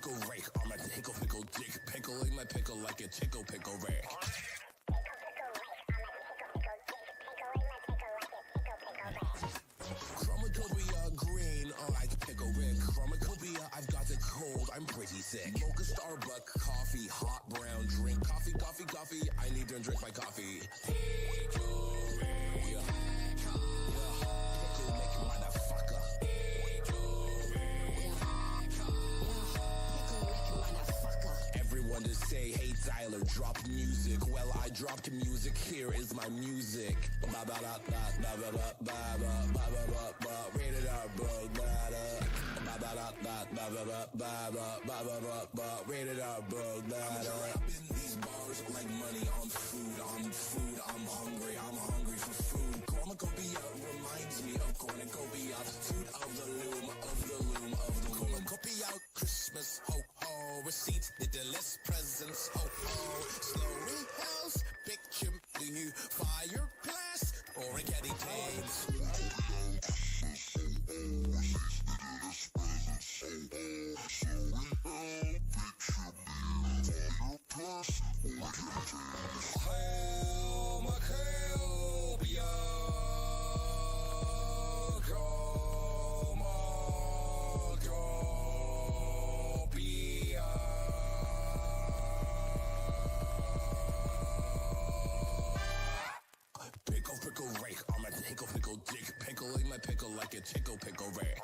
pickle rake on my pickle dick, pickling my pickle like a tickle pickle rake. Chromacopia green, like pickle rick. Chromacopia, I've got the cold, I'm pretty sick. Mocha Starbucks coffee, hot brown drink. Coffee, coffee, coffee, I need to drink my coffee. Hickory, pickle make motherfucker. Everyone just say, hey Tyler, drop music. Well, I dropped music, here is my music. Rated R, bro. Rated R, bro. I'm in these bars like money on food. I'm hungry for food. Cornucopia reminds me of cornucopia. Food of the loom. Cornucopia, Christmas, ho ho. Receipts, the list, presents, ho ho. Snowy house, big chimney, fireplace, or a caddy tags. Pickle rake on my pickle dick, pickling my pickle like a tickle pickle rake.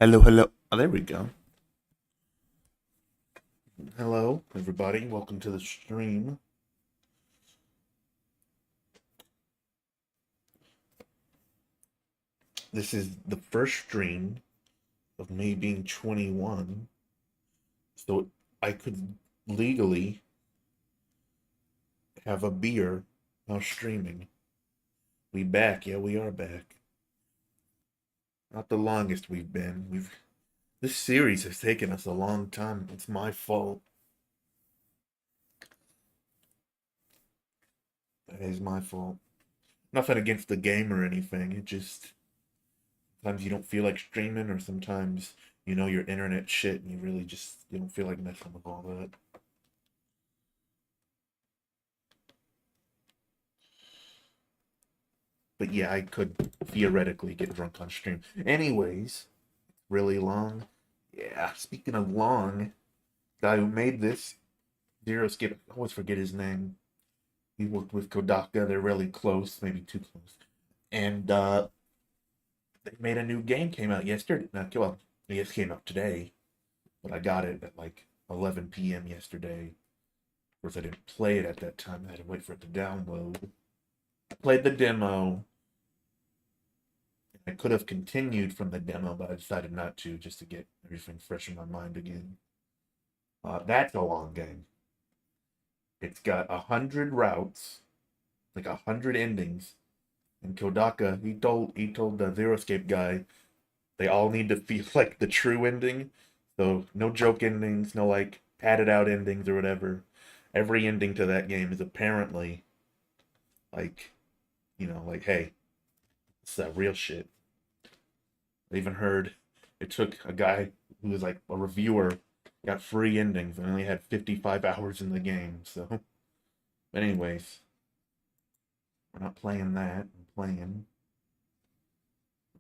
Hello. Oh, there we go. Hello, everybody. Welcome to the stream. This is the first stream of me being 21, so I could legally have a beer while streaming. We back. Yeah, we are back. Not the longest we've been. This series has taken us a long time. It's my fault. That is my fault. Nothing against the game or anything. It just sometimes you don't feel like streaming, or sometimes you know your internet shit and you don't feel like messing with all that. But yeah, I could theoretically get drunk on stream. Anyways, really long. Yeah, speaking of long, guy who made this, Zero Skip, I always forget his name. He worked with Kodaka, they're really close, maybe too close. And they made a new game, came out yesterday. Well, I guess came out today, but I got it at like 11 p.m. yesterday. Of course, I didn't play it at that time. I had to wait for it to download. I played the demo. I could have continued from the demo, but I decided not to, just to get everything fresh in my mind again. That's a long game. It's got 100 routes, like 100 endings. And Kodaka, he told the Zero Escape guy, they all need to feel like the true ending. So no joke endings, no like padded out endings or whatever. Every ending to that game is apparently like, like, hey, it's that real shit. I even heard it took a guy who was like a reviewer, got free endings and only had 55 hours in the game. So, but anyways, we're not playing that. I'm playing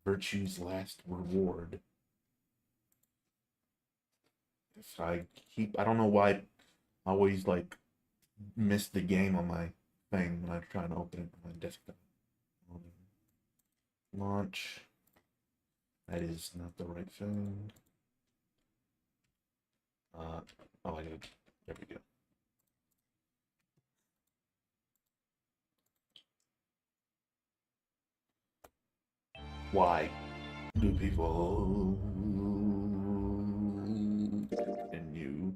Virtue's Last Reward. So I don't know why I always like miss the game on my thing when I'm trying to open it on my desktop. Launch. That is not the right thing. Oh, I got it. There we go. Why do people and you?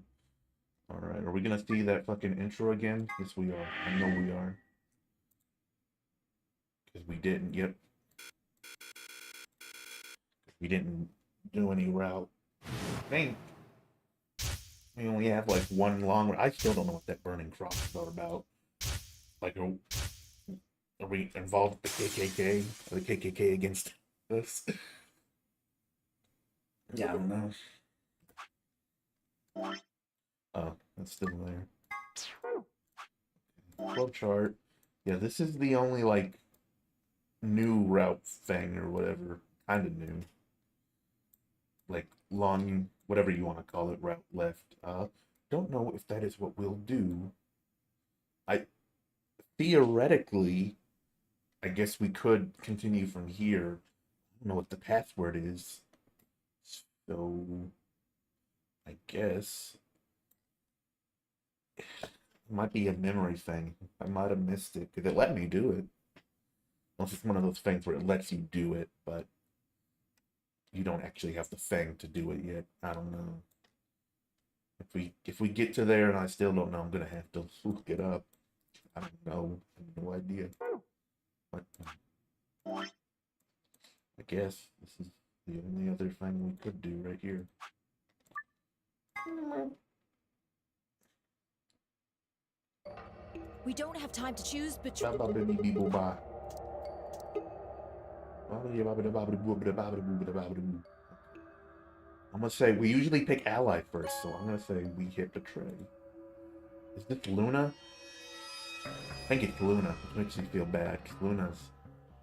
All right. Alright, are we gonna see that fucking intro again? Yes, we are. I know we are. Because we didn't, yep. We didn't do any route. I think we only have like one long. I still don't know what that burning cross is all about. Like, are we involved with the KKK? Are the KKK against us? Yeah, I don't know. Oh, that's still there. Flow chart. Yeah, this is the only like new route thing or whatever. Kind of new. Like long, whatever you want to call it, route left. Don't know if that is what we'll do. I theoretically, I guess we could continue from here. I don't know what the password is. So I guess it might be a memory thing. I might have missed it because it let me do it. Unless it's one of those things where it lets you do it, but you don't actually have the thing to do it yet. I don't know. If we get to there and I still don't know, I'm gonna have to look it up. I don't know. I have no idea. But I guess this is the only other thing we could do right here. We don't have time to choose between. I'm gonna say we usually pick ally first, so I'm gonna say we hit Betray. Is this Luna? I think it's Luna, which makes me feel bad, because Luna's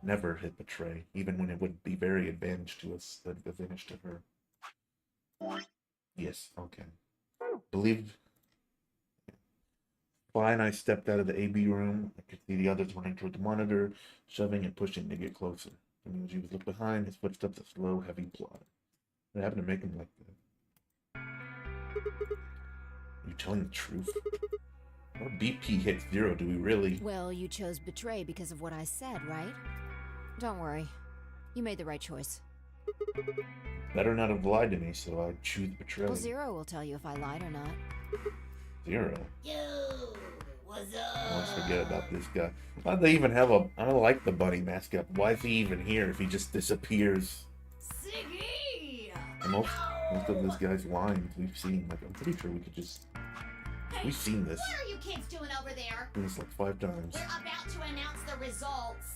never hit Betray, even when it would be very advantage to us, the advantage to her. Yes, okay. Believe. Fine, I stepped out of the AB room. I could see the others running toward the monitor, shoving and pushing to get closer. He was looked behind, his footsteps a slow, heavy plod. What happened to make him like that? Are you telling the truth? Our BP hit 0, do we really? Well, you chose Betray because of what I said, right? Don't worry. You made the right choice. Better not have lied to me, so I choose Betray. Well, Zero will tell you if I lied or not. 0? Yo, what's up? Let's forget about this guy. Why'd they even have a... I don't like the bunny mascot. Why is he even here if he just disappears? Siggy! And most of this guy's lines we've seen. Like, I'm pretty sure we could just... Hey, We've seen this. What are you kids doing over there? This like 5 times. We're about to announce the results.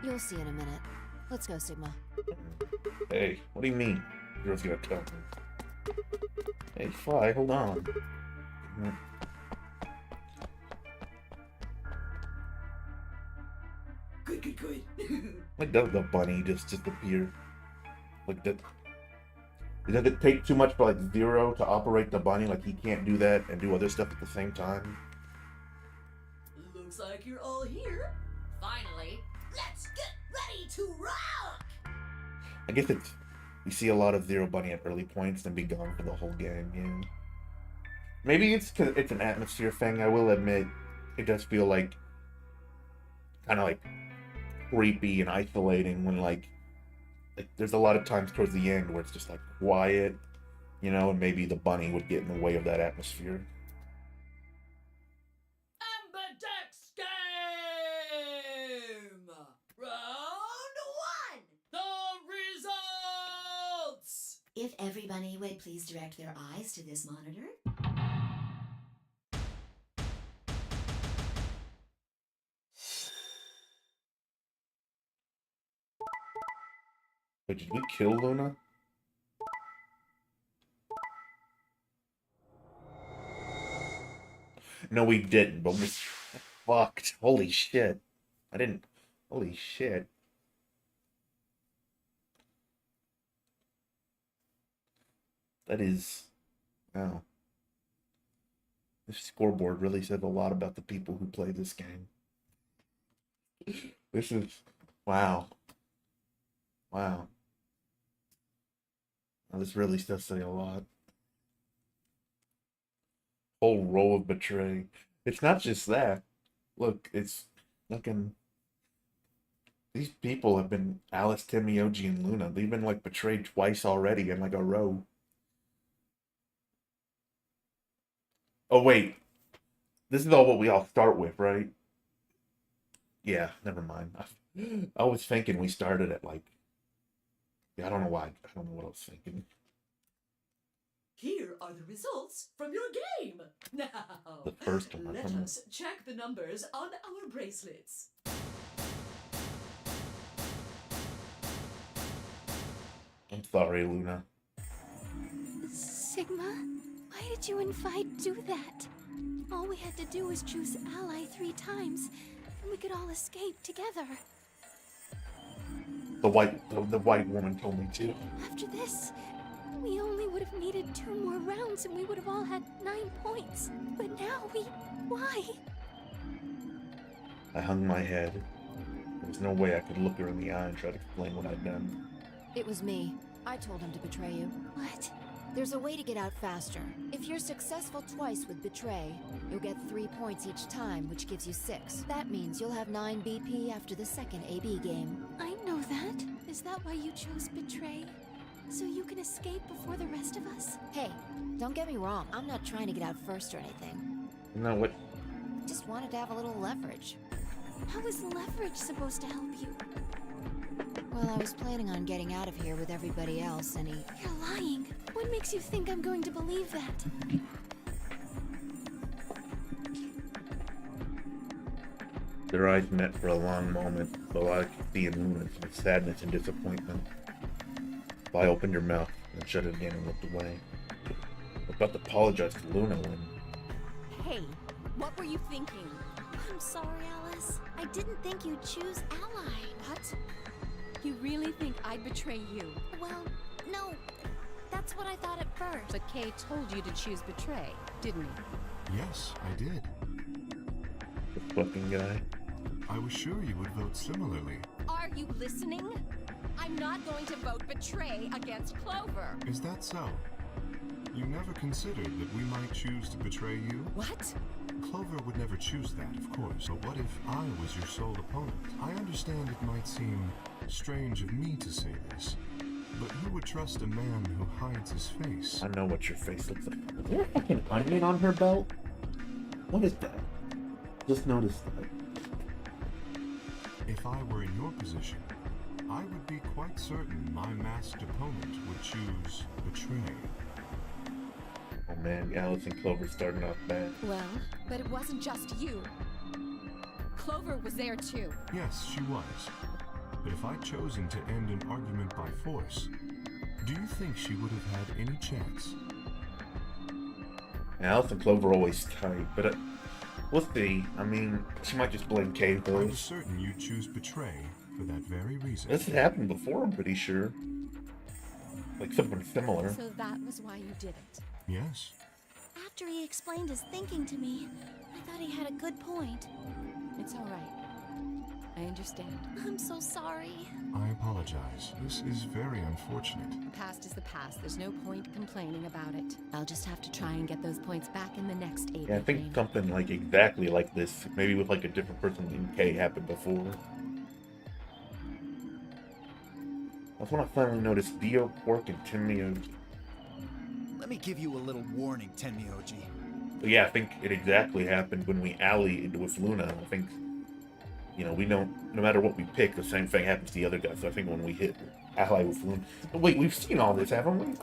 You'll see in a minute. Let's go, Sigma. Hey, what do you mean? Girl's gonna tell me. Hey, Fly, hold on. Good. Like, does the bunny just disappear? Like, that... Does it take too much for, like, 0 to operate the bunny? Like, he can't do that and do other stuff at the same time? Looks like you're all here. Finally, let's get ready to rock! I guess it's... We see a lot of 0 bunny at early points and be gone for the whole game, yeah. Maybe it's because it's an atmosphere thing, I will admit. It does feel like... kind of, like, creepy and isolating when, like, there's a lot of times towards the end where it's just like quiet, you know, and maybe the bunny would get in the way of that atmosphere. Ambidex game! Round 1! The results! If everybody would please direct their eyes to this monitor. But did we kill Luna? No, we didn't, but we fucked. Holy shit. I didn't... Holy shit. That is... Wow. This scoreboard really says a lot about the people who play this game. This is... Wow. Wow. Now, this really does say a lot. Whole row of Betray. It's not just that. Look, it's fucking... These people have been Alice, Timmy, OG, and Luna. They've been, like, betrayed twice already in, like, a row. Oh, wait. This is all what we all start with, right? Yeah, never mind. I was thinking we started at like... Yeah, I don't know why. I don't know what I was thinking. Here are the results from your game. Now, The first one. let us check the numbers on our bracelets. I'm sorry, Luna. Sigma, why did you and Vi do that? All we had to do was choose ally 3 times, and we could all escape together. The white woman told me to. After this, we only would have needed 2 more rounds and we would have all had 9 points. But now why? I hung my head. There was no way I could look her in the eye and try to explain what I'd done. It was me. I told him to betray you. What? There's a way to get out faster. If you're successful twice with Betray, you'll get 3 points each time, which gives you 6. That means you'll have 9 BP after the second AB game. I know that. Is that why you chose Betray? So you can escape before the rest of us? Hey, don't get me wrong. I'm not trying to get out first or anything. No, what? Just wanted to have a little leverage. How is leverage supposed to help you? Well, I was planning on getting out of here with everybody else, and You're lying. What makes you think I'm going to believe that? Their eyes met for a long moment, though I could see in Luna's sadness and disappointment. I opened her mouth and shut it again and looked away. I was about to apologize to Luna when... Hey, what were you thinking? I'm sorry, Alice. I didn't think you'd choose ally. What? You really think I'd betray you? Well, no. That's what I thought at first. But Kay told you to choose betray, didn't he? Yes, I did. The fucking guy. I was sure you would vote similarly. Are you listening? I'm not going to vote betray against Clover. Is that so? You never considered that we might choose to betray you? What? Clover would never choose that, of course. But what if I was your sole opponent? I understand it might seem strange of me to say this, but who would trust a man who hides his face? I know what your face looks like. Is there a fucking onion on her belt? What is that? Just noticed that. If I were in your position, I would be quite certain my masked opponent would choose betray. Oh man, Alice and Clover starting off bad. Well, but it wasn't just you. Clover was there too. Yes, she was. But if I'd chosen to end an argument by force, do you think she would have had any chance? Alice and Clover are always tight, but we'll see. I mean, she might just blame Kay I was first. certain you'd choose betray for that very reason. This has happened before, I'm pretty sure. Like something similar. So that was why you did it. Yes. After he explained his thinking to me, I thought he had a good point. It's all right. I understand. I'm so sorry. I apologize. This is very unfortunate. The past is the past. There's no point complaining about it. I'll just have to try and get those points back in the next 8 Yeah, I think game. something like exactly like this, maybe with like a different person than Kay, happened before. That's when I finally noticed Dio, Quark, and Tenmyoji. Let me give you a little warning, Tenmyoji. But yeah, I think it exactly happened when we allied with Luna. I think, you know, we don't, no matter what we pick, the same thing happens to the other guy. So I think when we hit ally with Luna. But wait, we've seen all this, haven't we?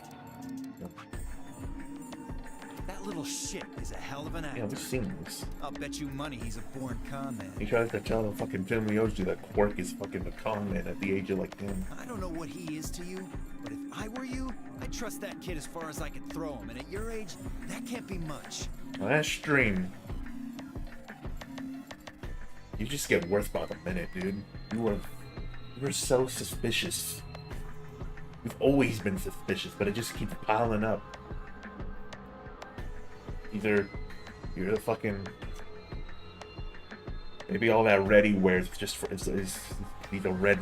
That little shit is a hell of an actor. Yeah, we've seen this. I'll bet you money he's a born con man. He tries to tell fucking Tenmyoji that Quark is fucking a con man at the age of like 10. I don't know what he is to you, but if I were you, I'd trust that kid as far as I could throw him. And at your age, that can't be much. Last stream. You just get worse by the minute, dude. You were so suspicious. You've always been suspicious, but it just keeps piling up. Either you're the fucking... Maybe all that red he wears is just for... He's a red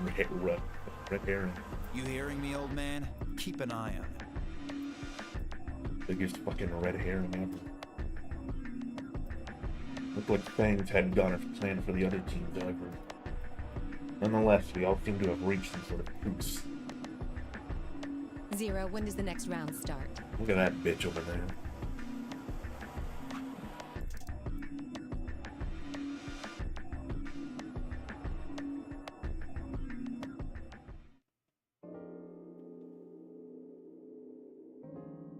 herring. You hearing me, old man? Keep an eye on him. Biggest fucking red herring ever. Looked like Fangs hadn't gone as planned for the other teams ever. Nonetheless, we all seem to have reached some sort of truce. Zero, when does the next round start? Look at that bitch over there.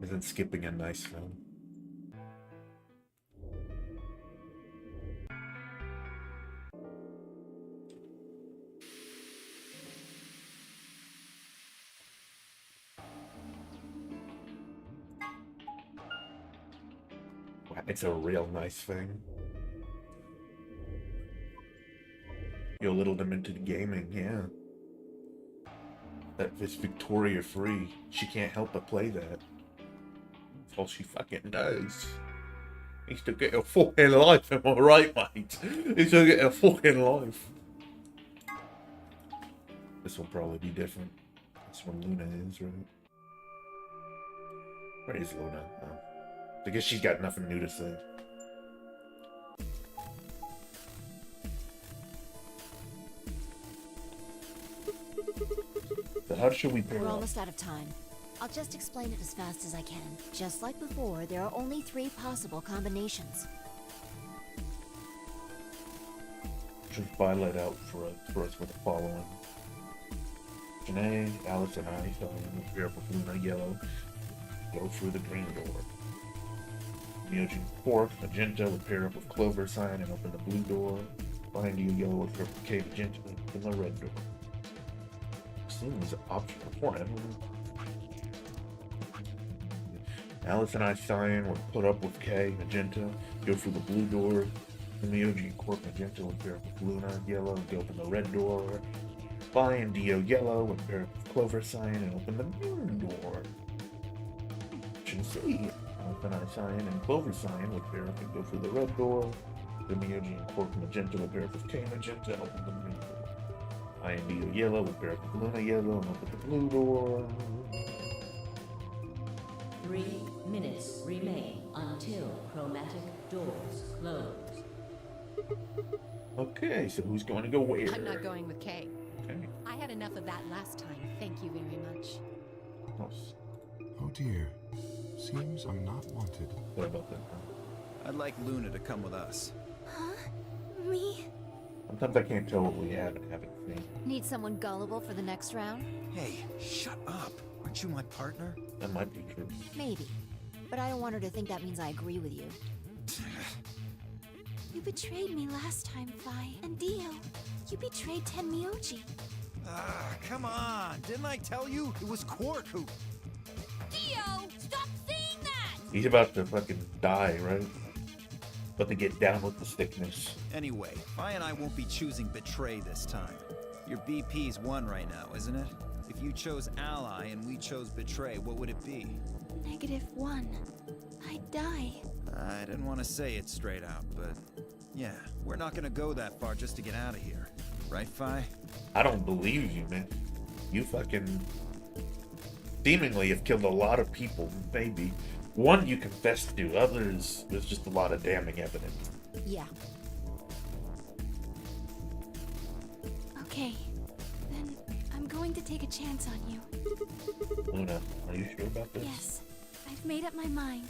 Isn't skipping a nice film? Wow, it's a real nice thing. You'll little them into the gaming, yeah. That this Victoria free, she can't help but play that. That's all she fucking does. Needs to get a fucking life, am I right, mate? Needs to get a fucking life. This will probably be different. That's where Luna is, right? Where is Luna? Oh. I guess she's got nothing new to say. So how should we pair We're up? almost out of time. I'll just explain it as fast as I can. Just like before, there are only 3 possible combinations. Should Violet out for us with the following. Janae, Alice, and I, so pair up with Luna, yellow. Go through the green door. Myoji, Quark, magenta would pair up with Clover sign and open the blue door. Behind you, yellow would pair up with K, magenta, and open the red door. Seems option before Alice and I sign would put up with K, magenta, go through the blue door. Myoji, Quark, magenta would pair up with Luna, yellow, and open the red door. Phi and Dio, yellow, would pair up with Clover sign and open the green door. Option C, Alice and I sign and Clover sign would pair up and go through the red door. The Myoji and Quark magenta would pair up with K magenta and open the green door. I and Dio yellow would pair up with Luna yellow and open the blue door. 3 minutes remain until chromatic doors close. Okay, so who's going to go where? I'm not going with Kay. Okay. I had enough of that last time. Thank you very much. Oh dear. Seems I'm not wanted. What about that? I'd like Luna to come with us. Huh? Me? Sometimes I can't tell what we have and haven't seen. Need someone gullible for the next round? Hey, shut up. Aren't you my partner? That might be true. Maybe. But I don't want her to think that means I agree with you. You betrayed me last time, Phi. And Dio, you betrayed Tenmyoji. Ah, come on. Didn't I tell you? It was Quark who... Dio, stop saying that! He's about to fucking die, right? About to get down with the sickness. Anyway, Phi and I won't be choosing Betray this time. Your BP's 1 right now, isn't it? If you chose Ally and we chose Betray, what would it be? -1. I'd die. I didn't want to say it straight out, but... yeah, we're not gonna go that far just to get out of here. Right, Phi? I don't believe you, man. You fucking seemingly have killed a lot of people, maybe. One you confessed to, others there's just a lot of damning evidence. Yeah. Okay. Then I'm going to take a chance on you. Luna, are you sure about this? Yes. I've made up my mind.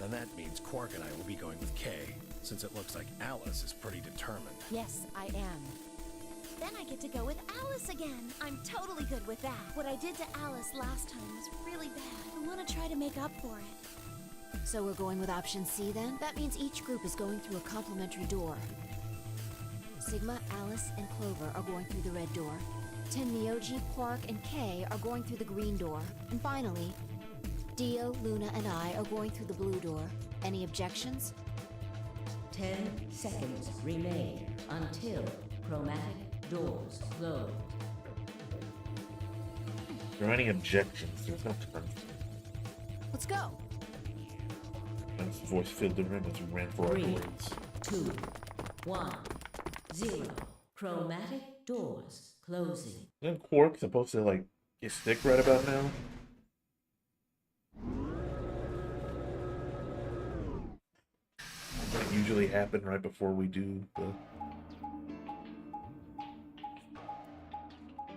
Then that means Quark and I will be going with Kay, since it looks like Alice is pretty determined. Yes, I am. Then I get to go with Alice again. I'm totally good with that. What I did to Alice last time was really bad. I want to try to make up for it. So we're going with option C then? That means each group is going through a complementary door. Sigma, Alice, and Clover are going through the red door. Tenmyoji, Quark, and Kay are going through the green door. And finally, Dio, Luna, and I are going through the blue door. Any objections? 10 seconds remain until chromatic doors close. If there are any objections, there's no turn. Let's go! His voice filled the room as we ran for our 3, doors. 2, 1, 0. Chromatic doors closing. Isn't Quark supposed to, like, get sick right about now? Does that usually happen right before we do the...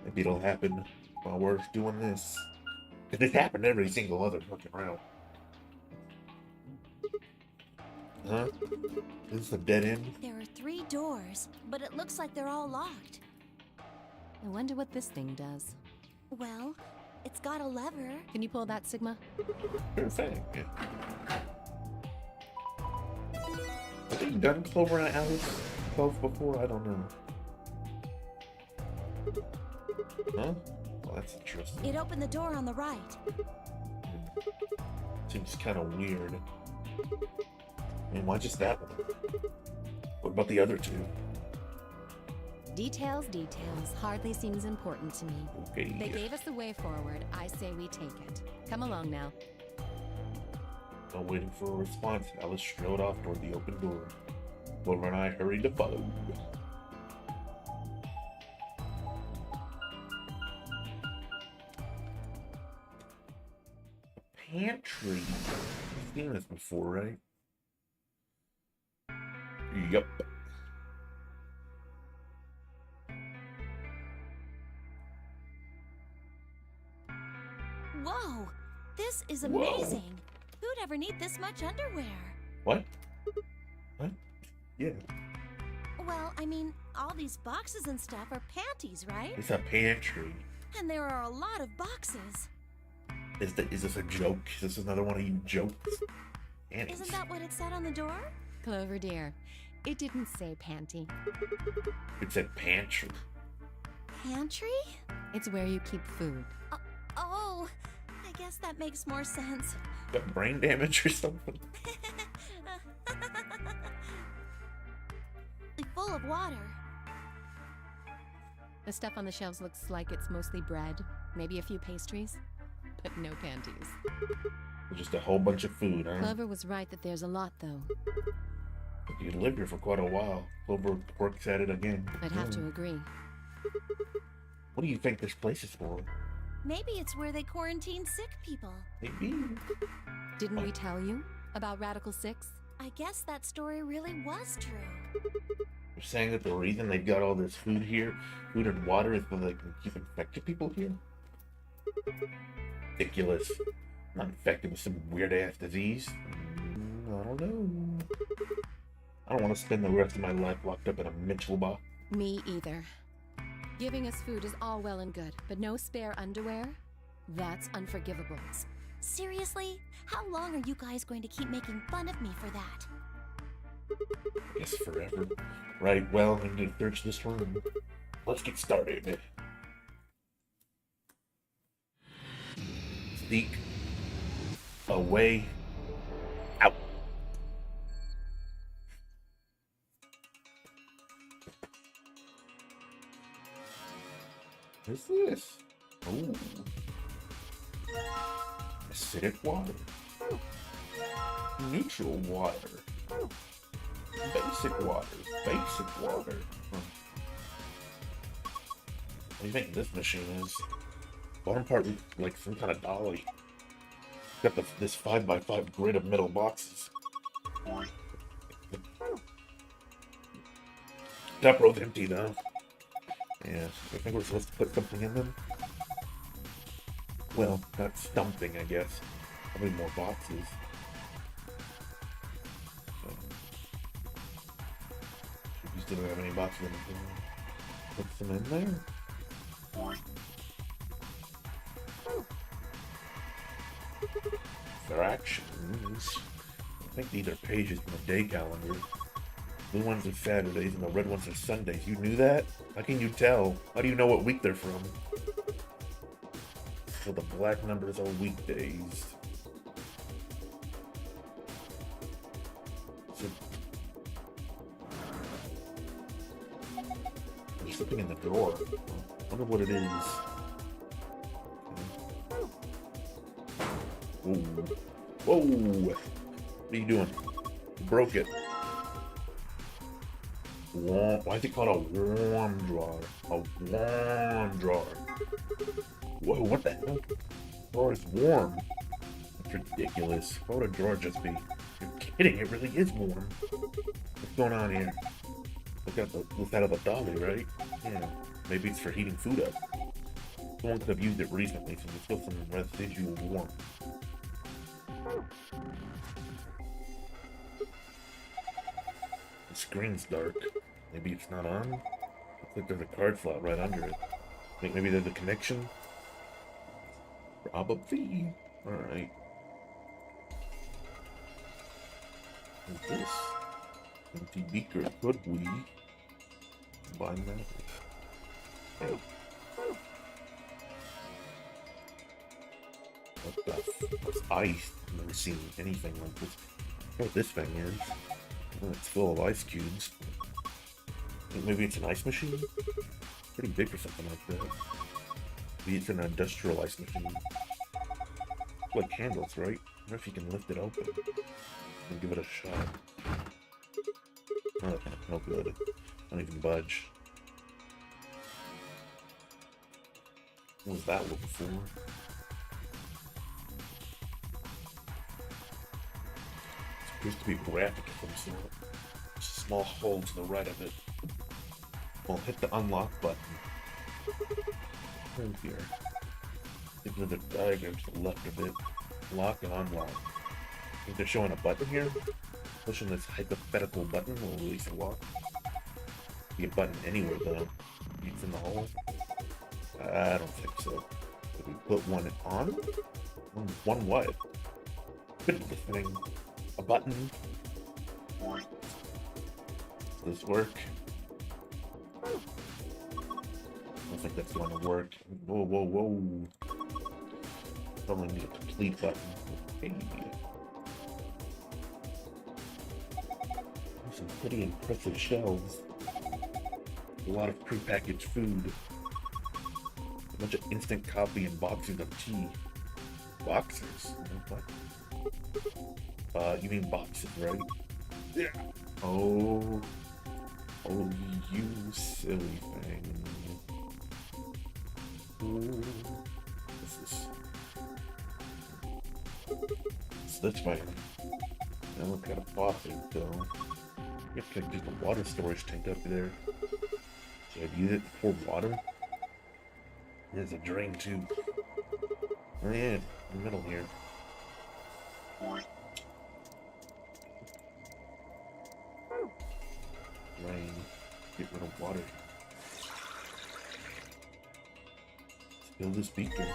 Maybe it'll happen while we're doing this. Because this happened every single other fucking round. Huh? Is this a dead end? There are 3 doors, but it looks like they're all locked. I wonder what this thing does. Well, It's got a lever. Can you pull that, Sigma? Sure thing. Yeah. Have they done Clover and Alice 12 before? I don't know. Huh? Well, that's interesting. It opened the door on the right. Seems kind of weird. I mean, why just that one? What about the other two? Details, details. Hardly seems important to me. Okay. They gave us the way forward. I say we take it. Come along now. While waiting for a response, Alice strode off toward the open door. Clover and I hurried to follow. Pantry. I've seen this before, right? Yup. Whoa! This is Whoa. amazing! Who'd ever need this much underwear? What? What? Yeah. Well, I mean, all these boxes and stuff are panties, right? It's a pantry. And there are a lot of boxes. Is this a joke? Is this another one of you jokes? Panties. Isn't that what it said on the door? Clover, dear. It didn't say panty. It said pantry. Pantry? It's where you keep food. Oh, I guess that makes more sense. Got brain damage or something? Full of water. The stuff on the shelves looks like it's mostly bread, maybe a few pastries, but no panties. Just a whole bunch of food, huh? Clover was right that there's a lot, though. You lived here for quite a while. Clover works at it again. I'd have to agree. What do you think this place is for? Maybe it's where they quarantine sick people. Maybe. Didn't we tell you about Radical 6? I guess that story really was true. You're saying that the reason they've got all this food here, food and water, is so they can keep infected people here? Ridiculous. Not infected with some weird-ass disease. I don't know. I don't want to spend the rest of my life locked up in a Mitchell box. Me either. Giving us food is all well and good, but no spare underwear? That's unforgivable. Seriously? How long are you guys going to keep making fun of me for that? I guess forever. Right, well, I need to search this room. Let's get started. Seek a way out. What's this? Ooh. Acidic water. Neutral water. Basic water. Basic water. What do you think this machine is? Bottom part looks like some kind of dolly. Got this 5x5 grid of metal boxes. Top row's empty though. Yeah, I think we're supposed to put something in them. Well, not something, I guess. Probably more boxes. You still don't have any boxes in there. Put some in there. Fractions. I think these are pages from a day calendar. Blue ones are Saturdays and the red ones are Sundays. You knew that? How can you tell? How do you know what week they're from? So the black numbers are weekdays. So there's something in the drawer. I wonder what it is. Whoa. Whoa! What are you doing? You broke it. Why is it called a warm drawer? A warm drawer. Whoa, what the hell? Drawer is warm. That's ridiculous. Why would a drawer just be? You're kidding, it really is warm. What's going on here? Look at the out of the dolly, right? Yeah. Maybe it's for heating food up. Someone could have used it recently, so there's still some residual warmth. The screen's dark. Maybe it's not on? Looks like there's a card slot right under it. Maybe there's a connection? Probably. Alright. What's this? Empty beaker. Could we combine that? Hey. What the It's ice. I've never seen anything like this. I know what this thing is. Oh, it's full of ice cubes. Maybe it's an ice machine? Pretty big for something like that. Maybe it's an industrial ice machine. It's like candles, right? I wonder if you can lift it open and give it a shot. Oh, no good. Don't even budge. What was that look for? It appears to be graphic of some sort. Just a small hole to the right of it. We'll hit the unlock button. Right here. Take another diagram to the left of it. Lock and unlock. I think they're showing a button here. Pushing this hypothetical button will release a lock. Be a button anywhere though. It's in the hole. I don't think so. If we put one on? One what? Could be this thing. A button. Does this work? I don't think that's going to work. Whoa, whoa, whoa. Probably need a complete button. Hey. There's some pretty impressive shelves. A lot of prepackaged food. A bunch of instant coffee and boxes of tea. Boxes? What? You mean boxes, right? Yeah. Oh. Oh, you silly thing. Ooh. What's this? That's fine. Now look at a faucet, though. You have to do the water storage tank up there. Should I use it to pour water? There's a drain, too. Oh, yeah, in the middle here. Drain. Get rid of water. Let's build this beaker.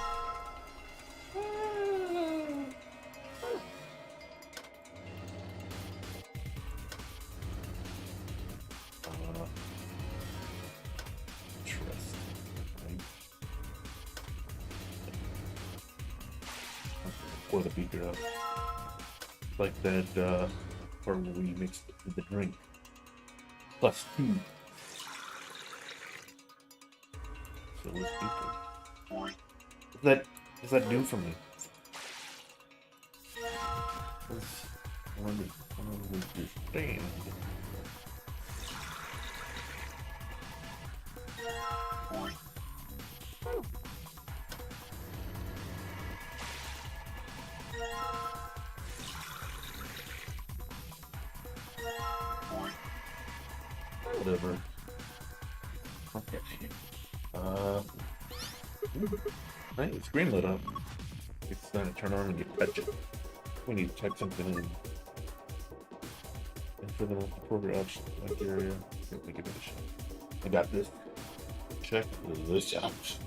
Trust. Right? Pour the beaker up. Like that part where we mixed the drink. +2. So this beaker. What's that do for me? I don't understand. Whatever. Okay. Hey, it's green lit up. It's time to turn on and get touching. We need to check something in. And for the appropriate option, like area, let me give it a shot. I got this. Check this out.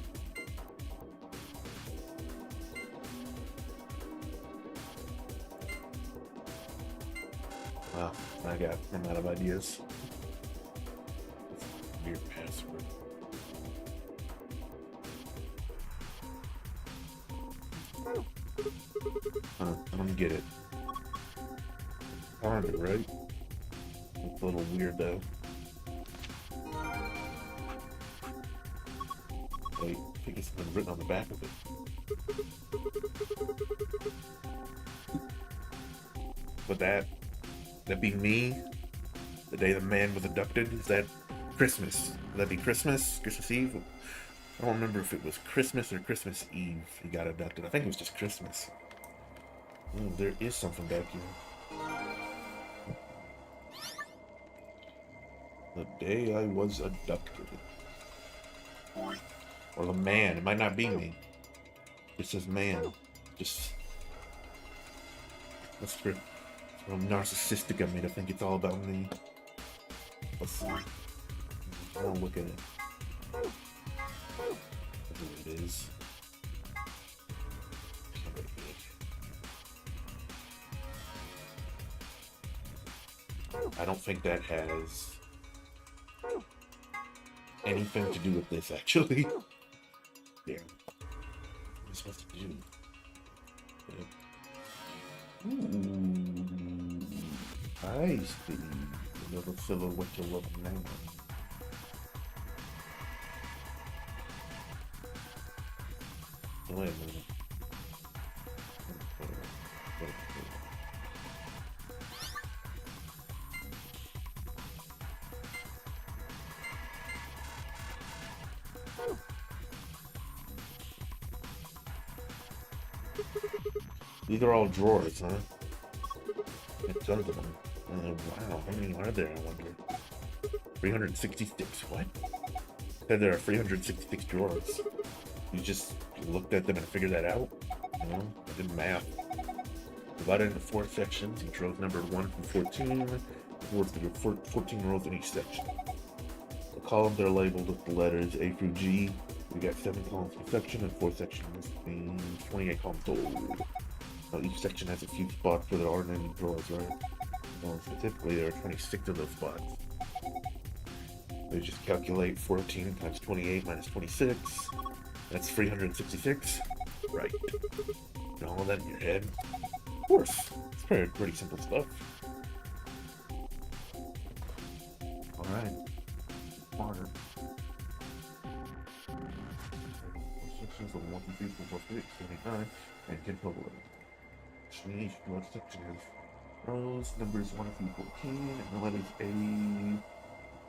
Wow, I'm out of ideas. Weird password. I don't get it. Found it, right? It's a little weird though. Wait, I think it's been written on the back of it. Would that be me? The day the man was abducted? Is that Christmas? Would that be Christmas? Christmas Eve? I don't remember if it was Christmas or Christmas Eve he got abducted. I think it was just Christmas. Oh, there is something back here. The day I was abducted. Or the man. It might not be me. It says man. Just... That's for how narcissistic of me to think it's all about me. Let's see. I don't look at it. That's what it is. I don't think that has anything to do with this, actually. There. What am I supposed to do? Ooh, I see. A little silhouette of a man. Wait a minute. These are all drawers, huh? It does them. Wow, how many are there, I wonder? 366, what? Said there are 366 drawers. You just looked at them and figured that out? You know, I did math. Divided into 4 sections, each row is numbered 1 through 14. 14 rows in each section. The columns are labeled with the letters A through G. We got 7 columns per section and 4 sections means 28 columns total. Now each section has a few spots where there aren't any drawers, right? Well, specifically, there are 26 of those spots. We just calculate 14 times 28 minus 26. That's 366. Right. You know all that in your head? Of course. It's pretty simple stuff. Alright. Smarter. Sections of 1 through 3, 4, 5, 6, 79, and 10 total. Each blood section has rows, numbers 1 through 14, and the letters A,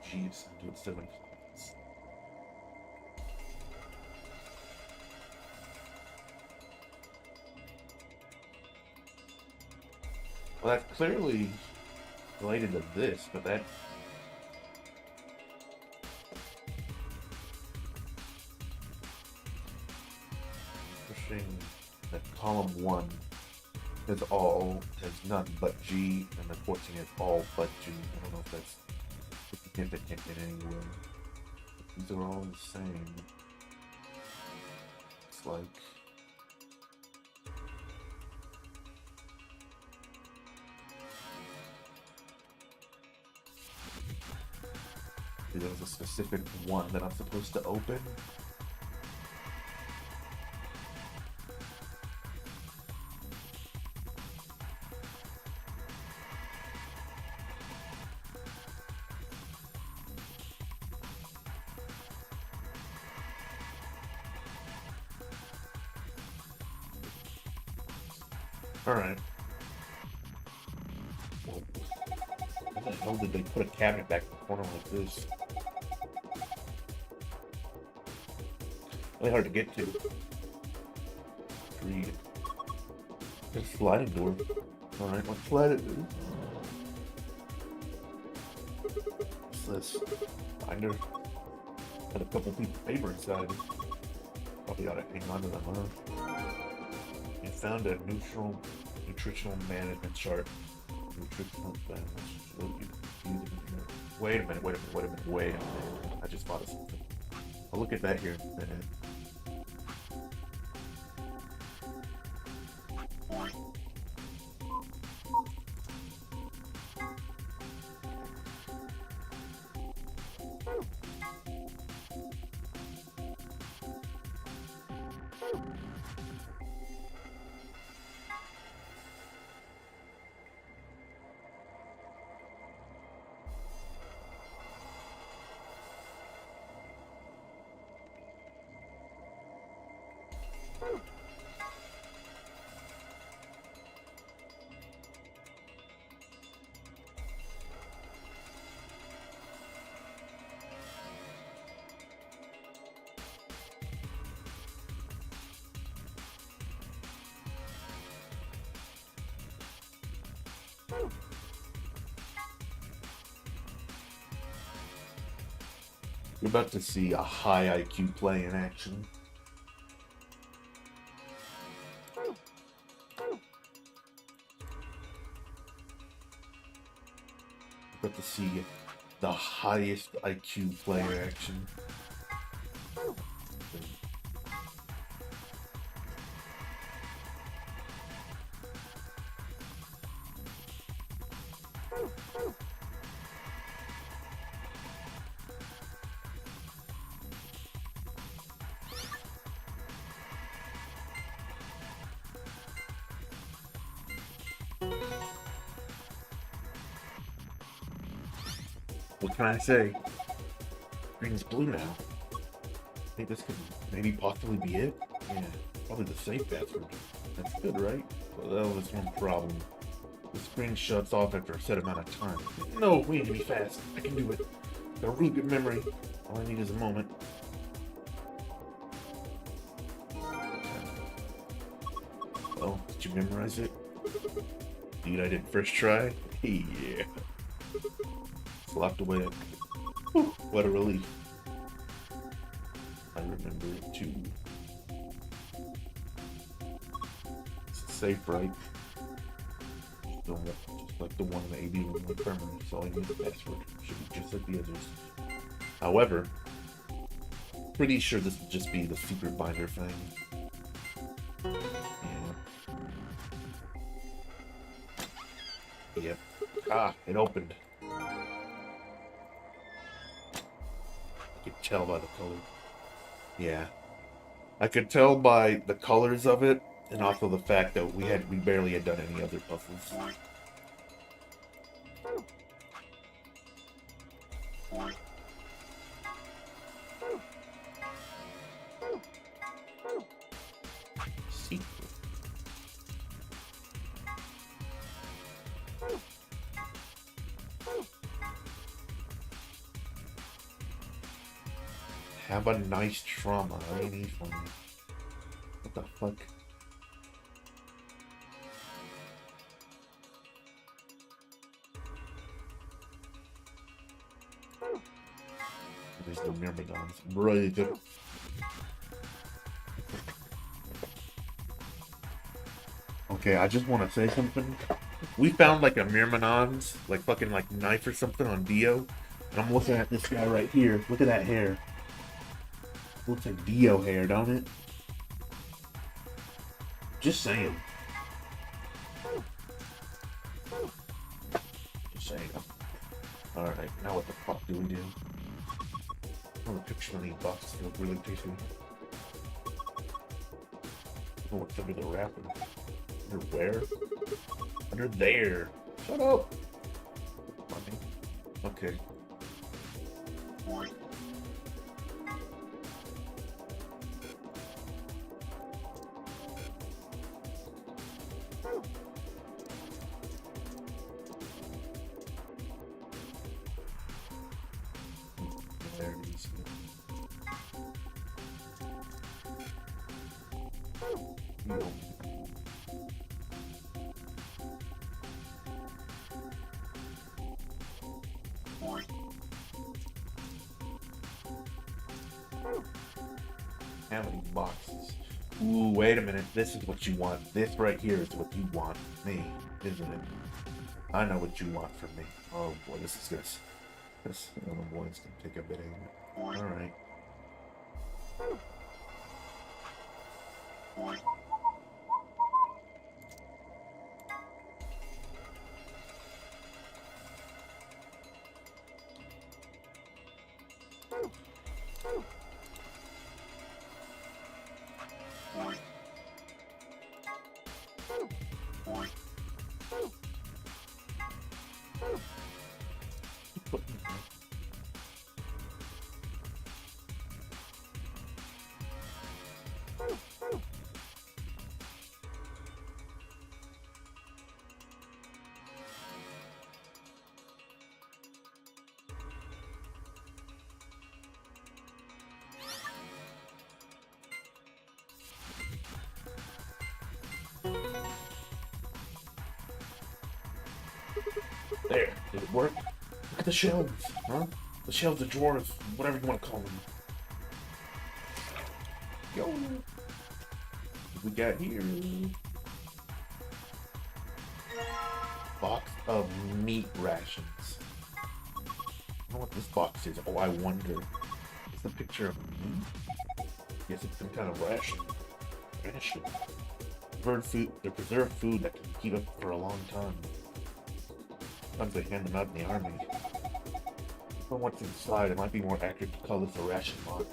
G is into 7 columns. Well, that's clearly related to this, but that... Pushing that column 1 is all, has none but G, and the 14 is all but G. I don't know if that's significant in any way. These are all the same. It's like... There's a specific one that I'm supposed to open. Alright. How the hell did they put a cabinet back in the corner like this? Really hard to get to. Read. There's a sliding door. Alright, let's slide it. What's this? Binder. Got a couple pieces of paper inside. Probably gotta hang on to them, huh? You found a nutritional management chart. Nutritional management. Wait a minute. I just thought of something. I'll look at that here in a minute. You're about to see a high IQ play in action. You're about to see the highest IQ player action. What can I say? Green's blue now. I think this could maybe possibly be it. Yeah, probably the safe password. That's good, right? Well, that was one problem. The screen shuts off after a set amount of time. No, we need to be fast. I can do it. Got a really good memory. All I need is a moment. Oh, did you memorize it? Dude, I did first try? Yeah. It's locked away. Whew, what a relief. I remember it too. It's safe, right? Just like the one in the AB11 infirmary, so I need the password. Should be just like the others. However, pretty sure this would just be the secret binder thing. Yeah. Yep. Ah, it opened. I could tell by the color. Yeah. I could tell by the colors of it, and also the fact that we barely had done any other puzzles. See? Have a nice trauma. I need from you. What the fuck? There's no myrmidons. Really good. Okay, I just want to say something. We found like a myrmidons, like fucking like knife or something on Dio. And I'm looking at this guy right here. Look at that hair. Looks like Dio hair, don't it? Just saying. Just saying. Alright, now what the fuck do we do? Oh, the picture on these boxes look really tasty. Oh, what's under the wrapper? Under where? Under there. Shut up! Okay. There it is. No. How many boxes? Ooh, wait a minute. This is what you want. This right here is what you want from me, isn't it? I know what you want from me. Oh boy, this is this. This little boy's gonna take a bit of it. Alright. There, did it work? Look at the shelves, huh? The shelves, the drawers, whatever you want to call them. Yo, what we got here? Box of meat rations. I don't know what this box is. Oh, I wonder. It's a picture of meat? Guess it's some kind of ration. Ration. Preserved food that can keep up for a long time. Sometimes they hand them out in the army. From what's inside, it might be more accurate to call this a ration box.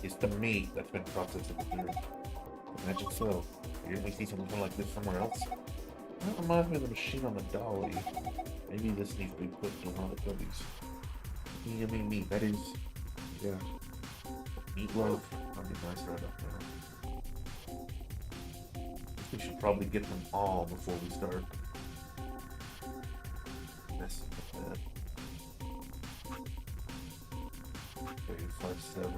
It's the meat that's been processed and preserved. Imagine so. Didn't we see something like this somewhere else? That reminds me of the machine on the dolly. Maybe this needs to be put in all the cookies. Meat. That is, yeah. Meatloaf. That'd be nice right up there. We should probably get them all before we start messing with that. Okay, 5, 7.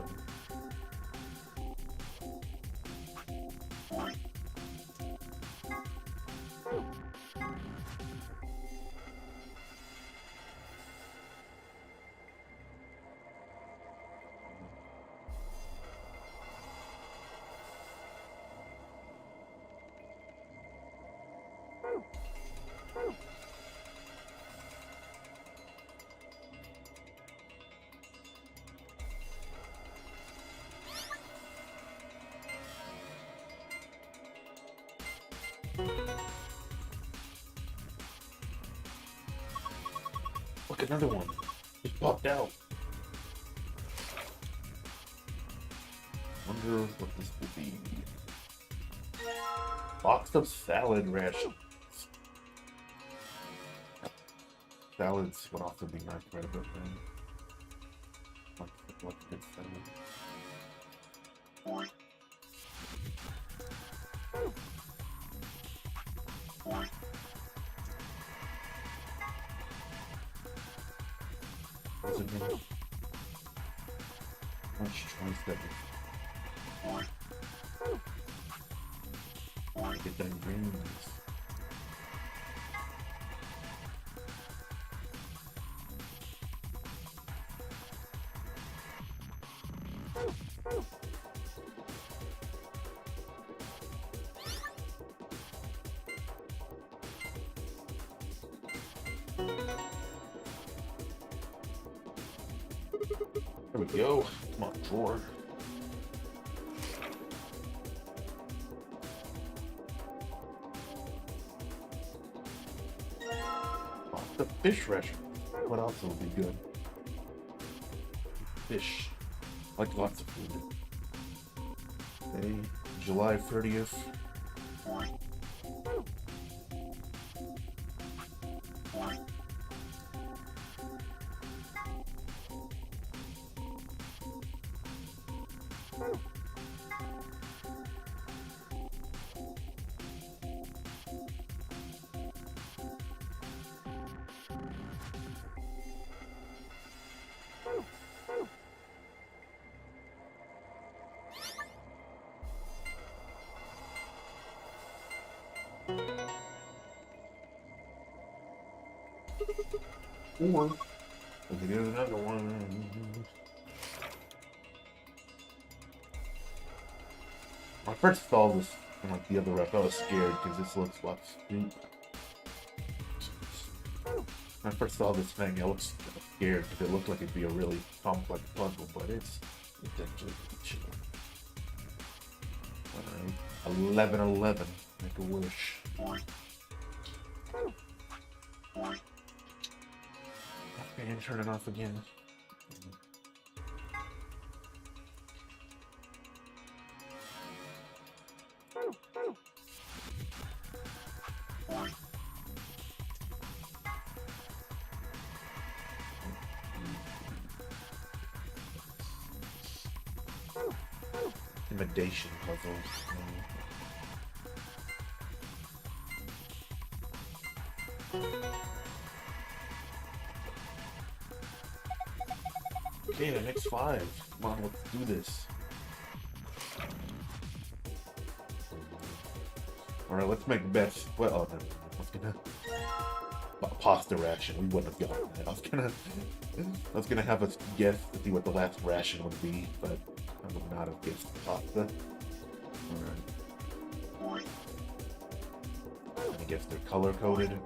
Look, another one. It popped out. Wonder what this will be. Box of salad rations. Salads would also be nice right about then. What's good salad? What's it mean? Much choice that is. Get them greens. There we go. Come on, drawer. Oh, the fish restaurant. What else will be good? Fish. Like lots of food. Okay, July 30th. Or we can get another one. When I first saw this in like the other rep, I was scared because this looks like soup. When I first saw this thing, I was scared because it looked like it'd be a really complex puzzle, but it's actually chill. Alright, 11-11. Make a wish. And turn it off again. Intimidation puzzles. Okay, the next 5. Come on, let's do this. Alright, let's make bets. Well, oh, no, I was gonna... Pasta ration, we wouldn't have gotten that. I was gonna have us guess to see what the last ration would be, but I would not have guessed pasta. Alright. I guess they're color-coded.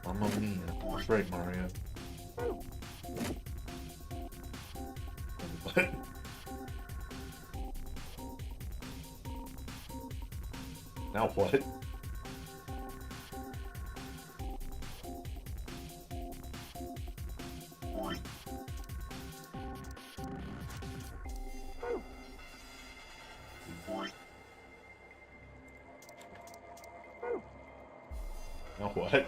Mamma mia. That's right, Mario. What? Now what? What? I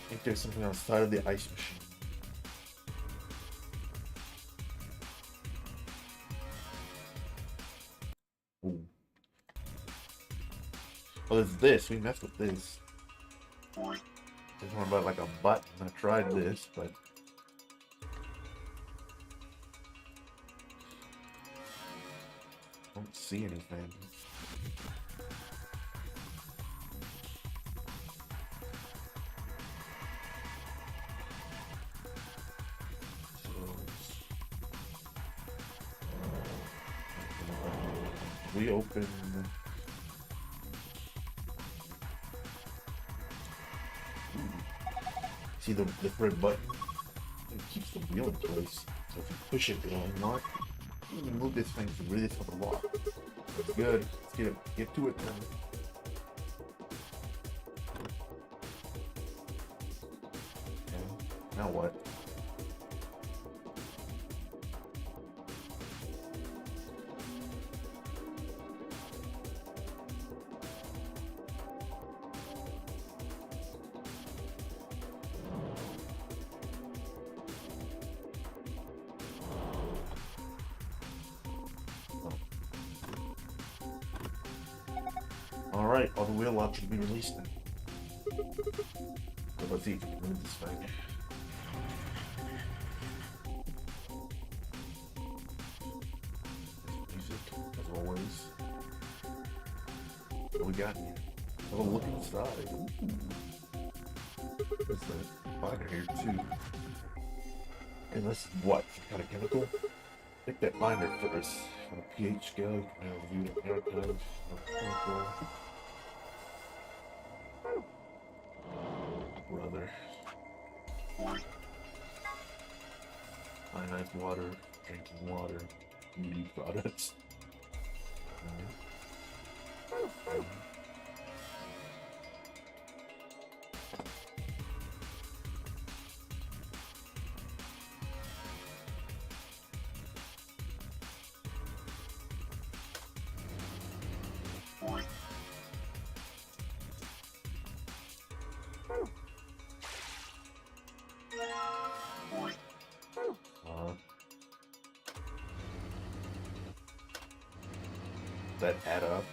think there's something on the side of the ice machine. Ooh. Oh, there's this. We messed with this. There's one about like a button. I tried this, but I don't see anything. We open. See the red button? It keeps the wheel in place. So if you push it, it'll unlock. You can move this thing to really for the lock. That's good. Let's get to it then. Okay. Now what? Alright, all the wheel locks should be released then. So let's see if we can move this thing. Music, as always. What do we got here? Oh, look inside. Ooh. What's that? Binder here too. And this is what? Some kind of chemical? Take that binder first. On a pH scale, you can now review the archive of chemical. Brother. Ionized water, drinking water, beauty products. That add up.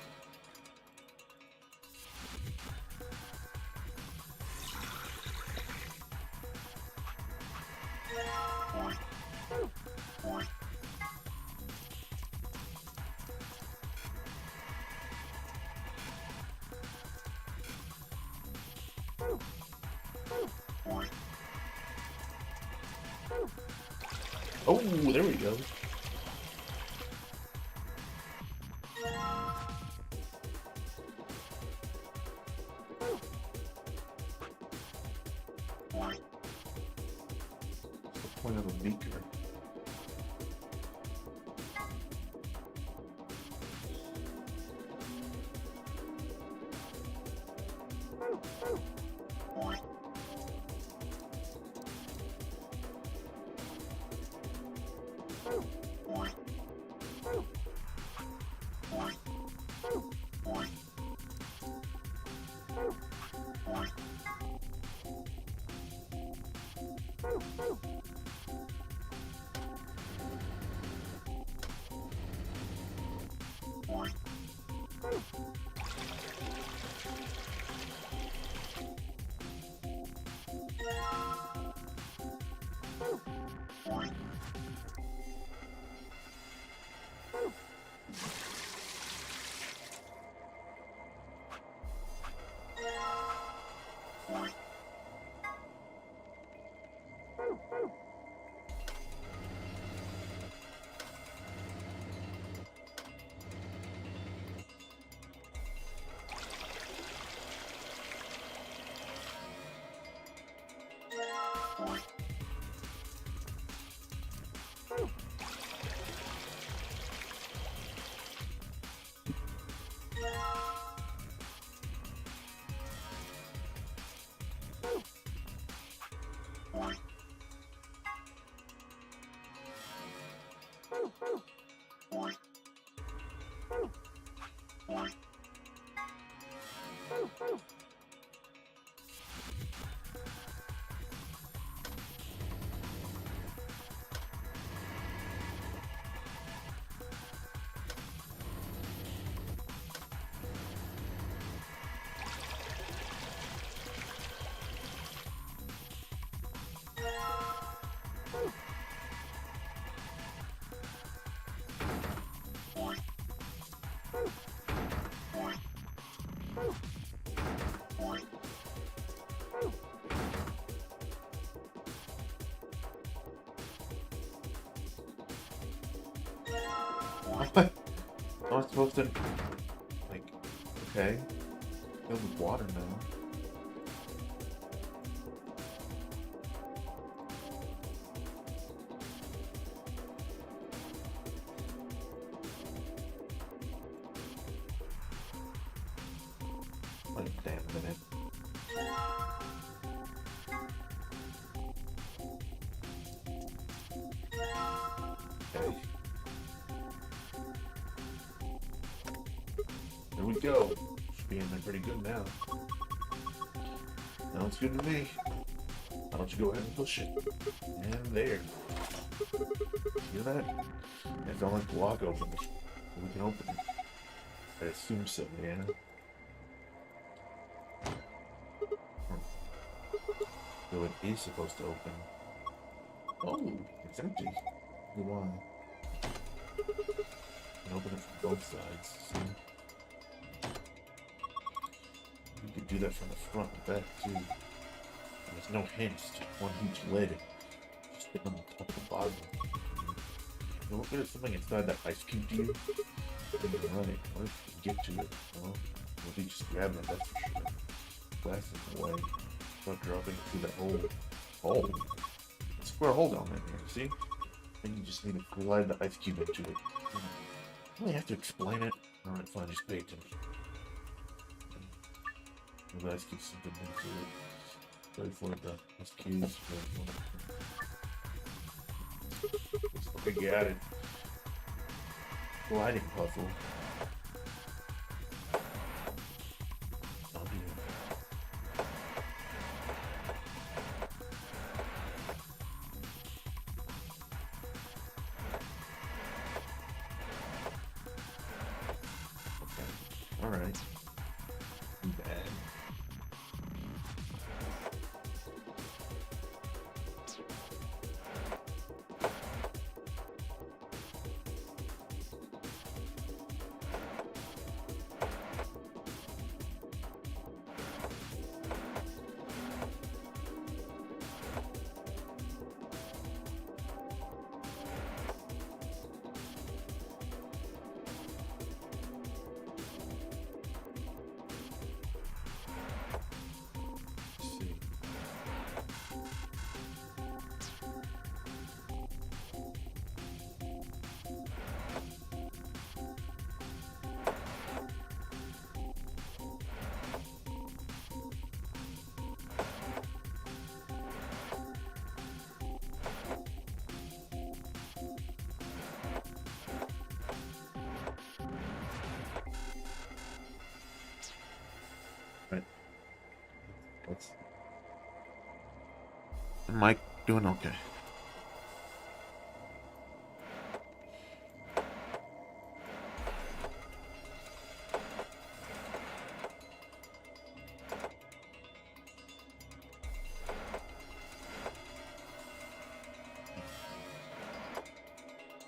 Oh, there we go. Point of a beaker. What? Am I supposed to, like, okay, filled with water now. Wait a damn minute. Okay. There we go. Should be in there pretty good now. Sounds good to me. Why don't you go ahead and push it? And there. See that? It's not like the lock opens. We can open it. I assume so, yeah. So it is supposed to open. Oh, it's empty. Why? You can open it from both sides. See? You could do that from the front and back too. And there's no hints, just one huge lid. Just sitting on the top of the bottom. You know, there's something inside that ice cube to you. You're right. What if you get to it? Well, maybe just grab it, that's for sure. Glass is away. Start dropping it through that hole. Hole? A square hole down there, see? Then you just need to glide the ice cube into it. Do I have to explain it? Alright, fine, just pay attention. The ice cube something into it. Sorry for the ice cubes. Looks like I got it. Gliding puzzle. Oh, yeah. Okay. Alright. Too bad. Mike doing okay.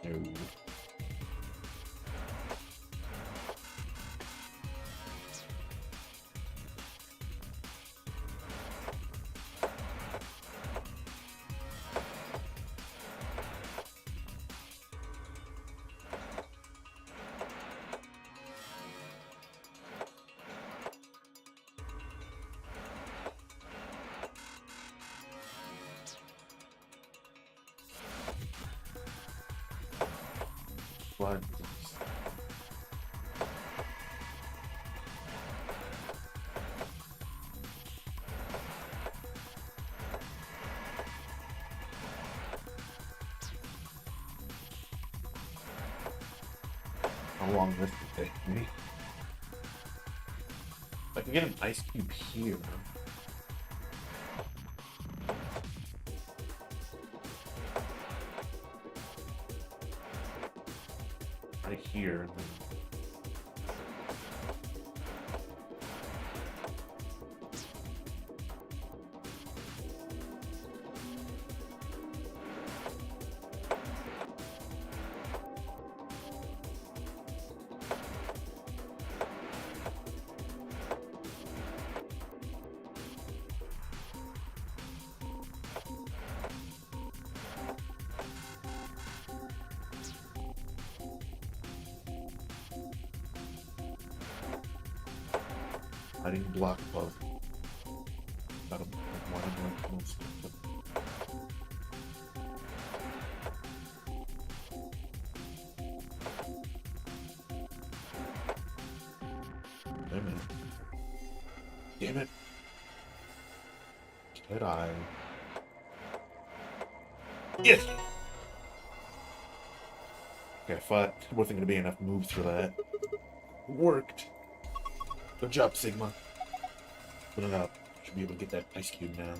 No. What? How long this will take me? I can get an ice cube here. Right here. Hiding block above. Got him. One like most of them. Damn it. Damn it. Did I? Yes! Okay, I thought there wasn't going to be enough moves for that. It worked. Good job, Sigma. Put it up. Should be able to get that ice cube now.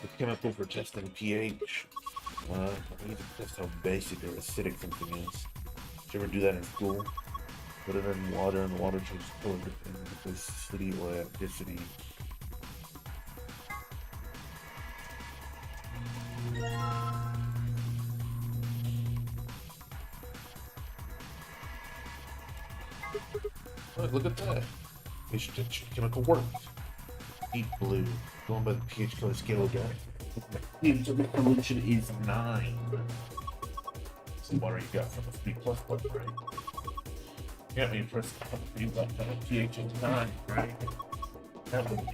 The chemical for testing pH. I need to test how basic or acidic something is. Did you ever do that in school? Put it in water and the water changes color depending on the acidity or acidity. Oh, look at that. pH chemical worked. Deep blue. Going by the pH color scale guy. pH of the solution is 9. That's the water you got from the 3++, right? Yeah, when you press the button, pH is 9, right? That would be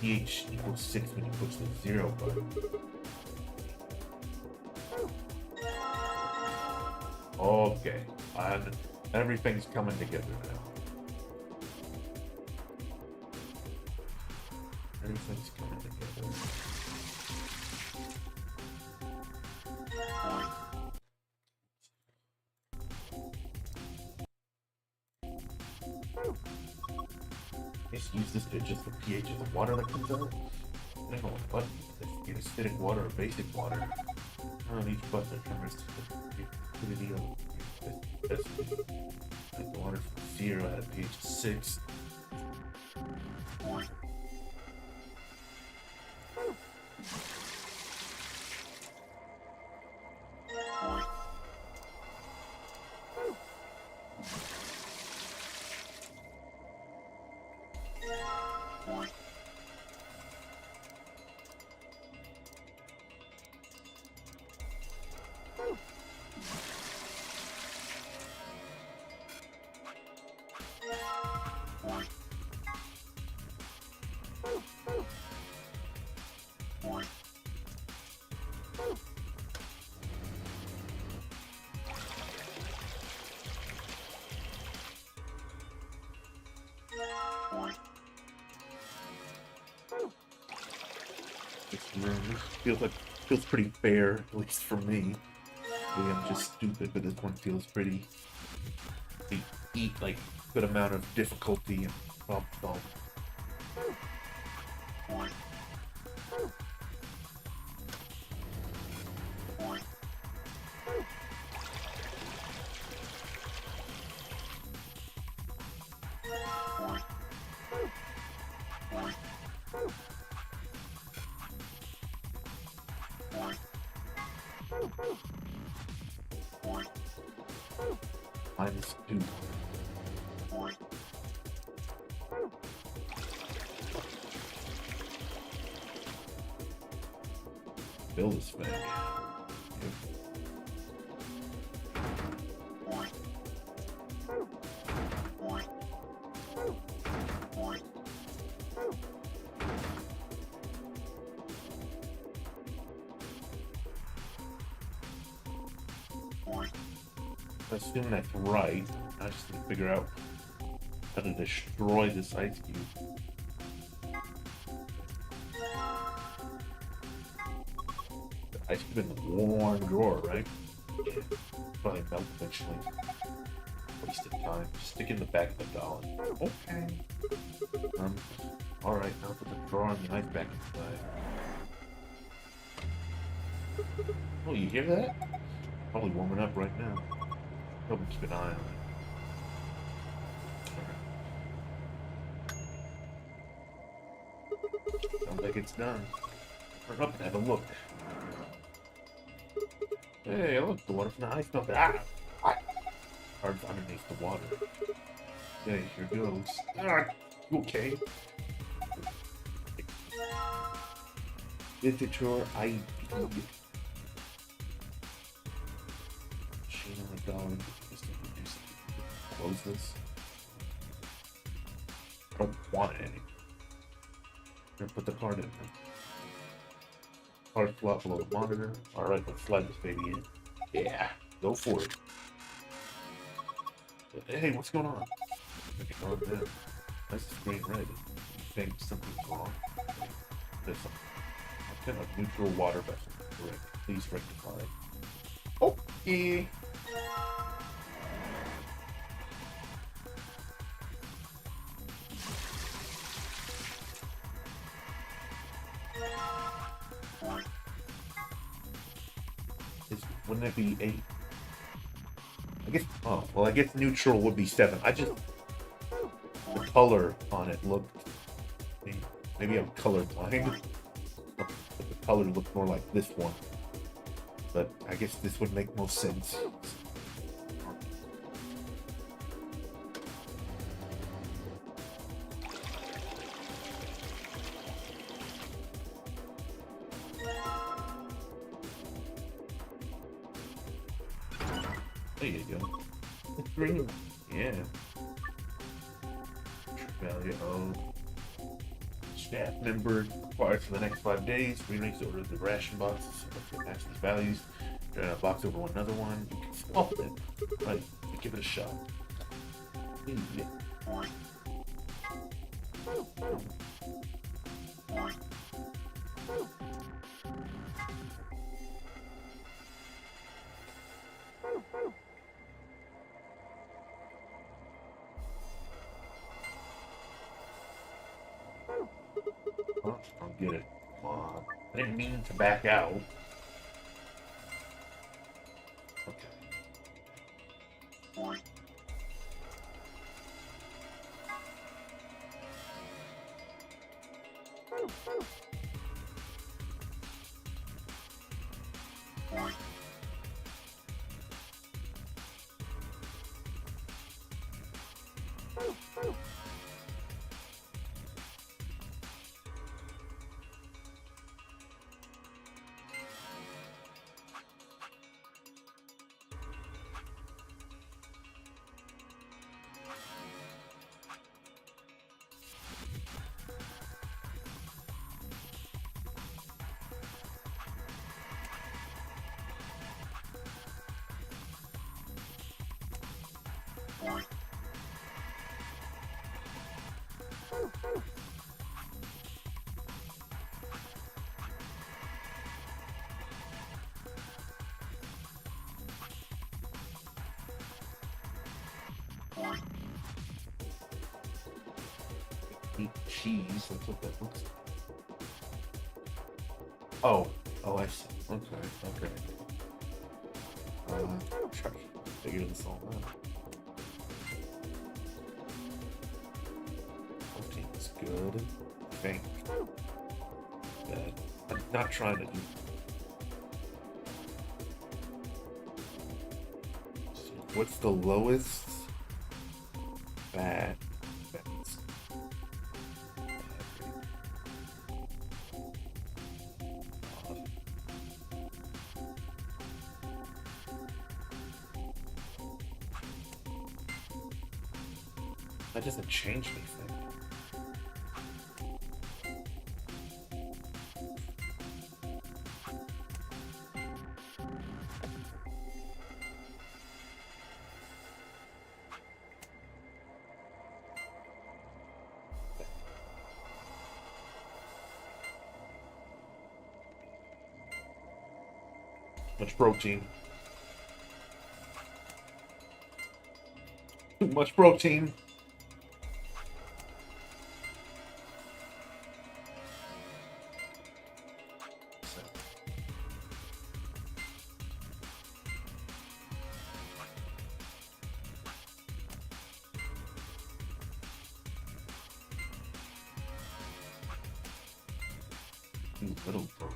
pH equals 6 when you push the 0 button. Okay, and everything's coming together now. Everything's coming together. Just use this to adjust the pH of the water that comes out. I don't know what button. If you get acidic water or basic water. Each button determines the acidity of like the water from 0 at pH 6. Feels pretty fair, at least for me. Maybe I'm just stupid, but this one feels pretty like good amount of difficulty and bump. -2. Build this thing. I assume that's right. I just need to figure out how to destroy this ice cube. The ice cube in the warm drawer, right? Yeah. Probably melt eventually. Wasted time. Stick in the back of the dolly. Okay. Alright, now put the drawer and the ice back inside. Oh, you hear that? Probably warming up right now. Probably keep an eye on it. like it's done. Turn up and have a look. Hey, look, the water from the ice melted. Ah! Hard underneath the water. Hey, here goes. Ah, you okay? Visitor ID. Machine on the dog. Close this. I don't want it anymore. Gonna put the card in. Card flop below the monitor. Alright, let's slide this baby in. Yeah, go for it. Hey, what's going on? Oh, man. That's screen red. You think something's wrong? There's some kind of neutral water vessel. Correct. Please rectify. Okay. Wouldn't it be 8? I guess, oh, well, I guess neutral would be 7. I just, the color on it looked, maybe I'm colorblind. But the color looked more like this one. But I guess this would make most sense. There you go. It's green. Yeah. Value of staff member required for the next 5 days. Remix order the ration boxes. So let's match these values. Box over another one. You can swap it. Right. Give it a shot. Yeah. I'll get it. Come on. I didn't mean to back out. Okay. Eat cheese, that's what that looks like. Oh, I see. Okay. Try to figure this all out. Protein's good. I think that I'm not trying to do. So what's the lowest fat? That doesn't change anything. Much protein. Too much protein. Too little protein.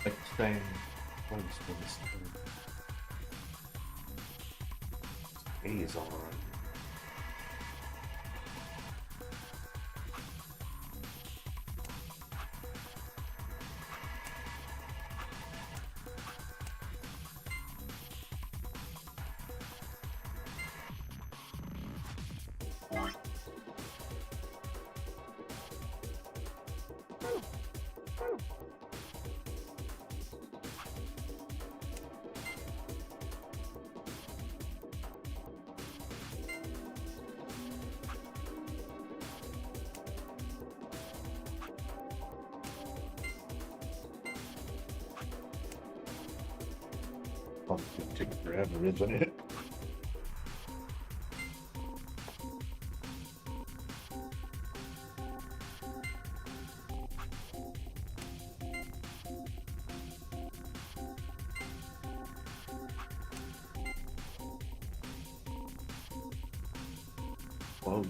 Like staying close to this thing. Is on. Probably gonna take forever, isn't it? Close.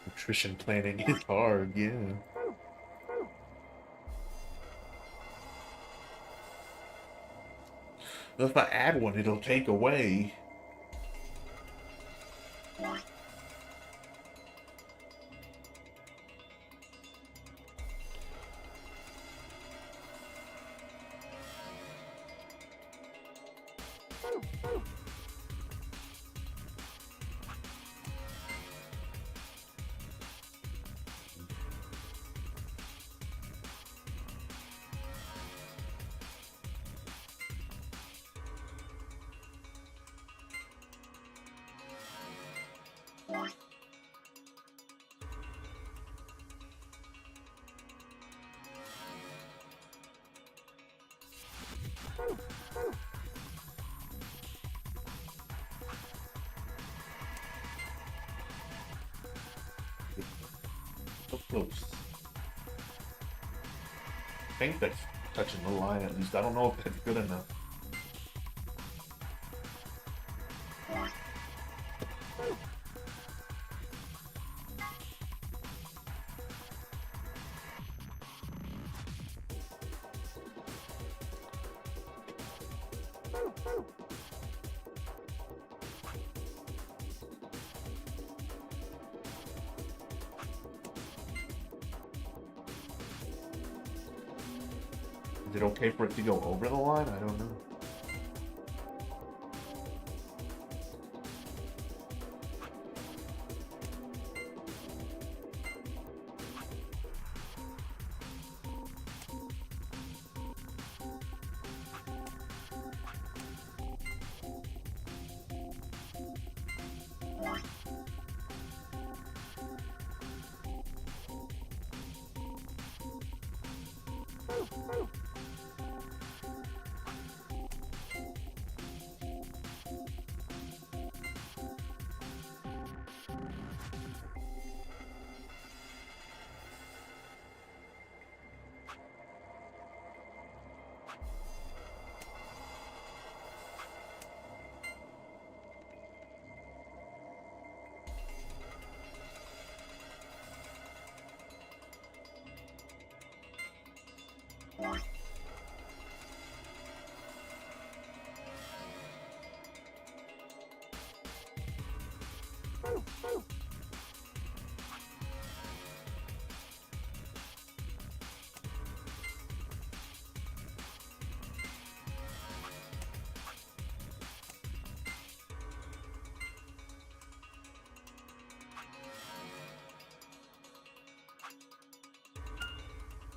Nutrition planning is hard, yeah. If I add one, it'll take away. So close. think that's touching the line at least. I don't know if that's good enough. Is it okay for it to go over the line? I don't know.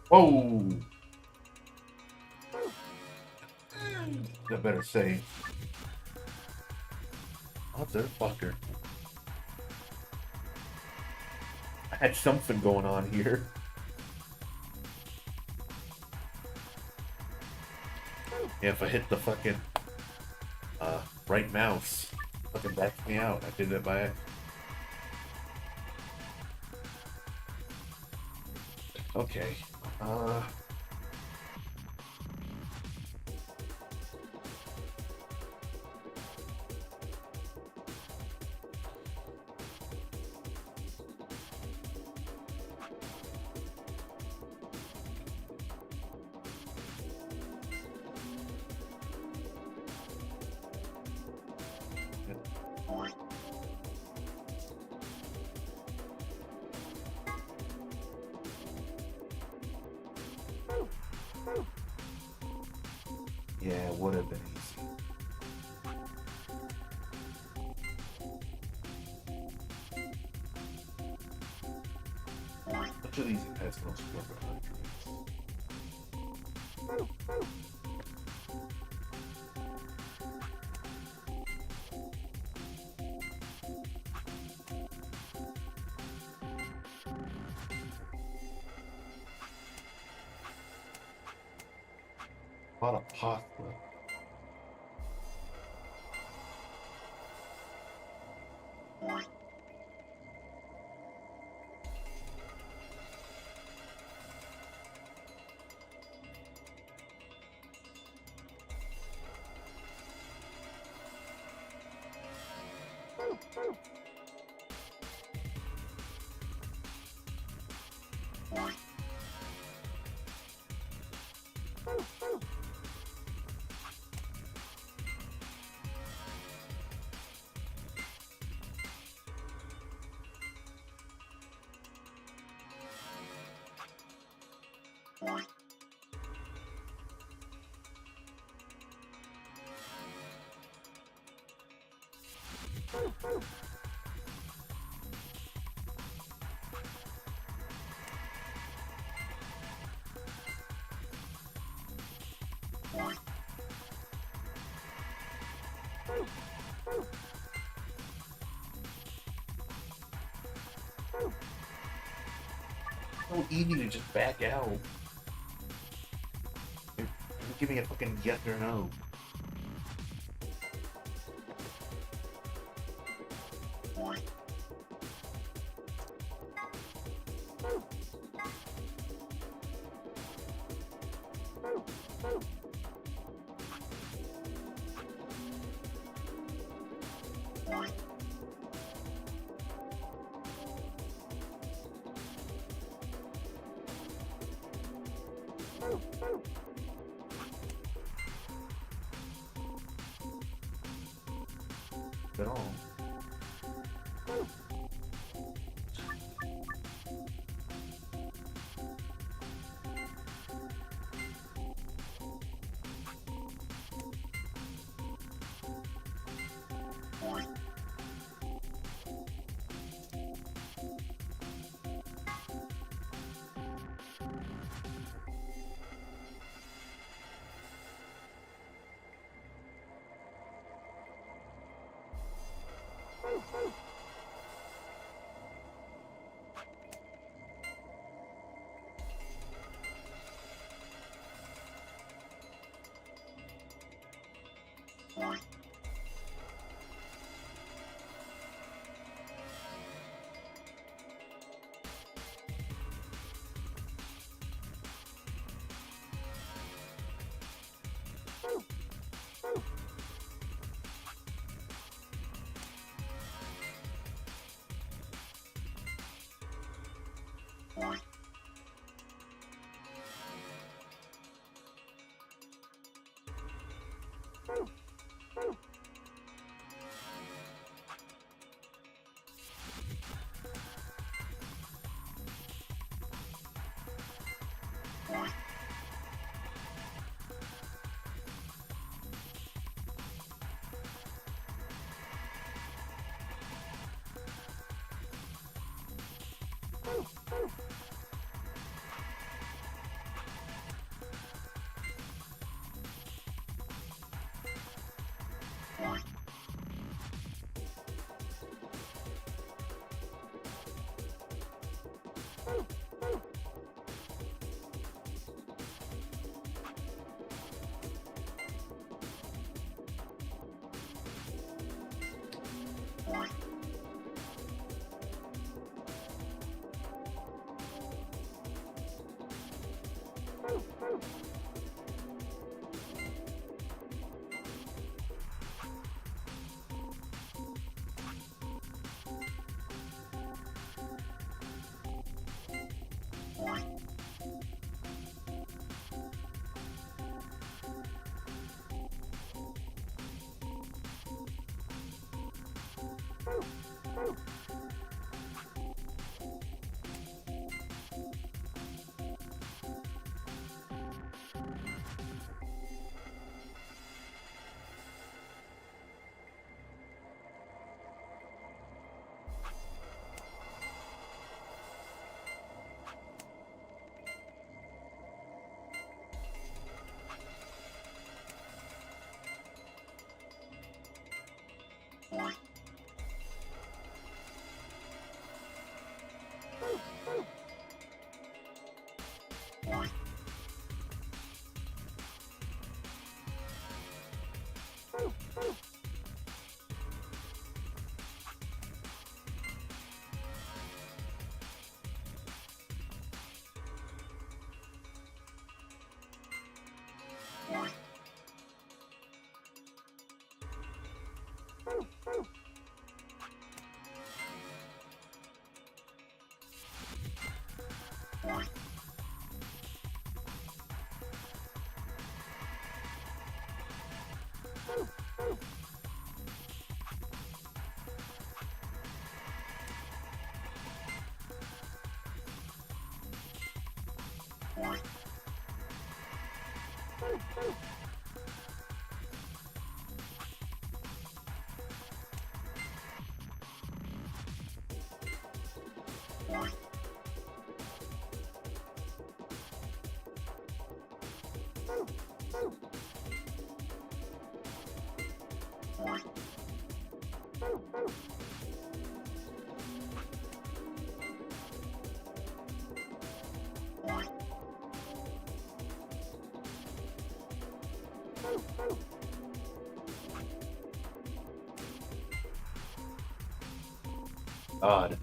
Whoa! I better say, motherfucker. I had something going on here. Yeah, if I hit the fucking right mouse, fucking backs me out. I did it by accident. Okay. Yeah, it would have been easy. Which of these has most carbohydrates? A lot of pasta. So easy to just back out. Give me a fucking yes or no. At all. God.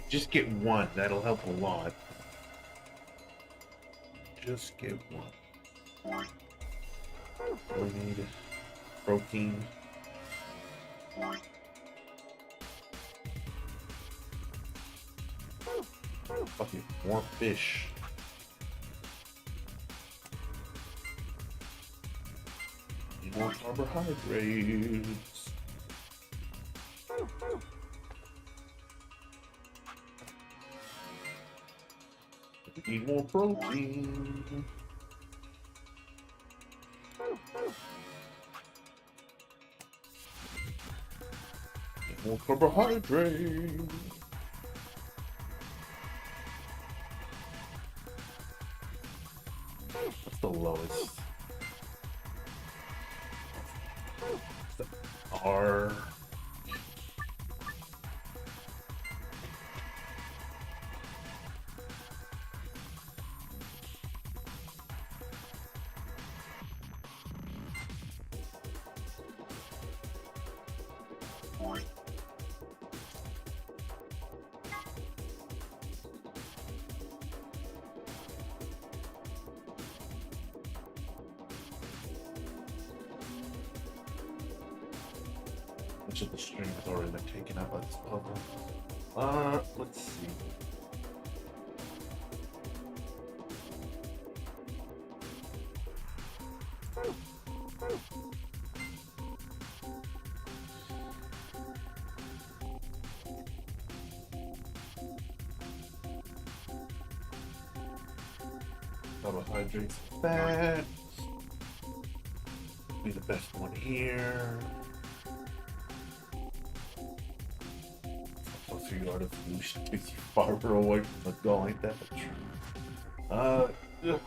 Just get one. That'll help a lot. Just get one. We need protein. Fucking more fish. Need more carbohydrates. We need more protein. Need more carbohydrates. What's the lowest? The R. Much of the string has already been taken up by this puzzle. Let's see. Carbohydrates, fat. Be the best one here. Your artificial takes you farther away from the goal, ain't that true? Yeah.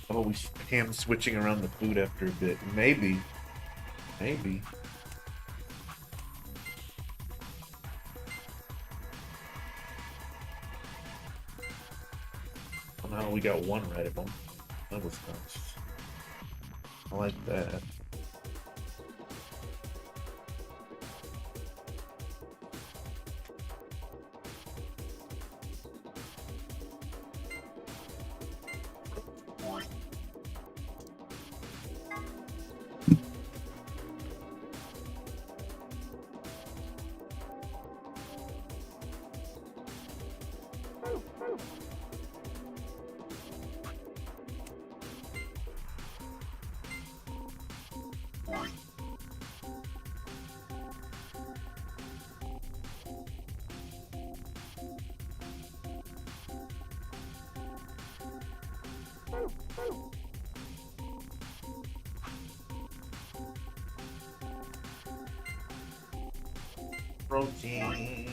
How about we ham switching around the food after a bit? Maybe. Maybe. Well, now we got one right of them. That was nice. I like that. Protein.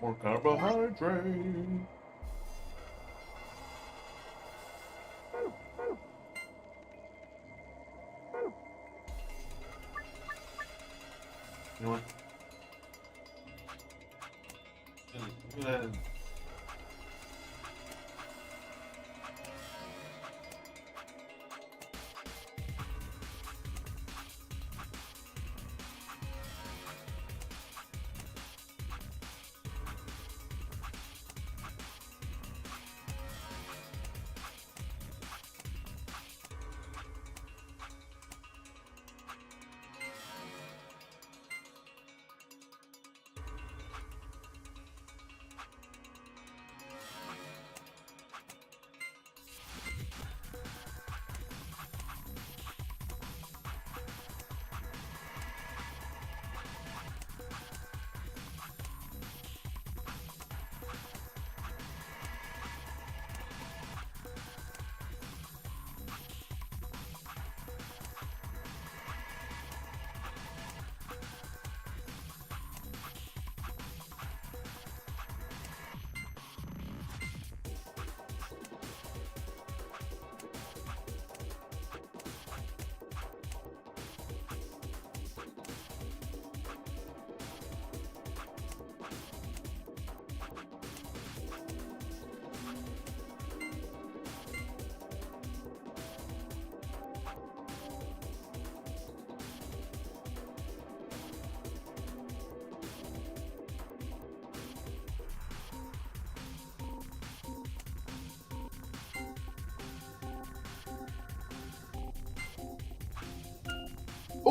More carbohydrate. You know what?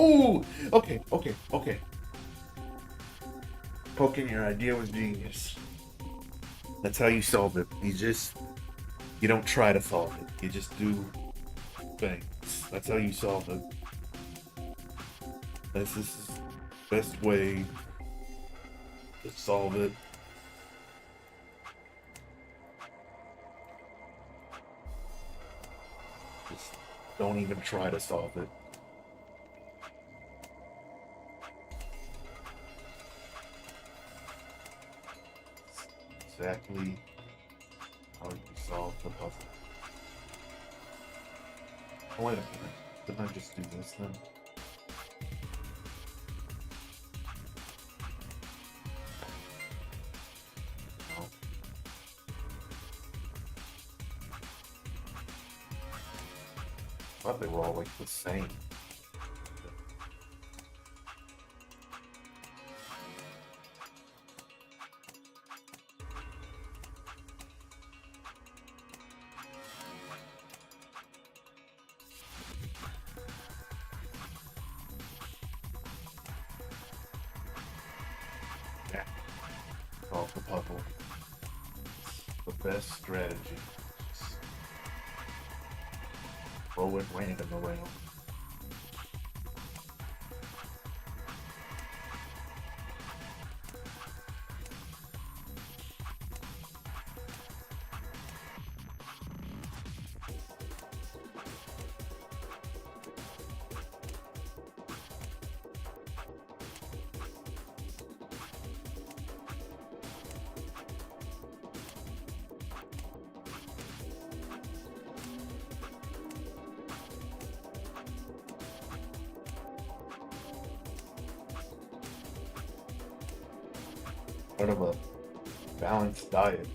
Oh, okay, okay, okay. Poking, your idea was genius. That's how you solve it. You don't try to solve it. You just do things. That's how you solve it. This is the best way to solve it. Just don't even try to solve it. Exactly how you solve the puzzle. Oh, wait a minute. Didn't I just do this then? No. I thought they were all like the same. Yeah. Solve the puzzle. It's the best strategy. Just throw it random around. Part of a balanced diet.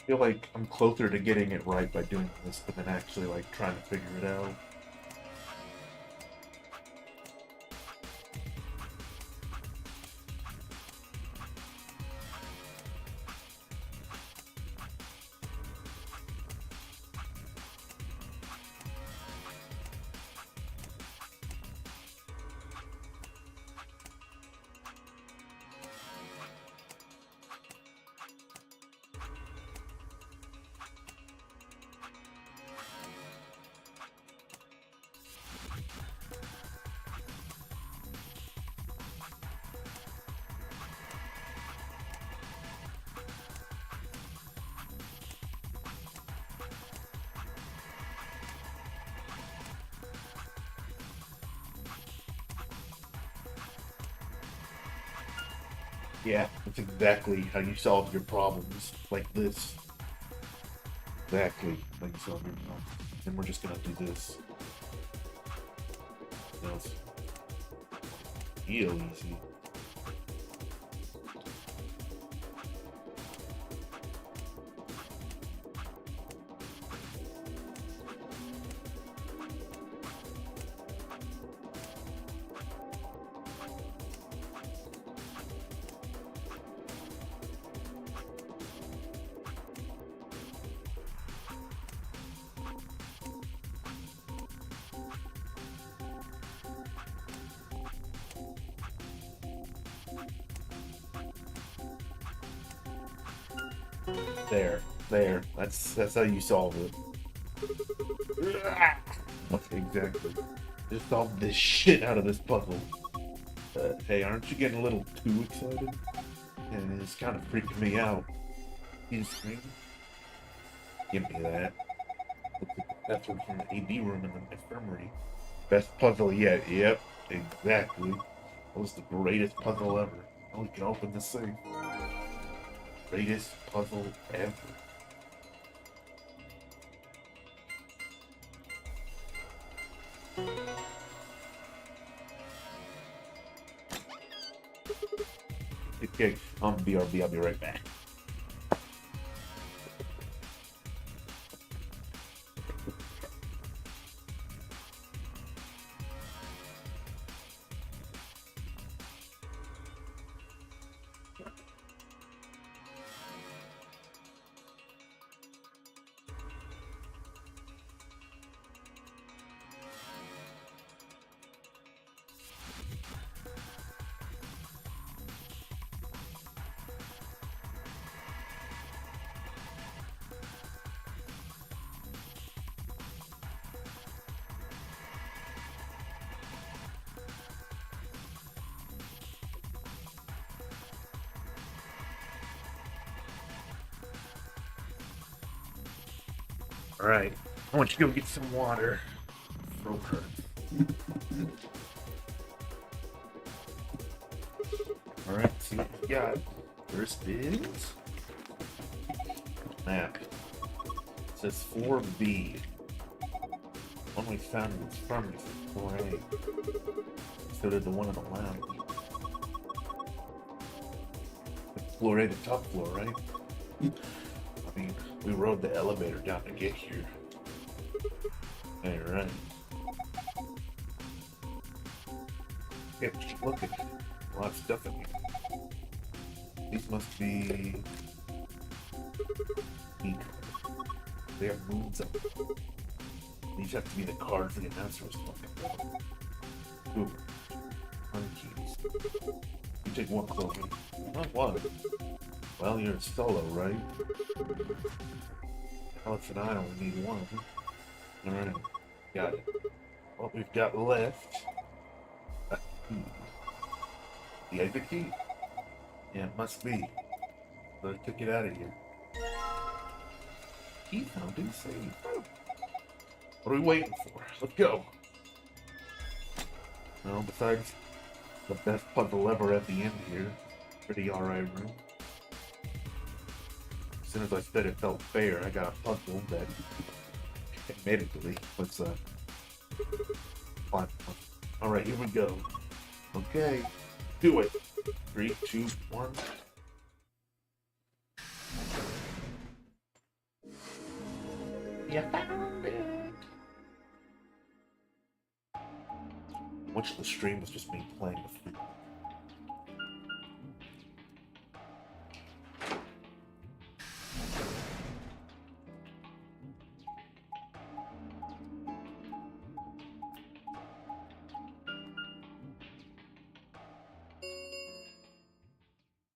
I feel like I'm closer to getting it right by doing this than actually like trying to figure it out. Yeah, that's exactly how you solve your problems. Like this. Exactly how you solve your problems. And we're just gonna do this. You know, it's real easy. There. That's how you solve it. Okay, exactly. Just solve this shit out of this puzzle. Hey, aren't you getting a little too excited? And it's kind of freaking me out. You scream? Give me that. That's from the AD room in the infirmary. Best puzzle yet. Yep, exactly. That was the greatest puzzle ever. Now we can open the safe. Greatest puzzle ever. Okay, BRB, I'll be right back. Alright, I want you to go get some water. Throat hurts. Alright, see what we got. First is map. It says 4B. One we found in the front is 4A. So did the one on the lounge. Floor A, the top floor, right? I mean, we rode the elevator down to get here. Hey, right. Yeah, just look at a lot of stuff in here. These must be... They have moons up. These have to be the cards the announcer was looking for. Ooh. Keys. You take one, Chloe. Not one. Well, you're solo, right? Alex and I only need one. Alright, got it. What we've got left... a key. The exit key? Yeah, it must be. So I took it out of here. Key found in safe. What are we waiting for? Let's go. Well, besides the best puzzle ever at the end here. Pretty alright room. As soon as I said it felt fair, I got a puzzle that admittedly was fun. Alright, here we go. Okay, do it. 3, 2, 1. You found it. Much of the stream was just me playing with food.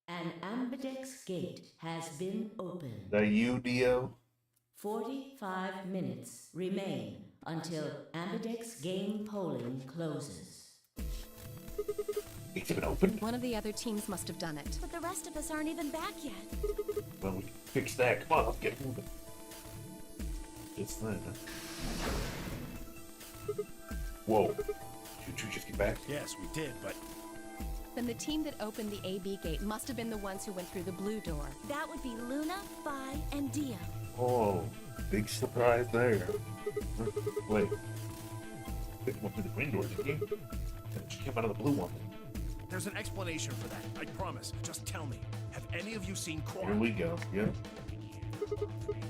An Ambidex gate has been opened. Is that you, Dio? 45 minutes remain until Ambidex game polling closes. It's been opened? One of the other teams must have done it. But the rest of us aren't even back yet. Well, we can fix that. Come on, let's get moving. It's that. Whoa. Did you two just get back? Yes, we did, but Then the team that opened the AB gate must have been the ones who went through the blue door. That would be Luna, Vi, and Dio. Oh, big surprise there. Wait. They went through the green door, didn't you? And she came out of the blue one. there's an explanation for that. I promise. Just tell me. Have any of you seen Quark? Here we go, yeah.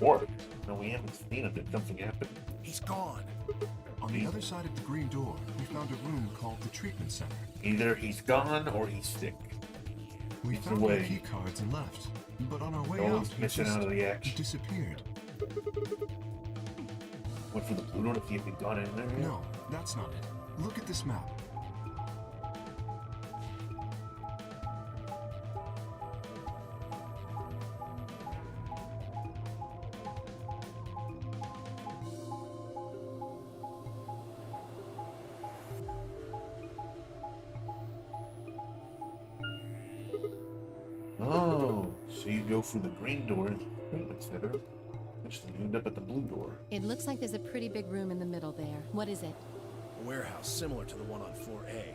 Quark? No, we haven't seen him. Did something happen? He's gone. On the other side of the green door, we found a room called the treatment center. Either he's gone or he's sick. We Either found way. our key cards and left. But on our way No out, one's he missing just out of the action. disappeared. Went for the blue door to see if he'd gone in there. yet? No, that's not it. Look at this map. Oh, so you go through the green door in the treatment center, which then you end up at the blue door. It looks like there's a pretty big room in the middle there. What is it? A warehouse similar to the one on floor A.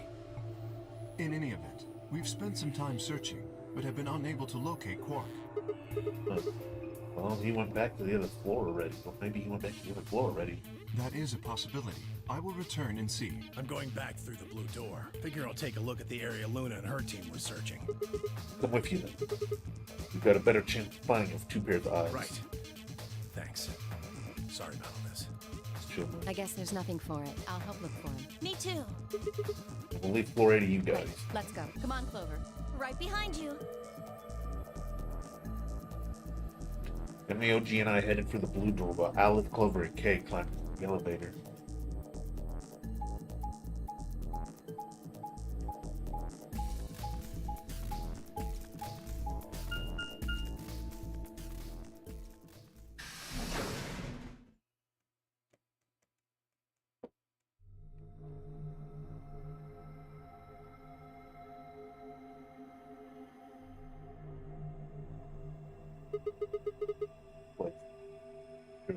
In any event, we've spent some time searching, but have been unable to locate Quark. Huh. Well, he went back to the other floor already. Well, maybe he went back to the other floor already. That is a possibility. I will return and see. I'm going back through the blue door. Figure I'll take a look at the area Luna and her team were searching. Come with you then. You've got a better chance of finding with two pairs of eyes. Right. Thanks. Sorry about all this. Chill, man. I guess there's nothing for it. I'll help look for him. Me too. We'll leave floor A to you guys. Let's go. Come on, Clover. Right behind you. MEOG and I headed for the blue door while Alice, Clover, and Kay climbed the elevator.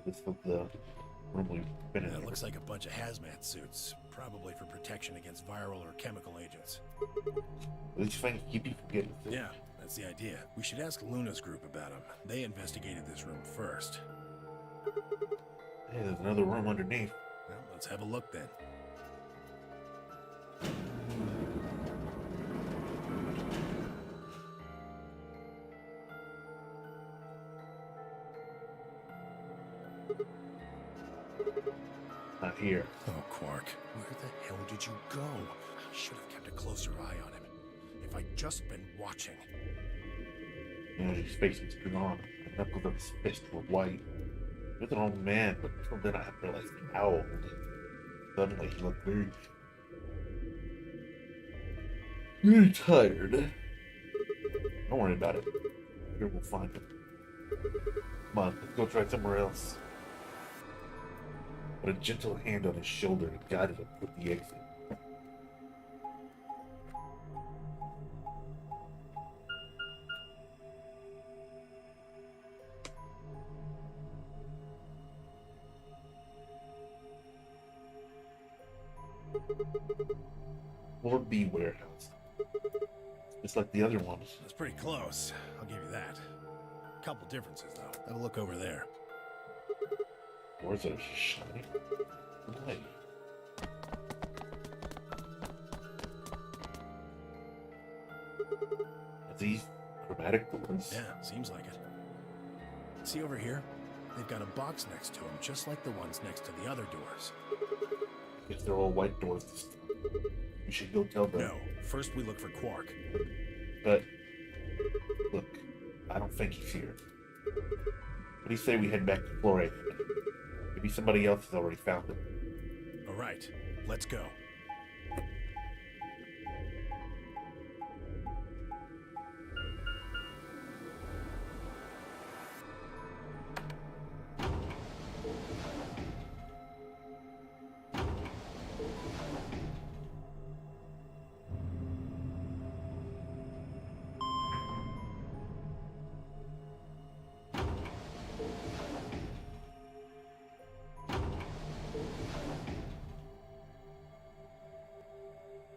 This was the room we've been in. It looks like a bunch of hazmat suits, probably for protection against viral or chemical agents. At least trying to keep you from getting sick. Yeah, that's the idea. We should ask Luna's group about them. They investigated this room first. Hey, there's another room underneath. Well, let's have a look then. Not here. Oh, Quark, where the hell did you go? I should have kept a closer eye on him. If I'd just been watching. You know, his face was drawn. The knuckles of his fist were white. He was an old man, but until then I hadn't realized how old. Suddenly he looked very tired. Don't worry about it. Here we'll find him. Come on, let's go try somewhere else. Put a gentle hand on his shoulder and guided him toward the exit. Floor B warehouse. Just like the other ones. That's pretty close. I'll give you that. Couple differences, though. Have a look over there. Doors are shiny. Nice. Are these chromatic doors? Yeah, seems like it. See over here? They've got a box next to them, just like the ones next to the other doors. Guess they're all white doors this time. We should go tell them. No, first we look for Quark. But, look, I don't think he's here. What do you say we head back to floor 8? Maybe somebody else has already found him. All right, let's go.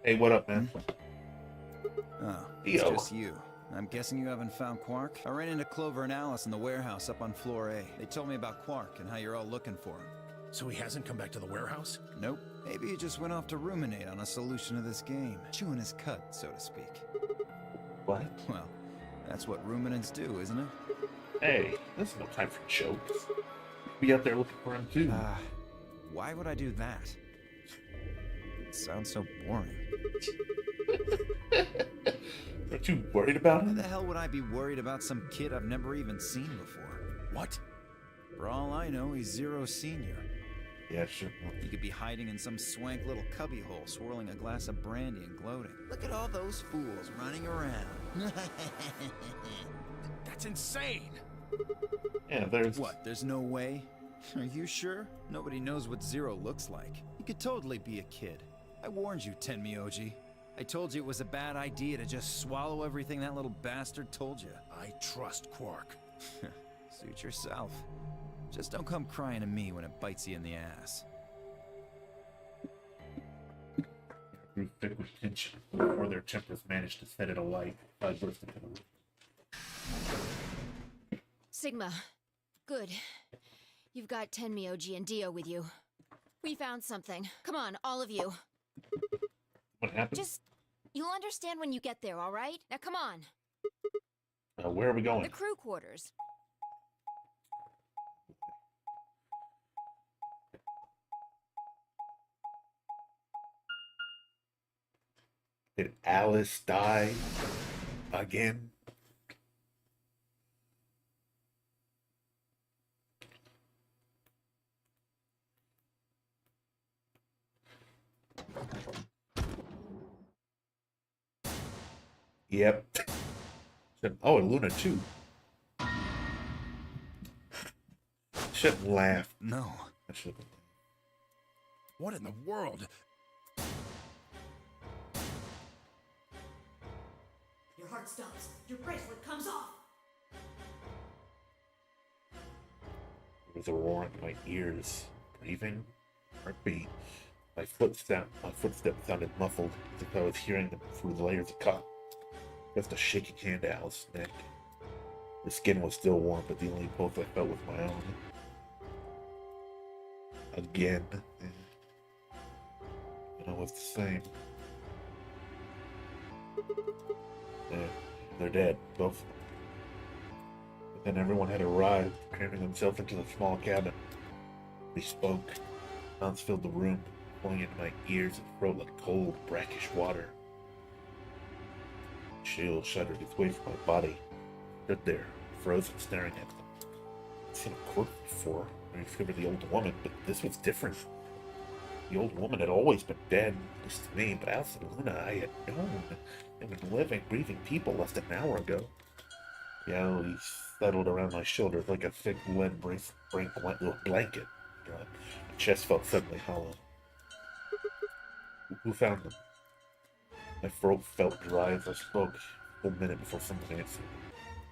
Hey, what up, man? Oh, it's Theo. just you. I'm guessing you haven't found Quark? I ran into Clover and Alice in the warehouse up on floor A. They told me about Quark and how you're all looking for him. So he hasn't come back to the warehouse? Nope. Maybe he just went off to ruminate on a solution to this game. Chewing his cud, so to speak. What? Well, that's what ruminants do, isn't it? Hey, there's no time for jokes. Be out there looking for him too. Why would I do that? It sounds so boring. Aren't you worried about Why him? the hell would I be worried about some kid I've never even seen before? What? For all I know, he's Zero Senior. Yeah, sure. He could be hiding in some swank little cubbyhole, swirling a glass of brandy and gloating. Look at all those fools running around. That's insane! Yeah, there's... What, there's no way? Are you sure? Nobody knows what Zero looks like. He could totally be a kid. I warned you, Tenmyoji. I told you it was a bad idea to just swallow everything that little bastard told you. I trust Quark. Suit yourself. Just don't come crying to me when it bites you in the ass. Grew thick with tension before their tempers managed to set it alight. I burst into the room. Sigma. Good. You've got Tenmyoji and Dio with you. We found something. Come on, all of you. What happened? You'll understand when you get there, all right? Now come on. Where are we going? The crew quarters. Did Alice die again? Yep. Oh, and Luna too. Shouldn't laugh. No. I shouldn't. What in the world? Your heart stops. Your bracelet comes off. There was a roar in my ears. Breathing? Heartbeat. My footsteps sounded muffled, as if I was hearing them through the layers of cotton. Just a shaking hand to Alice's neck. Her skin was still warm, but the only pulse I felt was my own. Again. And I was the same. They're dead, both of them. But then everyone had arrived, cramming themselves into the small cabin. They spoke. Sounds filled the room, flowing into my ears and throat like cold, brackish water. Chill shuddered its way from my body. Stood there, frozen, staring at them. I'd seen a corpse before. I discovered the old woman, but this was different. The old woman had always been dead, at least to me, but Alice and Luna I had known. They had been living, breathing people less than an hour ago. Reality settled around my shoulders like a thick lead blanket. God, my chest felt suddenly hollow. Who found them? My throat felt dry as I spoke. A minute before someone answered.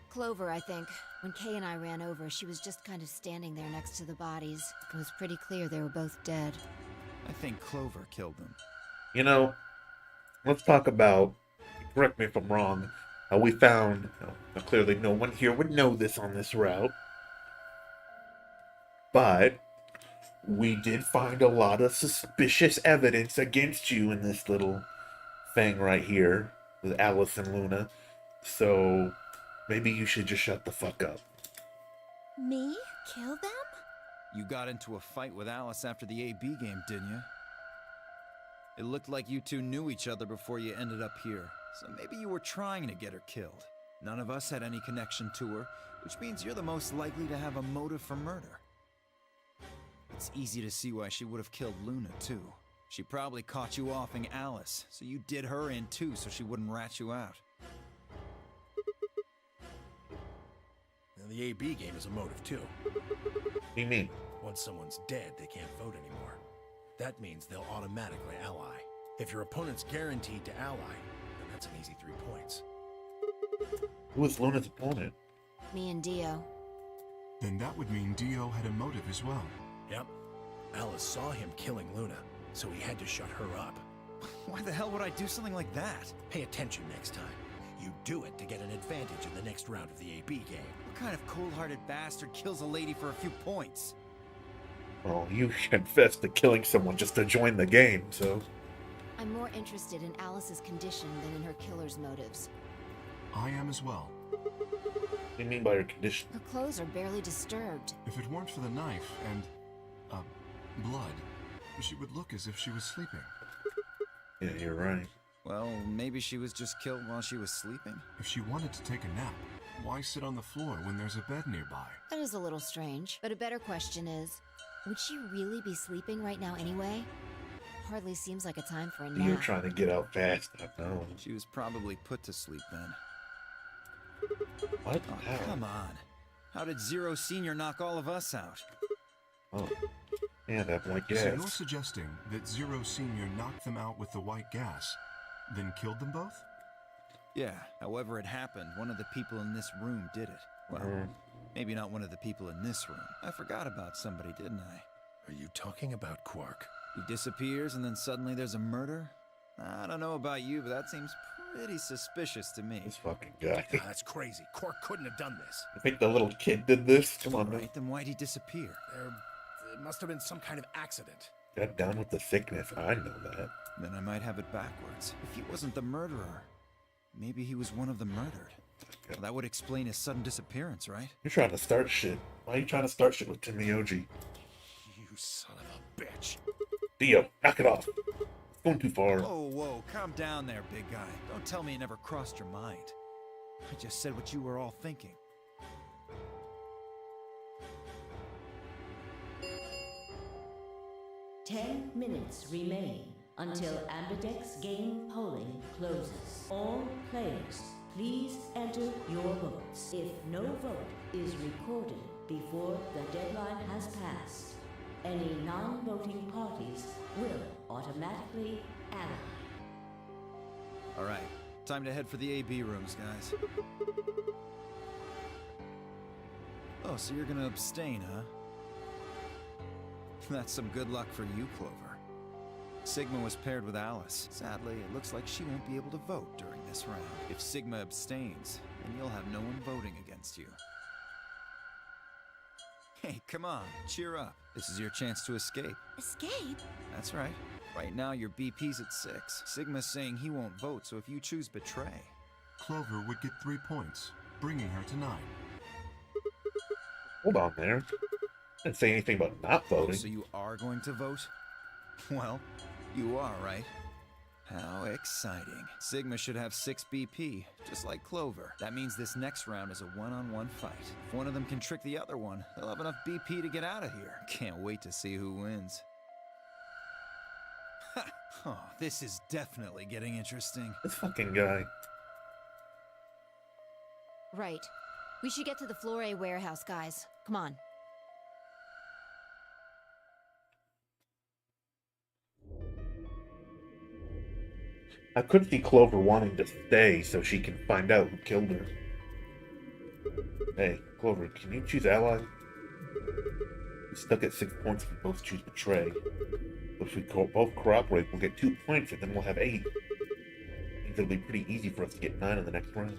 Clover, I think. When Kay and I ran over, she was just kind of standing there next to the bodies. It was pretty clear they were both dead. I think Clover killed them. You know, let's talk about, correct me if I'm wrong, how we found, now clearly no one here would know this on this route, but we did find a lot of suspicious evidence against you in this little thing right here with Alice and Luna, so maybe you should just shut the fuck up. Me? Kill them? You got into a fight with Alice after the AB game, didn't you? It looked like you two knew each other before you ended up here, so maybe you were trying to get her killed. None of us had any connection to her, which means you're the most likely to have a motive for murder. It's easy to see why she would have killed Luna, too. She probably caught you offing Alice, so you did her in too so she wouldn't rat you out. Now, the AB game is a motive, too. What do you mean? Once someone's dead, they can't vote anymore. That means they'll automatically ally. If your opponent's guaranteed to ally, then that's an easy 3 points. Who was Luna's opponent? Me and Dio. Then that would mean Dio had a motive as well. Yep. Alice saw him killing Luna, so he had to shut her up. Why the hell would I do something like that? Pay attention next time. You do it to get an advantage in the next round of the AB game. What kind of cold-hearted bastard kills a lady for a few points? Well, you confessed to killing someone just to join the game, so... I'm more interested in Alice's condition than in her killer's motives. I am as well. What do you mean by her condition? Her clothes are barely disturbed. If it weren't for the knife and, blood, she would look as if she was sleeping. Yeah, you're right. Well, maybe she was just killed while she was sleeping? If she wanted to take a nap, why sit on the floor when there's a bed nearby? That is a little strange. But a better question is, would she really be sleeping right now anyway? Hardly seems like a time for a nap. You're trying to get out fast, I know. She was probably put to sleep then. What? Oh, How? come on. How did Zero Senior knock all of us out? Oh. Yeah, that white So gas. you're suggesting that Zero Senior knocked them out with the white gas, then killed them both? Yeah, however it happened, one of the people in this room did it. Well, maybe not one of the people in this room. I forgot about somebody, didn't I? Are you talking about Quark? He disappears and then suddenly there's a murder? I don't know about you, but that seems pretty suspicious to me. This fucking guy. Ah, that's crazy. Cork couldn't have done this. I think the little kid did this. Come on, man. Right, then why'd he disappear? There must have been some kind of accident. Got down with the sickness. I know that. Then I might have it backwards. If he wasn't the murderer, maybe he was one of the murdered. Well, that would explain his sudden disappearance, right? You're trying to start shit. Why are you trying to start shit with Timioji? You son of a bitch. Dio, knock it off. It's going too far. Whoa, calm down there, big guy. Don't tell me it never crossed your mind. I just said what you were all thinking. Ten minutes remain until Ambidex game polling closes. All players, please enter your votes. If no vote is recorded before the deadline has passed, any non-voting parties will automatically ally. All right, time to head for the AB rooms, guys. Oh, so you're gonna abstain, huh? That's some good luck for you, Clover. Sigma was paired with Alice. Sadly, it looks like she won't be able to vote during this round. If Sigma abstains, then you'll have no one voting against you. Hey, come on, cheer up. This is your chance to escape. Escape? That's right. Right now, your BP's at 6. Sigma's saying he won't vote, so if you choose Betray... Clover would get 3 points, bringing her to 9. Hold on there. I didn't say anything about not voting. So you are going to vote? Well, you are, right? How exciting. Sigma should have 6 BP, just like Clover. That means this next round is a one-on-one fight. If one of them can trick the other one, they'll have enough BP to get out of here. Can't wait to see who wins. Ha! Oh, this is definitely getting interesting. This fucking guy. Right. We should get to the Flore warehouse, guys. Come on. I could see Clover wanting to stay so she can find out who killed her. Hey, Clover, can you choose ally? We're stuck at 6 points if we both choose Betray. But if we both cooperate, we'll get 2 points and then we'll have 8. Means it'll be pretty easy for us to get 9 in the next round.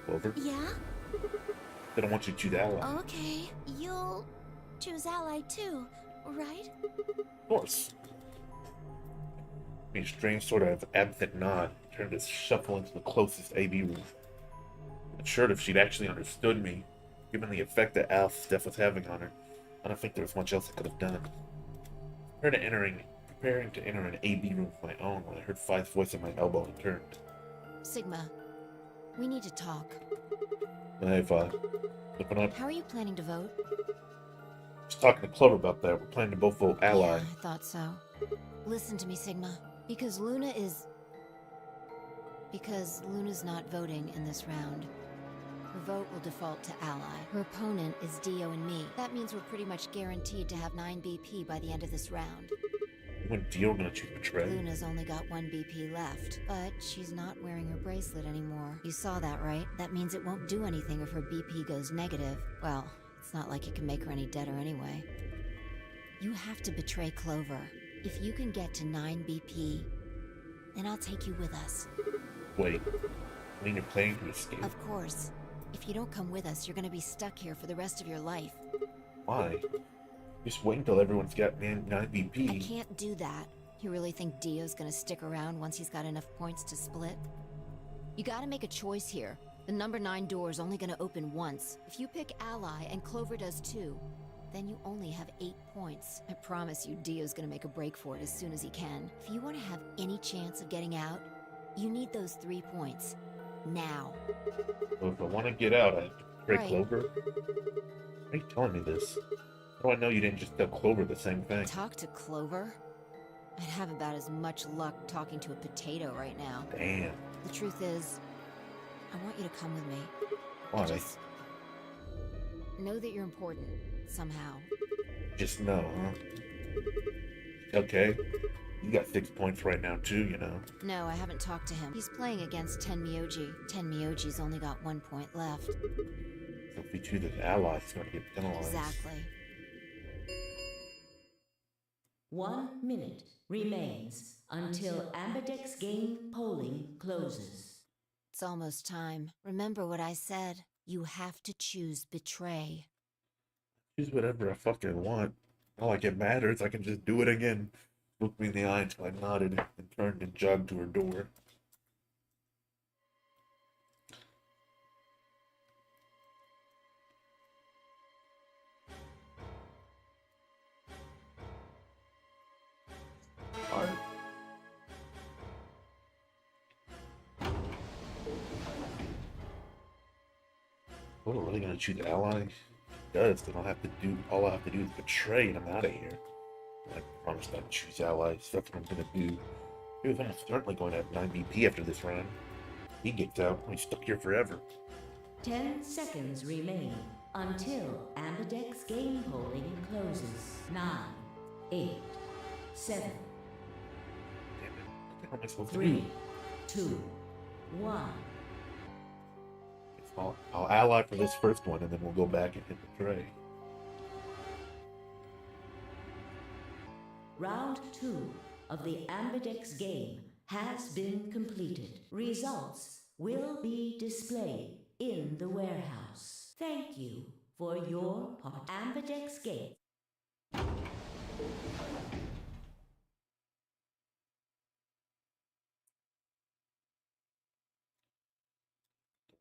Clover? Yeah? Then I want you to choose ally. Okay. You'll choose ally too, right? Of course. A strange sort of absent nod turned to shuffle into the closest AB room. Not sure if she'd actually understood me, given the effect that Al's death was having on her. I don't think there was much else I could have done. Preparing to enter an AB room of my own when I heard Fi's voice at my elbow and turned. Sigma, we need to talk. Hey, Fi. Looking up. How are you planning to vote? Just talking to Clover about that. We're planning to both vote ally. Yeah, I thought so. Listen to me, Sigma. Because Luna's not voting in this round. Her vote will default to ally. Her opponent is Dio and me. That means we're pretty much guaranteed to have 9 BP by the end of this round. When Dio gonna choose Betray? Luna's only got 1 BP left, but she's not wearing her bracelet anymore. You saw that, right? That means it won't do anything if her BP goes negative. Well, it's not like it can make her any deader anyway. You have to betray Clover. If you can get to 9 BP, then I'll take you with us. Wait, I mean you're planning to escape? Of course. If you don't come with us, you're gonna be stuck here for the rest of your life. Why? Just wait until everyone's got 9 BP. I can't do that. You really think Dio's gonna stick around once he's got enough points to split? You gotta make a choice here. The number 9 door's only gonna open once. If you pick ally and Clover does too, then you only have 8 points. I promise you Dio's gonna make a break for it as soon as he can. If you want to have any chance of getting out, you need those 3 points. Now. So if I want to get out, I have to break Right. Clover? Why are you telling me this? How do I know you didn't just tell Clover the same thing? Talk to Clover? I'd have about as much luck talking to a potato right now. Damn. The truth is, I want you to come with me. Why? Just know that you're important, somehow. Just know, huh? Okay. You got 6 points right now too, you know. No, I haven't talked to him. He's playing against Tenmyoji. Tenmyoji's only got 1 point left. So if we choose an ally, it's going to get penalized. Exactly. 1 minute remains until Ambidex game polling closes. It's almost time. Remember what I said. You have to choose betray. Choose whatever I fucking want. Not like it matters. I can just do it again. Looked me in the eye until I nodded and turned and jogged to her door. Alright. Oh, really gonna choose ally? Does then I'll have to do all I have to do is betray and I'm out of here. I promised I'd choose allies. That's what I'm gonna do. He was almost certainly going to have 9 BP after this round. He gets out. He's stuck here forever. 10 seconds remain until Ambidex game polling closes. 9, 8, 7, Damn it. What the hell am I supposed to 3, do? 2, 1. I'll ally for this first one and then we'll go back and hit betray. Round 2 of the Ambidex game has been completed. Results will be displayed in the warehouse. Thank you for your part. Ambidex game.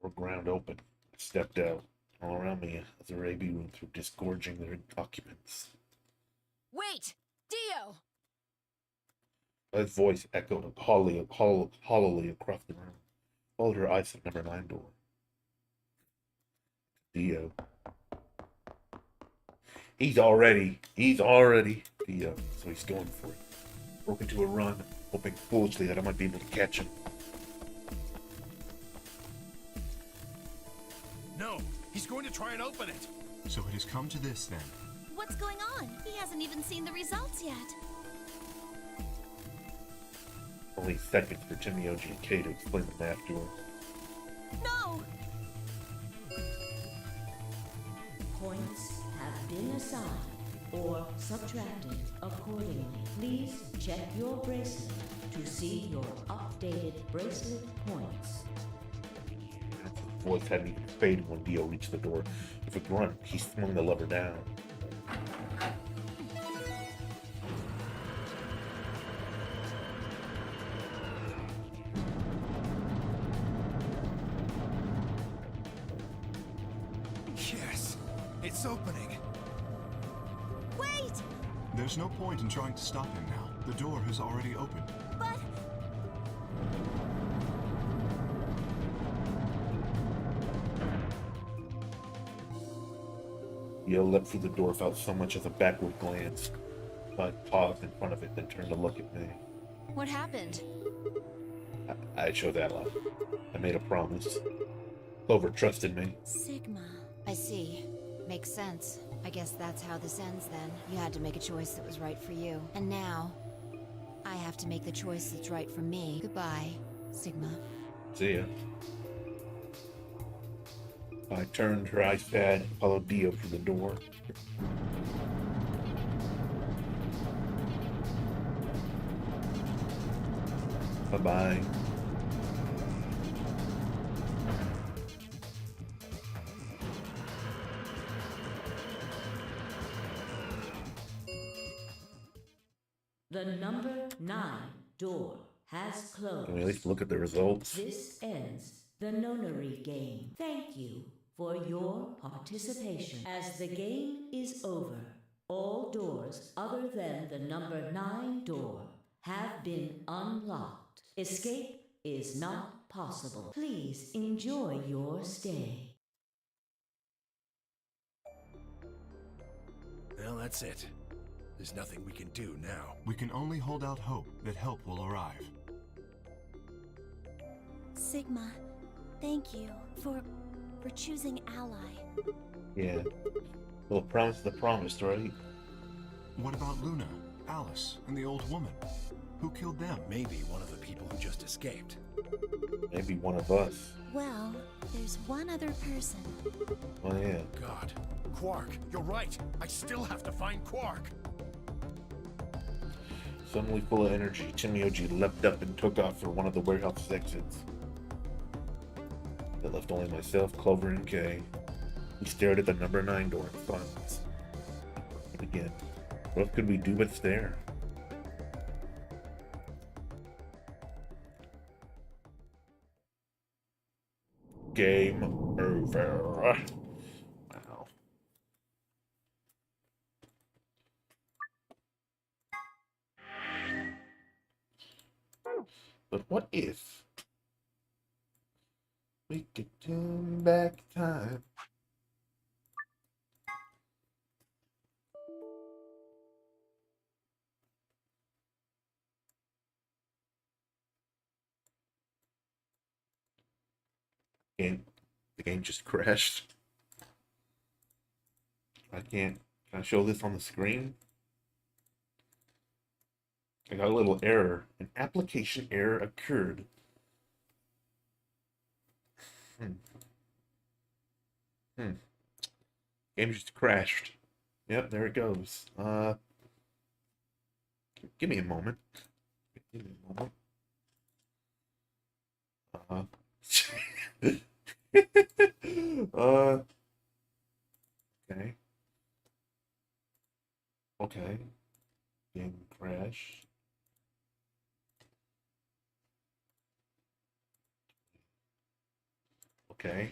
Door ground open. I stepped out. All around me is a Arabi room through disgorging their occupants. Wait! Dio! His voice echoed hollowly across the room. Followed her eyes to number 9 door. Dio. He's already Dio, so he's going for it. Broke into a run, hoping foolishly that I might be able to catch him. No, he's going to try and open it. So it has come to this then. What's going on? He hasn't even seen the results yet. Only seconds for Timmy, OG, and Kay to explain the math to her. No! Points have been assigned or subtracted accordingly. Please check your bracelet to see your updated bracelet points. His voice hadn't even faded when Dio reached the door. With a grunt, he swung the lever down. Yes, it's opening. Wait! There's no point in trying to stop him now. The door has already opened. But Dio leapt through the door without so much as a backward glance. I paused in front of it, then turned to look at me. What happened? I showed that love. I made a promise. Clover trusted me. Sigma. I see. Makes sense. I guess that's how this ends then. You had to make a choice that was right for you. And now, I have to make the choice that's right for me. Goodbye, Sigma. See ya. I turned her iPad and followed Dio through the door. Bye-bye. The number 9 door has closed. Can we at least look at the results? This ends the nonary game. Thank you for your participation. As the game is over, all doors other than the number 9 door have been unlocked. Escape is not possible. Please enjoy your stay. Well, that's it. There's nothing we can do now. We can only hold out hope that help will arrive. Sigma, thank you for choosing ally. Yeah. Well, a promise is a promise, right? What about Luna, Alice, and the old woman? Who killed them? Maybe one of the people who just escaped. Maybe one of us. Well, there's one other person. Oh, yeah. God. Quark, you're right. I still have to find Quark. Suddenly full of energy, Timioji leapt up and took off for one of the warehouse's exits. That left only myself, Clover, and Kay. We stared at the number 9 door in silence. And again, what could we do but stare? Game over. Wow. But what if we could turn back time? The game just crashed. Can I show this on the screen? I got a little error. An application error occurred. Game just crashed. Yep, there it goes. Give me a moment. Give me a moment. Okay. Okay. Game crash. Okay.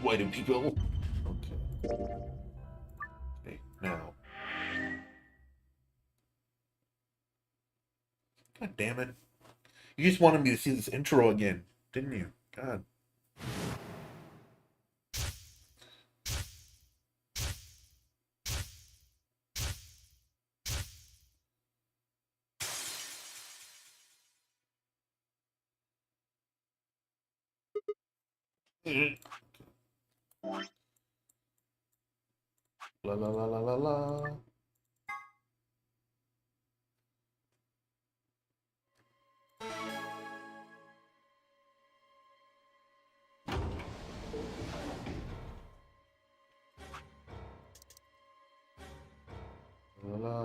Why do people? Okay. Okay, now. God damn it. You just wanted me to see this intro again, didn't you? God. La la la la la la.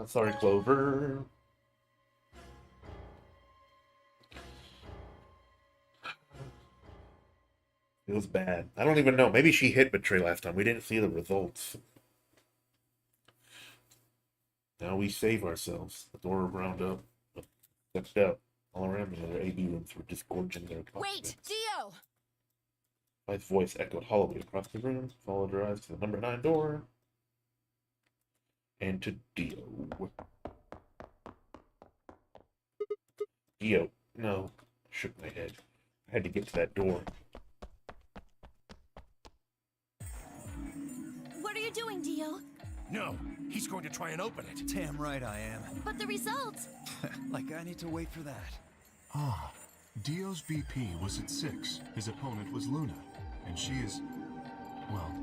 Sorry, Clover. It was bad. I don't even know. Maybe she hit Betray last time. We didn't see the results. Now we save ourselves. The door round up. Stepped out. All around me, their AB rooms were disgorging their Wait, Dio! My voice echoed hollowly across the room. Followed her eyes to the number 9 door. And to Dio. Dio. No. I shook my head. I had to get to that door. What are you doing, Dio? No, he's going to try and open it. Damn right I am. But the results! Like I need to wait for that. Ah, Dio's BP was at 6. His opponent was Luna. And she is... well,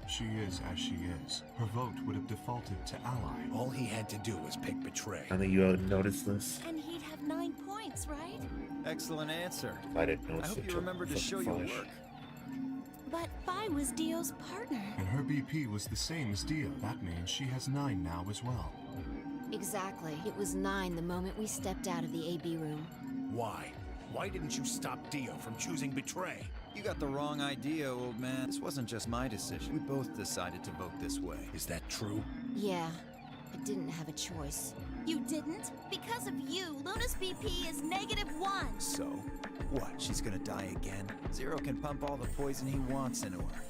she is as she is. Her vote would have defaulted to Ally. All he had to do was pick Betray. I think you noticed this. And he'd have 9 points, right? Excellent answer. I didn't notice I hope it you till remembered to show your flash. work. But Fi was Dio's partner. And her BP was the same as Dio. That means she has 9 now as well. Exactly. It was 9 the moment we stepped out of the AB room. Why? Why didn't you stop Dio from choosing Betray? You got the wrong idea, old man. This wasn't just my decision. We both decided to vote this way. Is that true? Yeah, I didn't have a choice. You didn't? Because of you, Luna's BP is -1. So, what? She's gonna die again? Zero can pump all the poison he wants into her.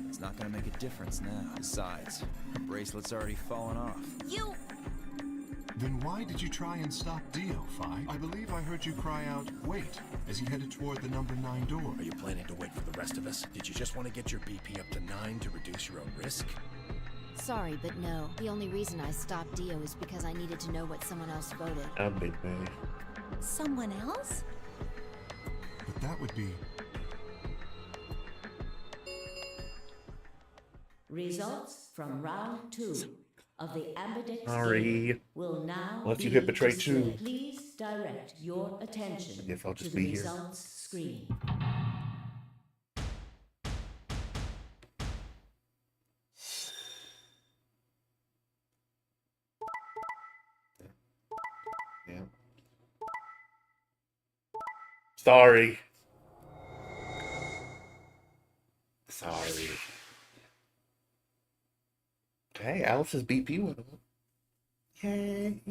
It's not gonna make a difference now. Besides, her bracelet's already fallen off. You... Then why did you try and stop Dio, Fi? I believe I heard you cry out, wait, as he headed toward the number 9 door. Are you planning to wait for the rest of us? Did you just want to get your BP up to 9 to reduce your own risk? Sorry, but no. The only reason I stopped Dio is because I needed to know what someone else voted. I'm Big Man. Someone else? But that would be... Results from round 2 of the Ambidex Sorry. game will now Unless you be hit Betray displayed. too. Please direct your attention I guess I'll to just the be here. results screen. Sorry. Sorry. Okay, Alice's BP went up. Yay.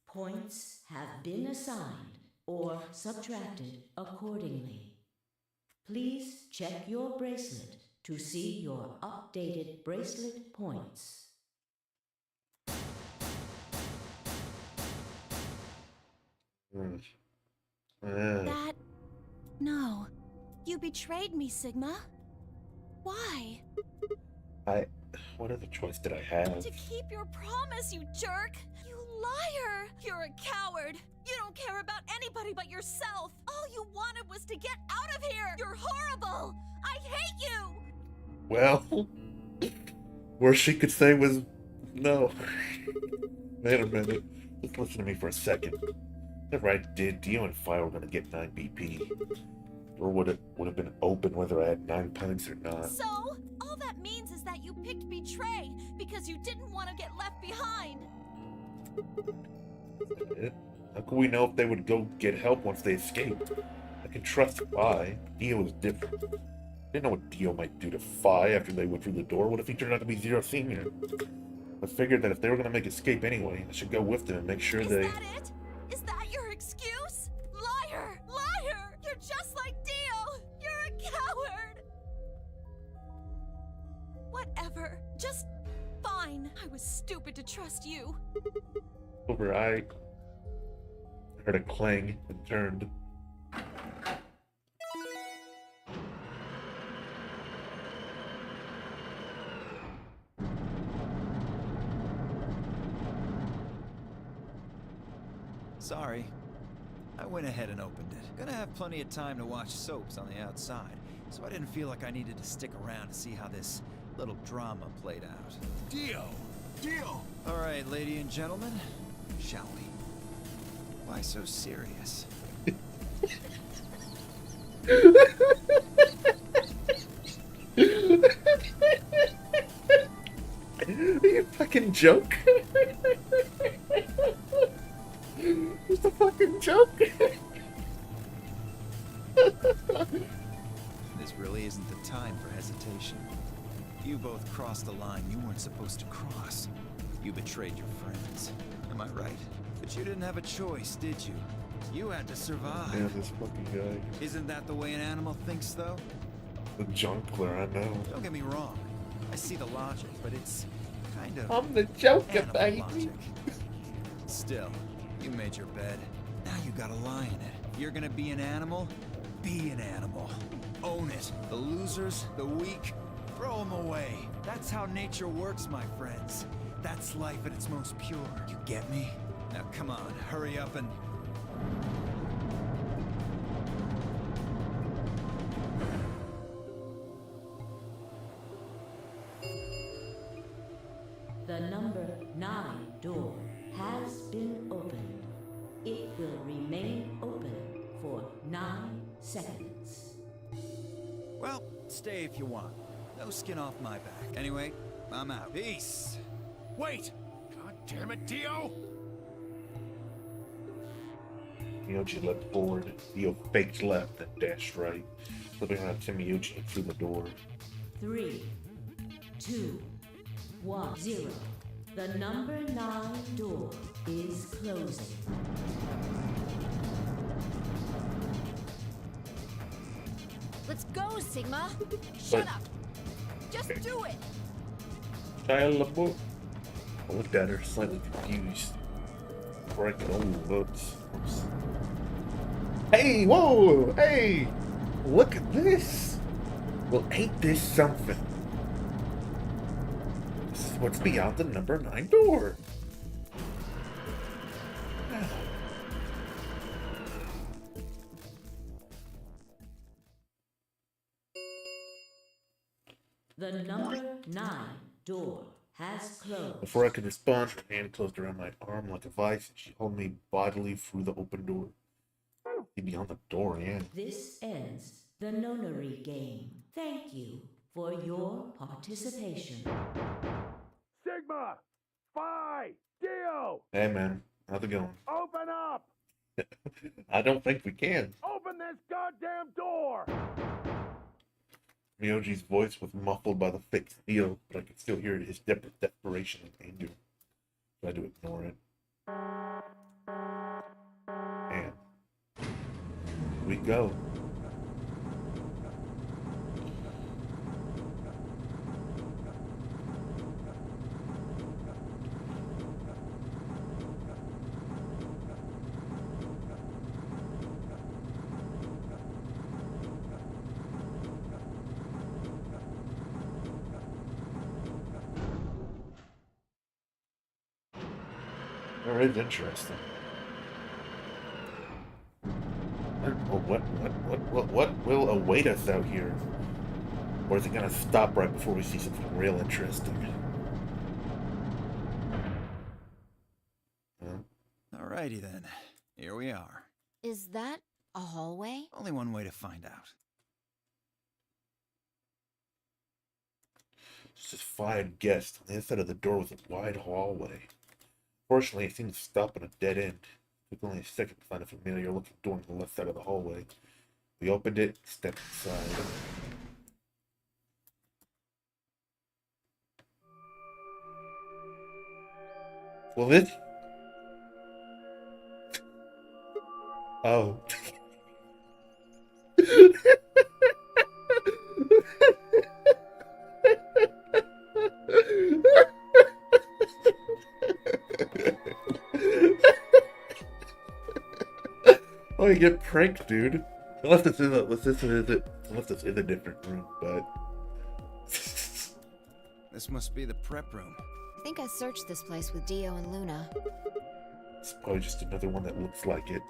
Points have been assigned or subtracted accordingly. Please check your bracelet to see your updated bracelet points. That... No. You betrayed me, Sigma. Why? What other choice did I have? To keep your promise, you jerk! You liar! You're a coward! You don't care about anybody but yourself! All you wanted was to get out of here! You're horrible! I hate you! Well, worst she could say was no. Wait a minute. Just listen to me for a second. Whatever I did, Dio and Fire were gonna get 9 BP. Or would have been open whether I had 9 pints or not. So, all that means is that you picked Betray because you didn't want to get left behind. How could we know if they would go get help once they escaped? I can trust Fi. Dio was different. Didn't know what Dio might do to Fi after they went through the door. What if he turned out to be Zero Senior? I figured that if they were gonna make escape anyway, I should go with them and make sure they... Is that it? Is that your excuse? Liar! Liar! You're just like Dio! You're a coward! Whatever. Just fine. I was stupid to trust you. Over, I heard a clang and turned. Sorry. I went ahead and opened it. Gonna have plenty of time to watch soaps on the outside, so I didn't feel like I needed to stick around to see how this little drama played out. Dio! Dio! All right, ladies and gentlemen, shall we? Why so serious? You fucking joke? It's a fucking joke. This really isn't the time for hesitation. You both crossed the line you weren't supposed to cross. You betrayed your friends. Am I right? But you didn't have a choice, did you? You had to survive. Yeah, this fucking guy. Isn't that the way an animal thinks, though? The junkler, I know. Don't get me wrong. I see the logic, but it's kind of... I'm the Joker, animal baby. logic. Still, you made your bed. Now you gotta lie in it. If you're gonna be an animal, be an animal. Own it. The losers, the weak, throw them away. That's how nature works, my friends. That's life at its most pure. You get me? Now come on, hurry up and... The number 9 door has been opened. It will remain open for 9 seconds. Well, stay if you want. No skin off my back. Anyway, I'm out. Peace! Wait! God damn it, Dio! Miyoji leapt forward. Dio faked left and dashed right, slipping around Miyoji and through the door. 3, 2, 1, 0. The number 9 door is closing. Let's go, Sigma! Shut up! Just Okay. do it! Shia LaBeouf. I looked at her, slightly confused. Before I could votes. Hey, whoa! Hey! Look at this! Well, ain't this something? This is what's beyond the number 9 door. The number 9 door has closed. Before I could respond, her hand closed around my arm like a vice, and she held me bodily through the open door. Beyond the door, yeah. This ends the nonary game. Thank you for your participation. Sigma! Phi! Dio! Hey, man. How's it going? Open up! I don't think we can. Open this goddamn door! Miyoji's voice was muffled by the thick steel, but I could still hear his desperation and anger. So I had to ignore it. And we go. That is interesting. What will await us out here? Or is it gonna stop right before we see something real interesting? Huh? Alrighty then. Here we are. Is that a hallway? Only one way to find out. Just if I had guessed, on the inside of the door was a wide hallway. Fortunately, it seemed to stop on a dead end. It took only a second to find a familiar looking door on the left side of the hallway. We opened it, stepped inside. Well, this... Oh. Oh, you get pranked, dude. Unless this is a different room, but This must be the prep room. I think I searched this place with Dio and Luna. it's probably just another one that looks like it.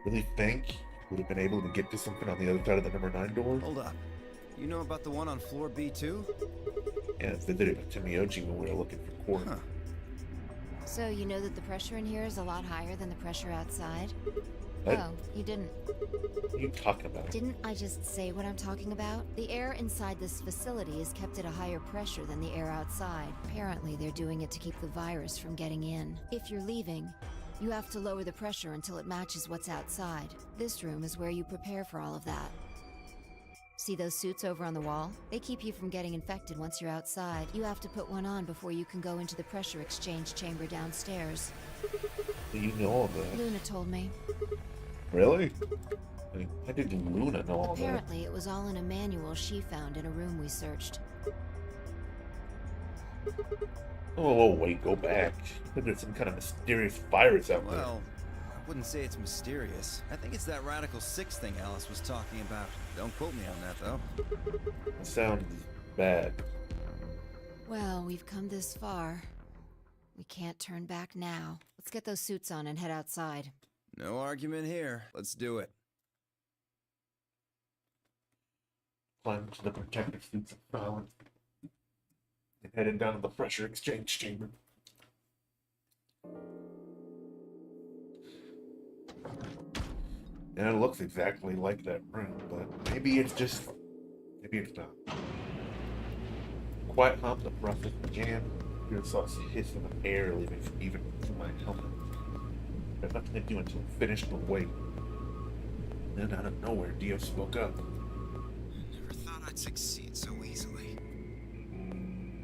Really think you would have been able to get to something on the other side of the number 9 door? Hold up. You know about the one on floor B2? Yeah, I visited it to Miyoji when we were looking for Court. Huh. So you know that the pressure in here is a lot higher than the pressure outside? What? Oh, you didn't. What are you talking about? Didn't I just say what I'm talking about? The air inside this facility is kept at a higher pressure than the air outside. Apparently, they're doing it to keep the virus from getting in. If you're leaving, you have to lower the pressure until it matches what's outside. This room is where you prepare for all of that. See those suits over on the wall? They keep you from getting infected once you're outside. You have to put one on before you can go into the pressure exchange chamber downstairs. You know all that. Luna told me. Really? How did Luna know all that? Apparently, it was all in a manual she found in a room we searched. Oh, wait, go back. There's some kind of mysterious virus out there. Well, I wouldn't say it's mysterious. I think it's that Radical 6 thing Alice was talking about. Don't quote me on that, though. It sounds bad. Well, we've come this far. We can't turn back now. Let's get those suits on and head outside. No argument here. Let's do it. Climb into the protective suits of silence. And headed down to the pressure exchange chamber. And it looks exactly like that room, but maybe it's not. Quiet hum, the process began. You saw a hiss of air leaving even from my helmet. I had nothing to do until it finished but wait. Then out of nowhere, Dio spoke up. I never thought I'd succeed so easily.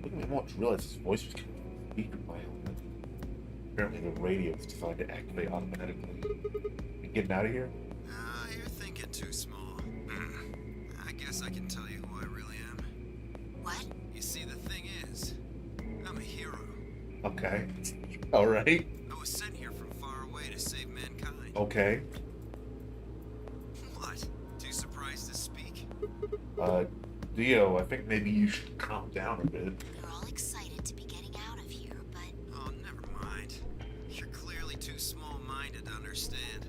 Looking at once realized his voice was coming from the speaker of my helmet. Apparently the radio was designed to activate automatically. You getting out of here? You're thinking too small. I guess I can tell you who I really am. What? You see, the thing is, I'm a hero. Okay. Alright. I was sent here from far away to save mankind. Okay. What? Too surprised to speak? Dio, I think maybe you should calm down a bit. You're all excited to be getting out of here, but... Oh, never mind. You're clearly too small-minded to understand.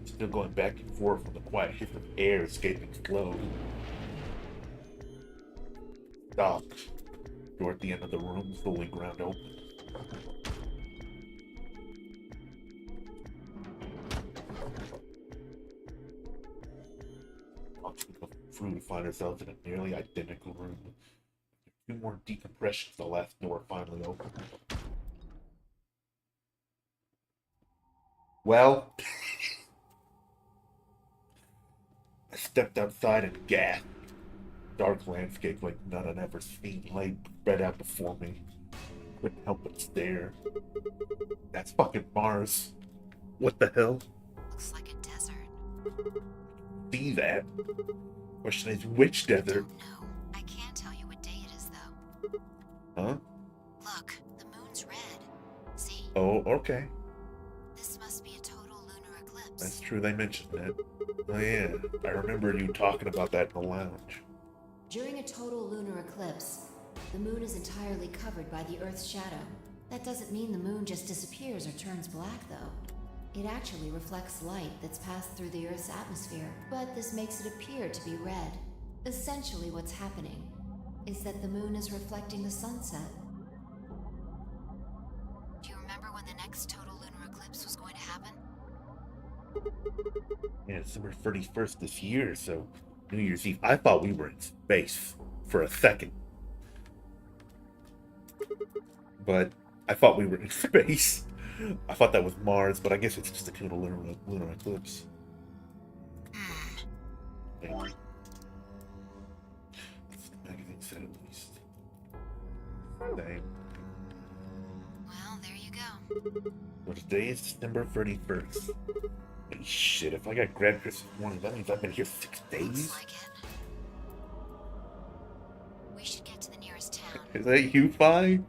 Still going back and forth with the quiet hiss of air escaping slow. Stopped. Door at the end of the room slowly ground open. We go through to find ourselves in a nearly identical room. Two more decompressions, the last door finally opened. Well, I stepped outside and gasped. Dark landscape like none I'd ever seen lay spread out before me. Couldn't help but stare. That's fucking Mars. What the hell? Looks like a desert. See that? Question is, which desert? No, I can't tell you what day it is, though. Huh? Look, the moon's red. See? Oh, okay. This must be a total lunar eclipse. That's true, they mentioned that. Oh yeah, I remember you talking about that in the lounge. During a total lunar eclipse, the moon is entirely covered by the Earth's shadow. That doesn't mean the moon just disappears or turns black, though. It actually reflects light that's passed through the Earth's atmosphere, but this makes it appear to be red. Essentially, what's happening is that the moon is reflecting the sunset. Do you remember when the next total lunar eclipse was going to happen? Yeah, December 31st this year, so New Year's Eve. I thought we were in space for a second. But I thought we were in space. I thought that was Mars, but I guess it's just a total lunar eclipse. Anyway. That's what the magazine said, at least. Same. Well, there you go. Well, today is December 31st. Holy shit, if I got grad Christmas morning, that means I've been here 6 days? Looks like it. We should get to the nearest town. Is that you, Fi?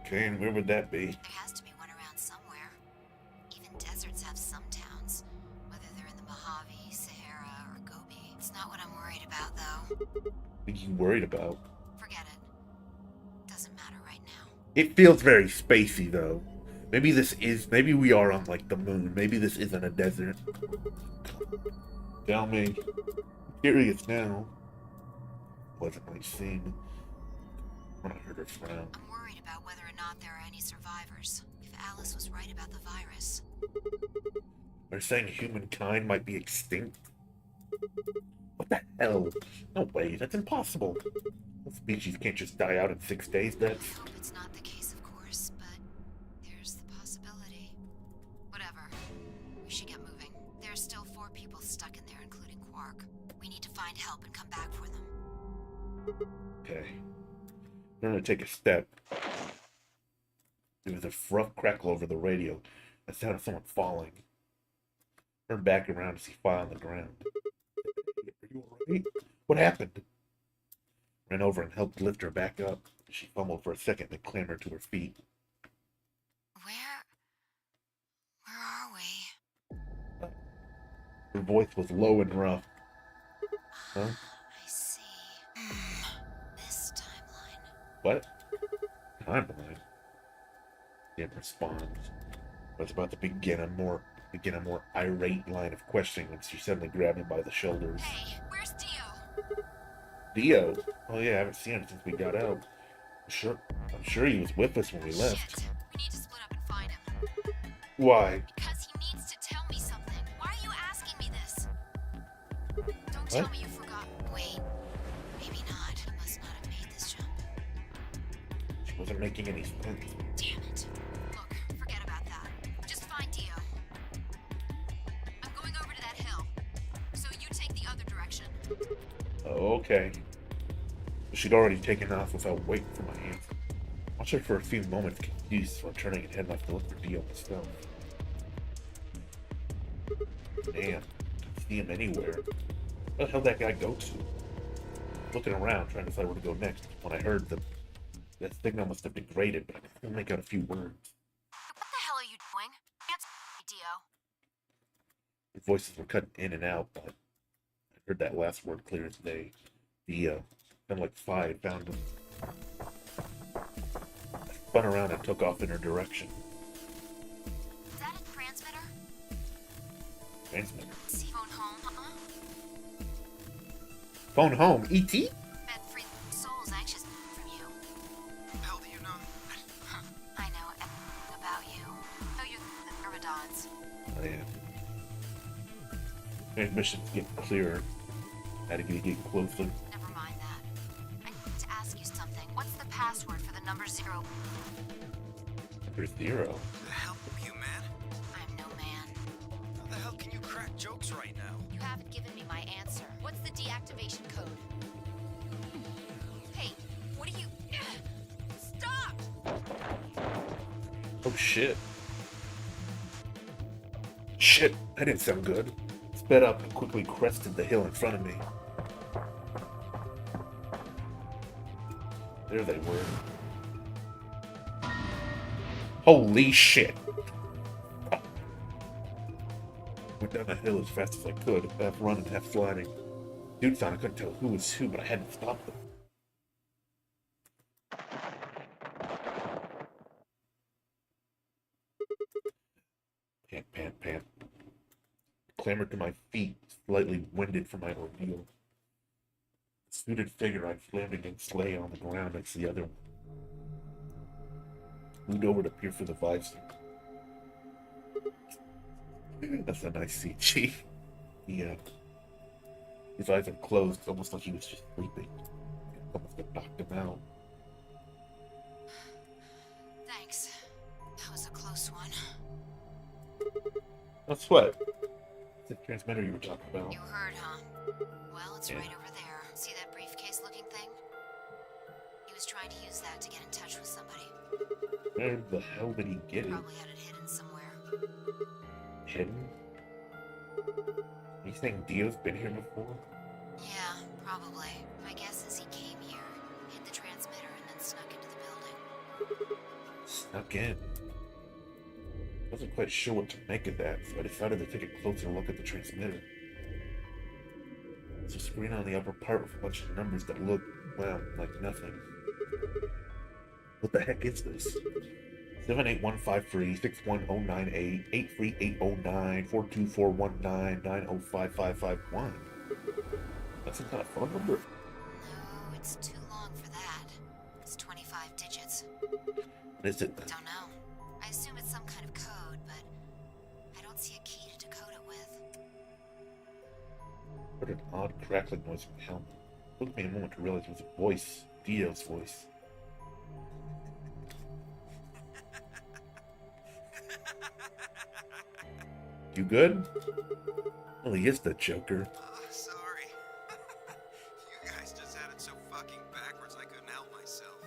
Okay, and where would that be? There has to be one around somewhere. Even deserts have some towns, whether they're in the Mojave, Sahara, or Gobi. It's not what I'm worried about, though. What are you worried about? Forget it. Doesn't matter right now. It feels very spacey, though. Maybe we are on, like, the moon. Maybe this isn't a desert. Tell me. I'm curious now. Pleasantly seen. When I heard her frown. I'm worried about whether or not there are any survivors. If Alice was right about the virus. They're saying humankind might be extinct. What the hell? No way, that's impossible. The species can't just die out in 6 days, I that's... hope it's not the case, of course, but there's the possibility. Whatever. We should get moving. There's still 4 people stuck in there, including Quark. We need to find help and come back for them. Okay. I'm gonna take a step. There was a rough crackle over the radio. The sound of someone falling. Turned back around to see Fi on the ground. Are you alright? What happened? Ran over and helped lift her back up. She fumbled for a second, then clambered to her feet. Where are we? Her voice was low and rough. Huh? I see. This timeline. What? Timeline? Didn't respond. I was about to begin a more irate line of questioning when she suddenly grabbed me by the shoulders. Hey, where's Dio? Dio? Oh yeah, I haven't seen him since we got out. I'm sure he was with us when we left. Shit. We need to split up and find him. Why? Because he needs to tell me something. Why are you asking me this? Don't tell me you forgot. Wait. Maybe not. He must not have made this jump. She wasn't making any sense. Damn it. Look, forget about that. Just find Dio. I'm going over to that hill. So you take the other direction. Oh, okay. She'd already taken off without waiting for my hands. I watched her for a few moments, confused, before turning and heading off to look for Dio myself. Damn, don't see him anywhere. Where the hell did that guy go to? Looking around, trying to decide where to go next, when I heard that signal must have degraded, but I could still make out a few words. What the hell are you doing? Answer me, Dio. The voices were cutting in and out, but I heard that last word clear as day. Dio. Kind of like Fi had found him. I spun around and took off in her direction. Is that a transmitter? Transmitter. See phone home, huh? Phone home. E.T.? Bet 3 souls anxious from you. How do you know? I know everything about you. Know you're the Myrmidons. Oh, yeah. Transmission's getting clearer. Had to get closer. Never mind that. I need to ask you something. What's the password for the number 0? Number 0. Help me. make jokes right now. You haven't given me my answer. What's the deactivation code? Hey, what are you... Stop! Oh shit. Shit, that didn't sound good. Sped up and quickly crested the hill in front of me. There they were. Holy shit! Went down the hill as fast as I could, half running, half sliding. Dude thought I couldn't tell who was who, but I had to stop them. Pant, pant, pant. Clambered to my feet, slightly winded from my ordeal. The suited figure I slammed against Slay on the ground next to the other one. Moved over to peer through the visor. That's a nice CG. Yeah. His eyes are closed, almost like he was just sleeping. Almost got knocked him out. Thanks. That was a close one. No sweat. It's the transmitter you were talking about. You heard, huh? Well, it's Yeah. right over there. See that briefcase-looking thing? He was trying to use that to get in touch with somebody. Where the hell did he get it? Probably had it hidden somewhere. Hidden? Are you saying Dio's been here before? Yeah, probably. My guess is he came here, hid the transmitter, and then snuck into the building. Snuck in. Wasn't quite sure what to make of that, so I decided to take a closer look at the transmitter. There's a screen on the upper part with a bunch of numbers that look, well, like nothing. What the heck is this? 78153 61098 83809 42419 905551. That's some kind of phone number. No, it's too long for that. It's 25 digits. What is it then? Don't know. I assume it's some kind of code, but I don't see a key to decode it with. What an odd crackling noise from the helmet. It took me a moment to realize it was a voice. Dio's voice. You good? Well, he is the Joker. Sorry. You guys just had it so fucking backwards I couldn't help myself.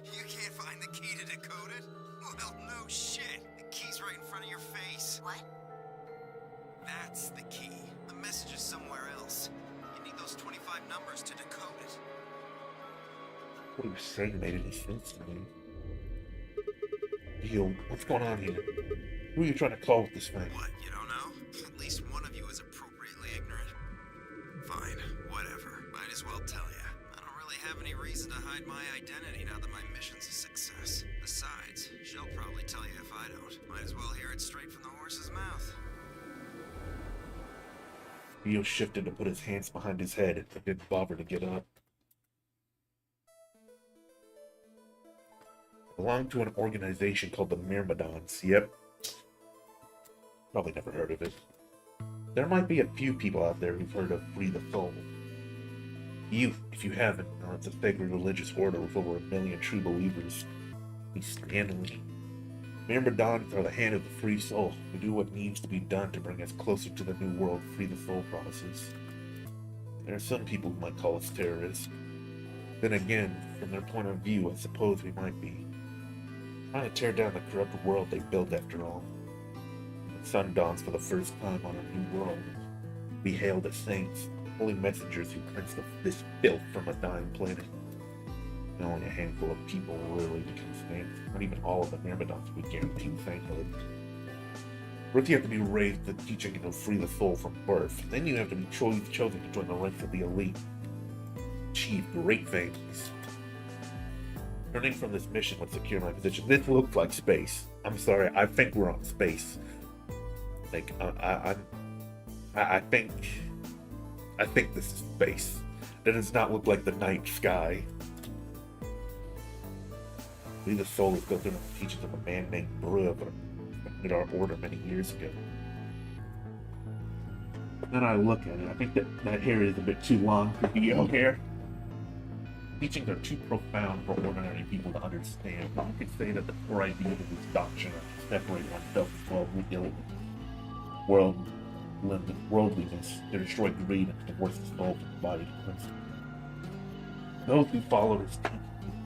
You can't find the key to decode it? Well, no shit. The key's right in front of your face. What? That's the key. The message is somewhere else. You need those 25 numbers to decode it. What he was saying made any sense to me. Dio, what's going on here? Who are you trying to call with this thing? What, you don't know? At least one of you is appropriately ignorant. Fine, whatever. Might as well tell you. I don't really have any reason to hide my identity now that my mission's a success. Besides, she'll probably tell you if I don't. Might as well hear it straight from the horse's mouth. Dio shifted to put his hands behind his head, but didn't bother to get up. Belonged to an organization called the Myrmidons. Yep. Probably never heard of it. There might be a few people out there who've heard of Free the Soul. You, if you haven't, know it's a sacred religious order with over 1 million true believers. We stand in it. Myrmidons are the hand of the free soul, who do what needs to be done to bring us closer to the new world Free the Soul promises. There are some people who might call us terrorists. Then again, from their point of view, I suppose we might be. Trying to tear down the corrupt world they built after all. When the sun dawns for the first time on a new world, we hailed as saints, holy messengers who cleanse this filth from a dying planet. And only a handful of people really become saints. Not even all of the Myrmidons would guarantee sainthood. First you have to be raised with the teaching of Free the Soul from birth. Then you have to be chosen to join the ranks of the elite. Achieve great things. Turning from this mission would secure my position. This looks like space. I'm sorry, I think we're on space. Like, I think this is space. That does not look like the night sky. Free the Soul is built on the teachings of a man named Bruv, who founded our order many years ago. Then I look at it, I think that hair is a bit too long for Dio hair. Teachings are too profound for ordinary people to understand. You could say that the core ideas of this doctrine are to separate oneself from the world worldliness, to destroy greed, and to divorce the soul from the body. Those who follow his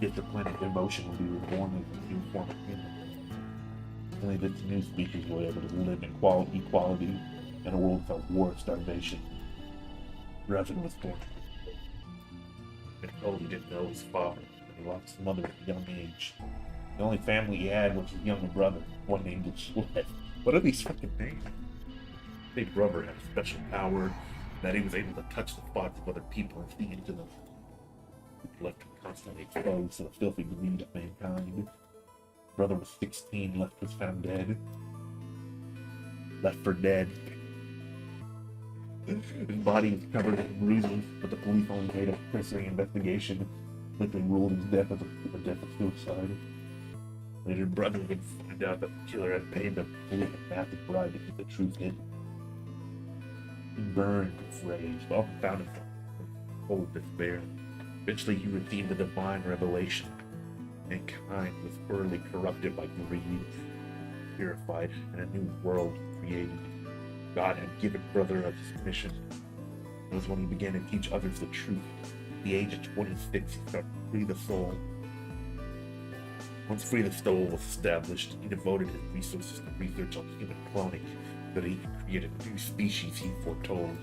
discipline and devotion will be reborn as a new form of human. Only this new species will be able to live in equality in a world without war and starvation. Revan was born. And told he didn't know his father, and he lost his mother at a young age. The only family he had was his younger brother, one named Sled. What are these fucking names? Big brother had a special power that he was able to touch the spots of other people and see into them. He left him constantly exposed to the filthy greed of mankind. Brother was 16, left was found dead. Left for dead. His body was covered in bruises, but the police only made a cursory investigation, quickly ruled his death as a death of suicide. Later, brother would find out that the killer had paid the police a massive bribe to keep the truth hidden. He burned with rage, but often found himself full of despair. Eventually, he received the divine revelation. Mankind was thoroughly corrupted by greed, purified, and a new world created. God had given brother a mission. It was when he began to teach others the truth. At the age of 26, he started to free the soul. Once Free the Soul was established, he devoted his resources to research on human cloning so that he could create a new species he foretold.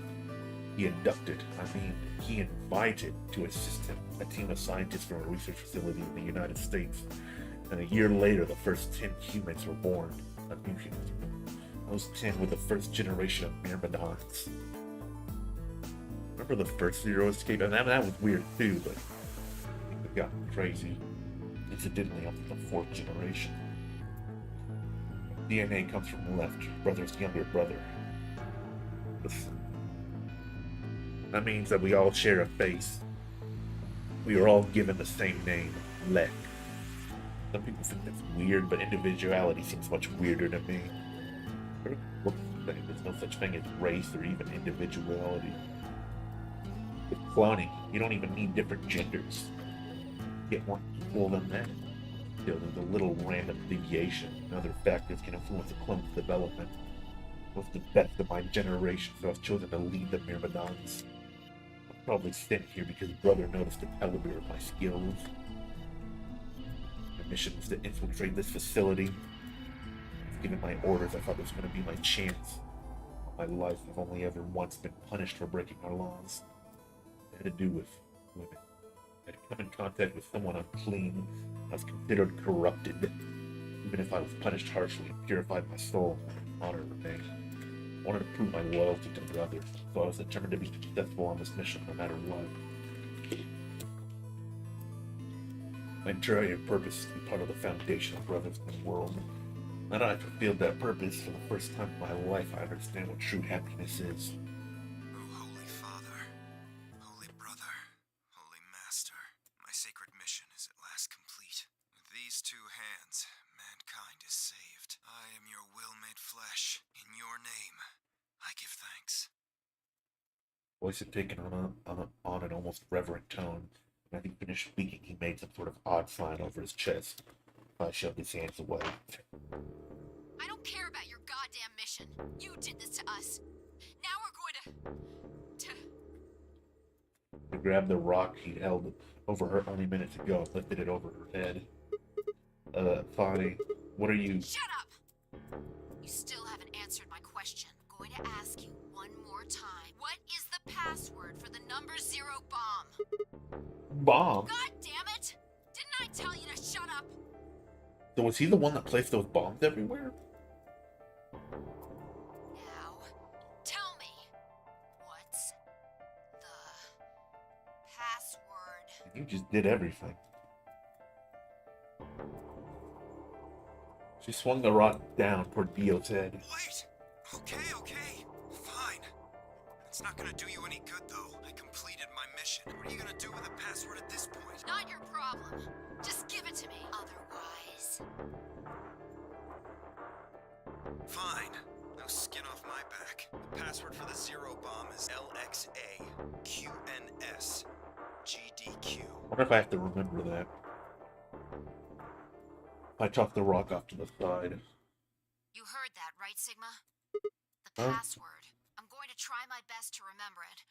He he invited to assist him a team of scientists from a research facility in the United States. And a year later, the first 10 humans were born, a new human. Those 10 were the first generation of Myrmidons. Remember the first Zero escape? And that was weird too, but it got crazy. Incidentally, I'm the 4th generation. DNA comes from the left, brother's younger brother. That means that we all share a face. We are all given the same name, Lek. Some people think that's weird, but individuality seems much weirder to me. There's no such thing as race or even individuality. With cloning, you don't even need different genders. You get more equal than that. Still, there's a little random deviation and other factors can influence a clone's development. I was the best of my generation, so I was chosen to lead the Myrmidons. I'm probably sent here because brother noticed the caliber of my skills. My mission was to infiltrate this facility. Given my orders, I thought this was going to be my chance. My life, I've only ever once been punished for breaking our laws. It had to do with women. I had come in contact with someone unclean. I was considered corrupted. Even if I was punished harshly and purified my soul, honor remained. I wanted to prove my loyalty to brother, so I was determined to be successful on this mission no matter what. My entire purpose is to be part of the foundation of brothers in the world. Now that I've fulfilled that purpose for the first time in my life, I understand what true happiness is. Oh, Holy Father, Holy Brother, Holy Master, my sacred mission is at last complete. With these 2 hands, mankind is saved. I am your will made flesh. In your name, I give thanks. Voice had taken on an almost reverent tone, and as he finished speaking, he made some sort of odd sign over his chest. I shoved his hands away. I don't care about your goddamn mission. You did this to us. Now we're going to... He grabbed the rock he held over her only minutes ago and lifted it over her head. Fani, what are you... Shut up! You still haven't answered my question. I'm going to ask you one more time. What is the password for the number 0 bomb? Bomb? God damn it! Didn't I tell you to shut up? So was he the one that placed those bombs everywhere? Now, tell me, what's the password? You just did everything. She swung the rock down toward Dio's head. Wait! Okay, fine. It's not gonna do you any good, though. I completed my mission. What are you gonna do with the password at this point? Not your problem. Just give it to me. Otherwise... Fine. No skin off my back. The password for the 0 bomb is LXAQNSGDQ. I wonder if I have to remember that. I tossed the rock off to the side. You heard that, right, Sigma? The Huh? password. I'm going to try my best to remember it,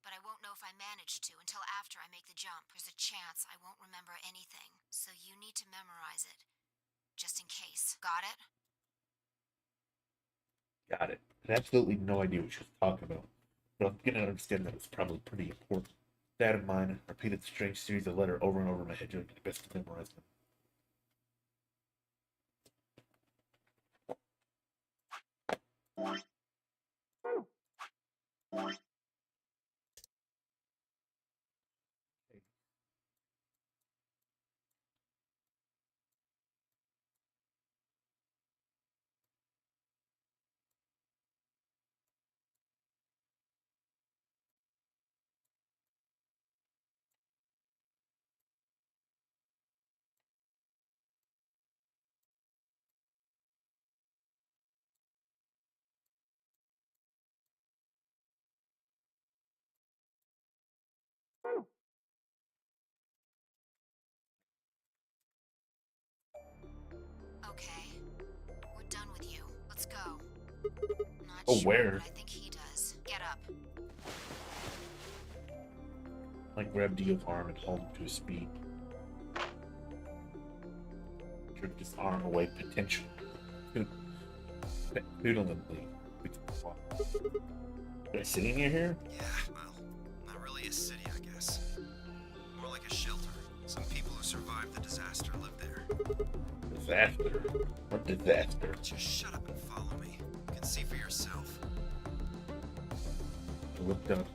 but I won't know if I manage to until after I make the jump. There's a chance I won't remember anything, so you need to memorize it. Just in case. Got it? Got it. I had absolutely no idea what she was talking about, but I'm gonna understand that it's probably pretty important. With that in mind, I repeated the strange series of letters over and over in my head, doing my best to memorize them. Okay. We're done with you. Let's go. Not Oh, sure where? what I think he does. Get up. I grabbed Dio's arm and hauled him to his feet. Jerked his arm away, potentially. Petulantly. Did I sit in here? Yeah, well, not really a city, I guess. More like a shelter. Some people who survived the disaster live there. Disaster? What disaster? Just shut up and follow me. You can see for yourself. I looked up.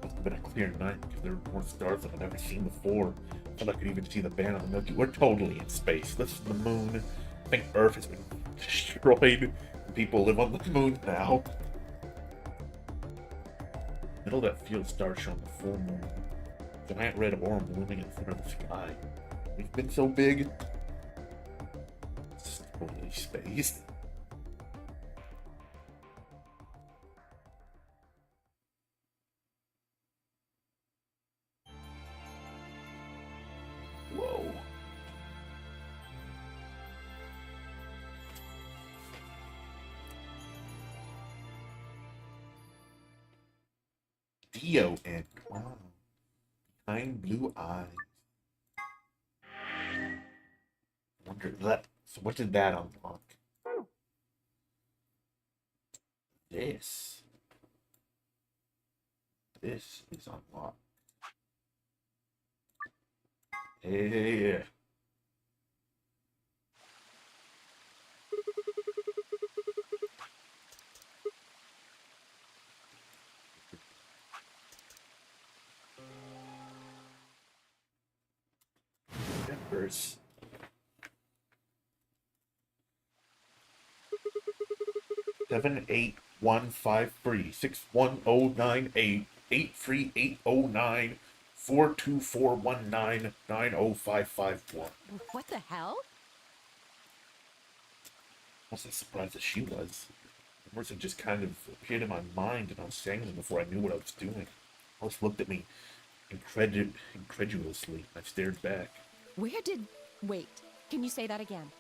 Must have been a clear night because there were more stars than I've ever seen before. I thought I could even see the band on the Milky Way. We're totally in space. This is the moon. I think Earth has been destroyed. People live on the moon now. Middle of that field star shone the full moon. Giant red orb looming in the center of the sky. We've been so big. It's totally space. Whoa. Dio and wow. Behind blue eyes. Wonder that. So what did that unlock? This. This is unlocked. Yeah. Numbers. Seven 8153 61098 83809 42419 90551. What the hell? I wasn't surprised that she was. The words had just kind of appeared in my mind, and I was saying them before I knew what I was doing. Alice looked at me incredulously. I stared back. Where did... Wait, can you say that again?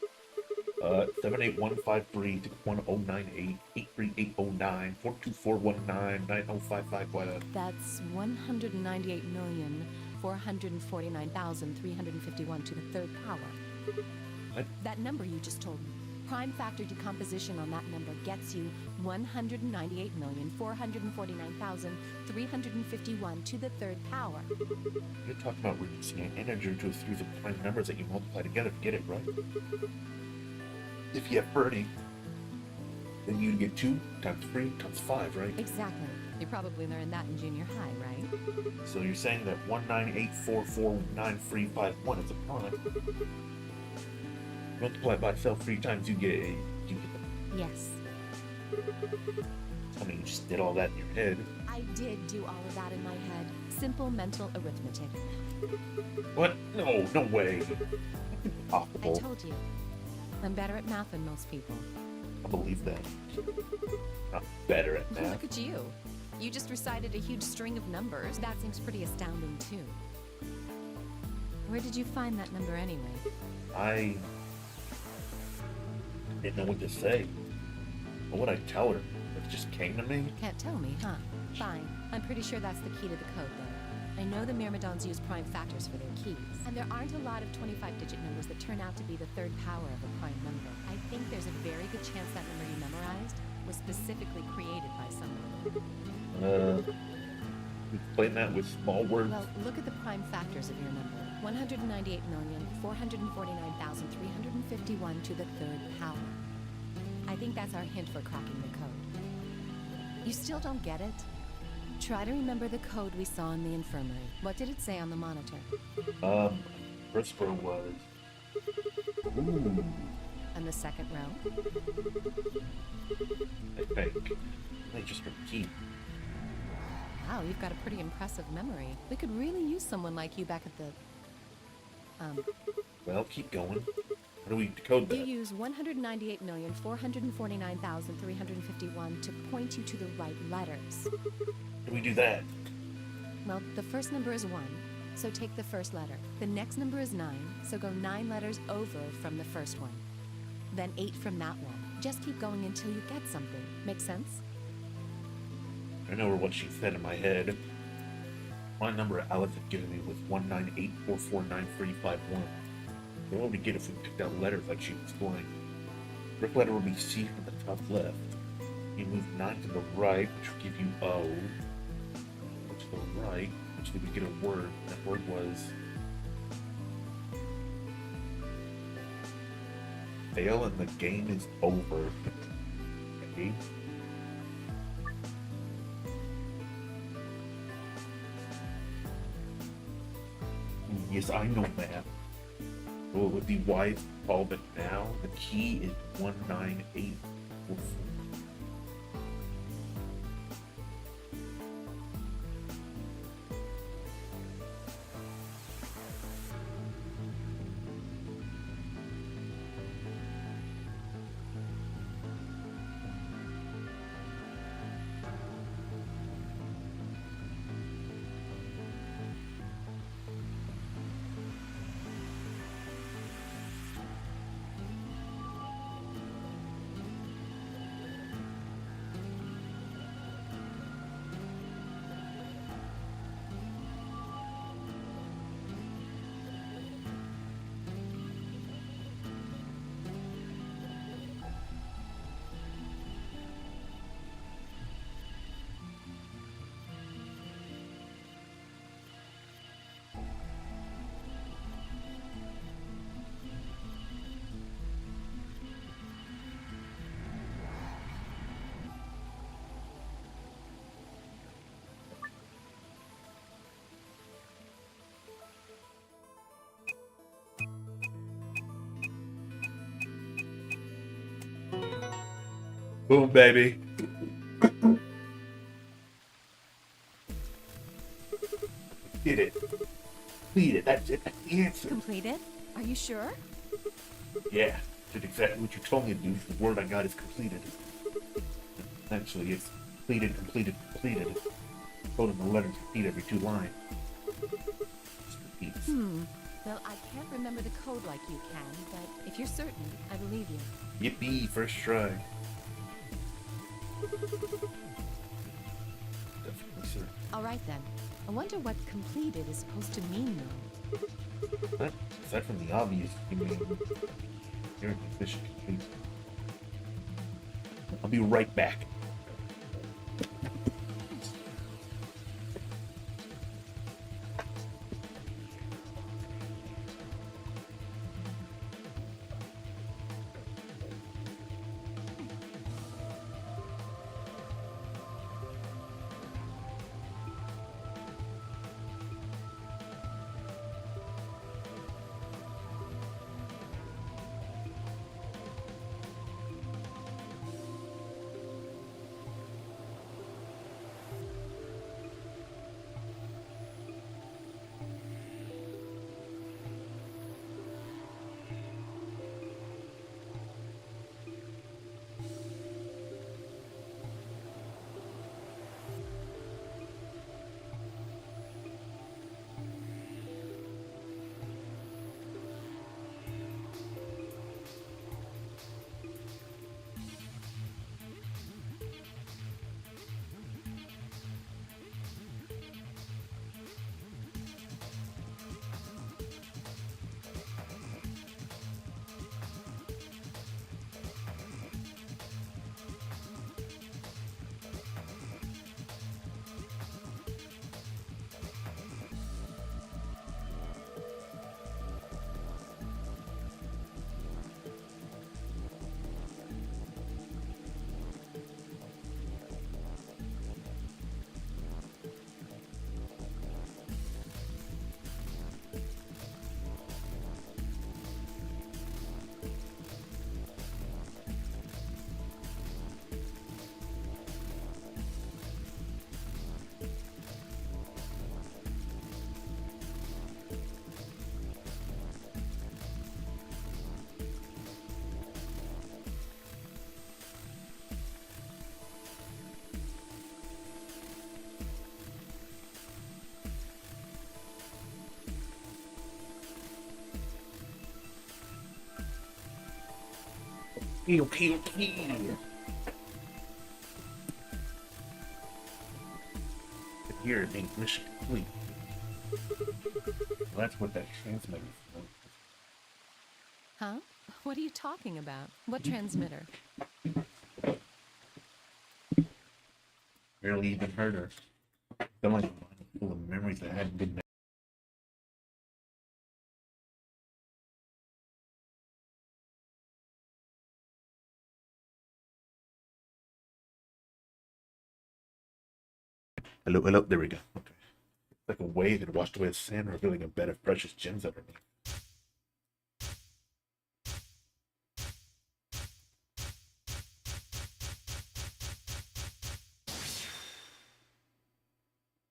78153 61098 83809 42419 90551. That's 198,449,351 to the third power. What? That number you just told me. Prime factor decomposition on that number gets you 198,449,351 to the third power. You're talking about reducing an integer to a series of prime numbers that you multiply together to get it right. If you have Bernie, then you'd get 2 times 3 times 5, right? Exactly. You probably learned that in junior high, right? So you're saying that 198449351 is a prime. Multiply by itself 3 times, you get the... Yes. I mean, you just did all that in your head. I did do all of that in my head. Simple mental arithmetic. What? No, no way. I Impossible. told you. I'm better at math than most people. I believe that. I'm better at math. Look at you. You just recited a huge string of numbers. That seems pretty astounding, too. Where did you find that number anyway? I didn't know what to say. What would I tell her? If It just came to me. Can't tell me, huh? Fine. I'm pretty sure that's the key to the code, though. I know the Myrmidons use prime factors for their keys, and there aren't a lot of 25-digit numbers that turn out to be the third power of a prime number. I think there's a very good chance that number you memorized was specifically created by someone. Explain that with small words. Well, look at the prime factors of your number. 198,449,351 to the third power. I think that's our hint for cracking the code. You still don't get it? Try to remember the code we saw in the infirmary. What did it say on the monitor? First row was... Ooh, And the second row? I think. They just repeat. Wow, you've got a pretty impressive memory. We could really use someone like you back at the... Well, keep going. How do we decode You that? use 198,449,351 to point you to the right letters. How do we do that? Well, the first number is 1, so take the first letter. The next number is 9, so go 9 letters over from the first one. Then 8 from that one. Just keep going until you get something. Make sense? I know what she said in my head. My number Alice had given me was 198449351. So what would we get if we picked out letters like she explained? First letter would be C from the top left. You move 9 to the right, which will give you O. To the right, which would get a word. That word was... fail and the game is over. Okay. Yes, I know math. So it would be wise to solve it now. The key is 19844. Boom, baby. Did it. Completed. That's it. That's the answer. Completed? Are you sure? Yeah. Did exactly what you told me to do. The word I got is completed. Essentially, it's completed, completed, completed. Told him the letters repeat every 2 lines. Just repeats. Well, I can't remember the code like you can, but if you're certain, I believe you. Yippee, first try. Definitely, sir. All right, then. I wonder what completed is supposed to mean, though. Aside from the obvious, you mean your mission complete. I'll be right back. Okay. Here it means mission complete. Well, that's what that transmitter is for. Huh? What are you talking about? What transmitter? Barely even heard her. Felt like a mind full of memories that hadn't been. Hello, hello. There we go. Okay. Like a wave that washed away the sand, revealing a bed of precious gems underneath.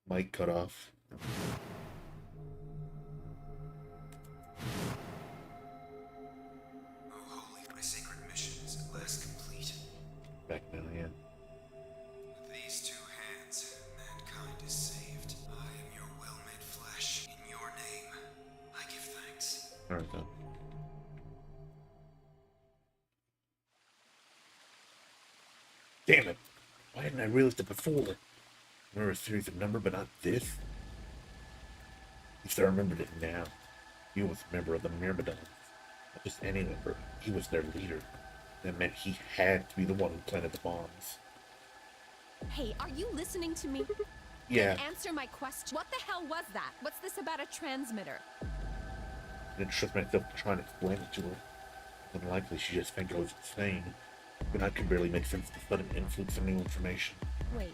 Mic cut off. Oh, holy, my sacred mission is at last complete. Back now, yeah. With these two hands, mankind is saved. I am your well-made flesh. In your name, I give thanks. Alright, then. Damn it! Why hadn't I realized it before? Remember a series of number, but not this? At least I remembered it now. He was a member of the Myrmidons. Not just any member. He was their leader. That meant he had to be the one who planted the bombs. Hey, are you listening to me? Yeah. Answer my question. What the hell was that? What's this about a transmitter? I didn't trust myself to try and explain it to her. Unlikely she just think I was insane. But I could barely make sense of the sudden influx of new information. Wait.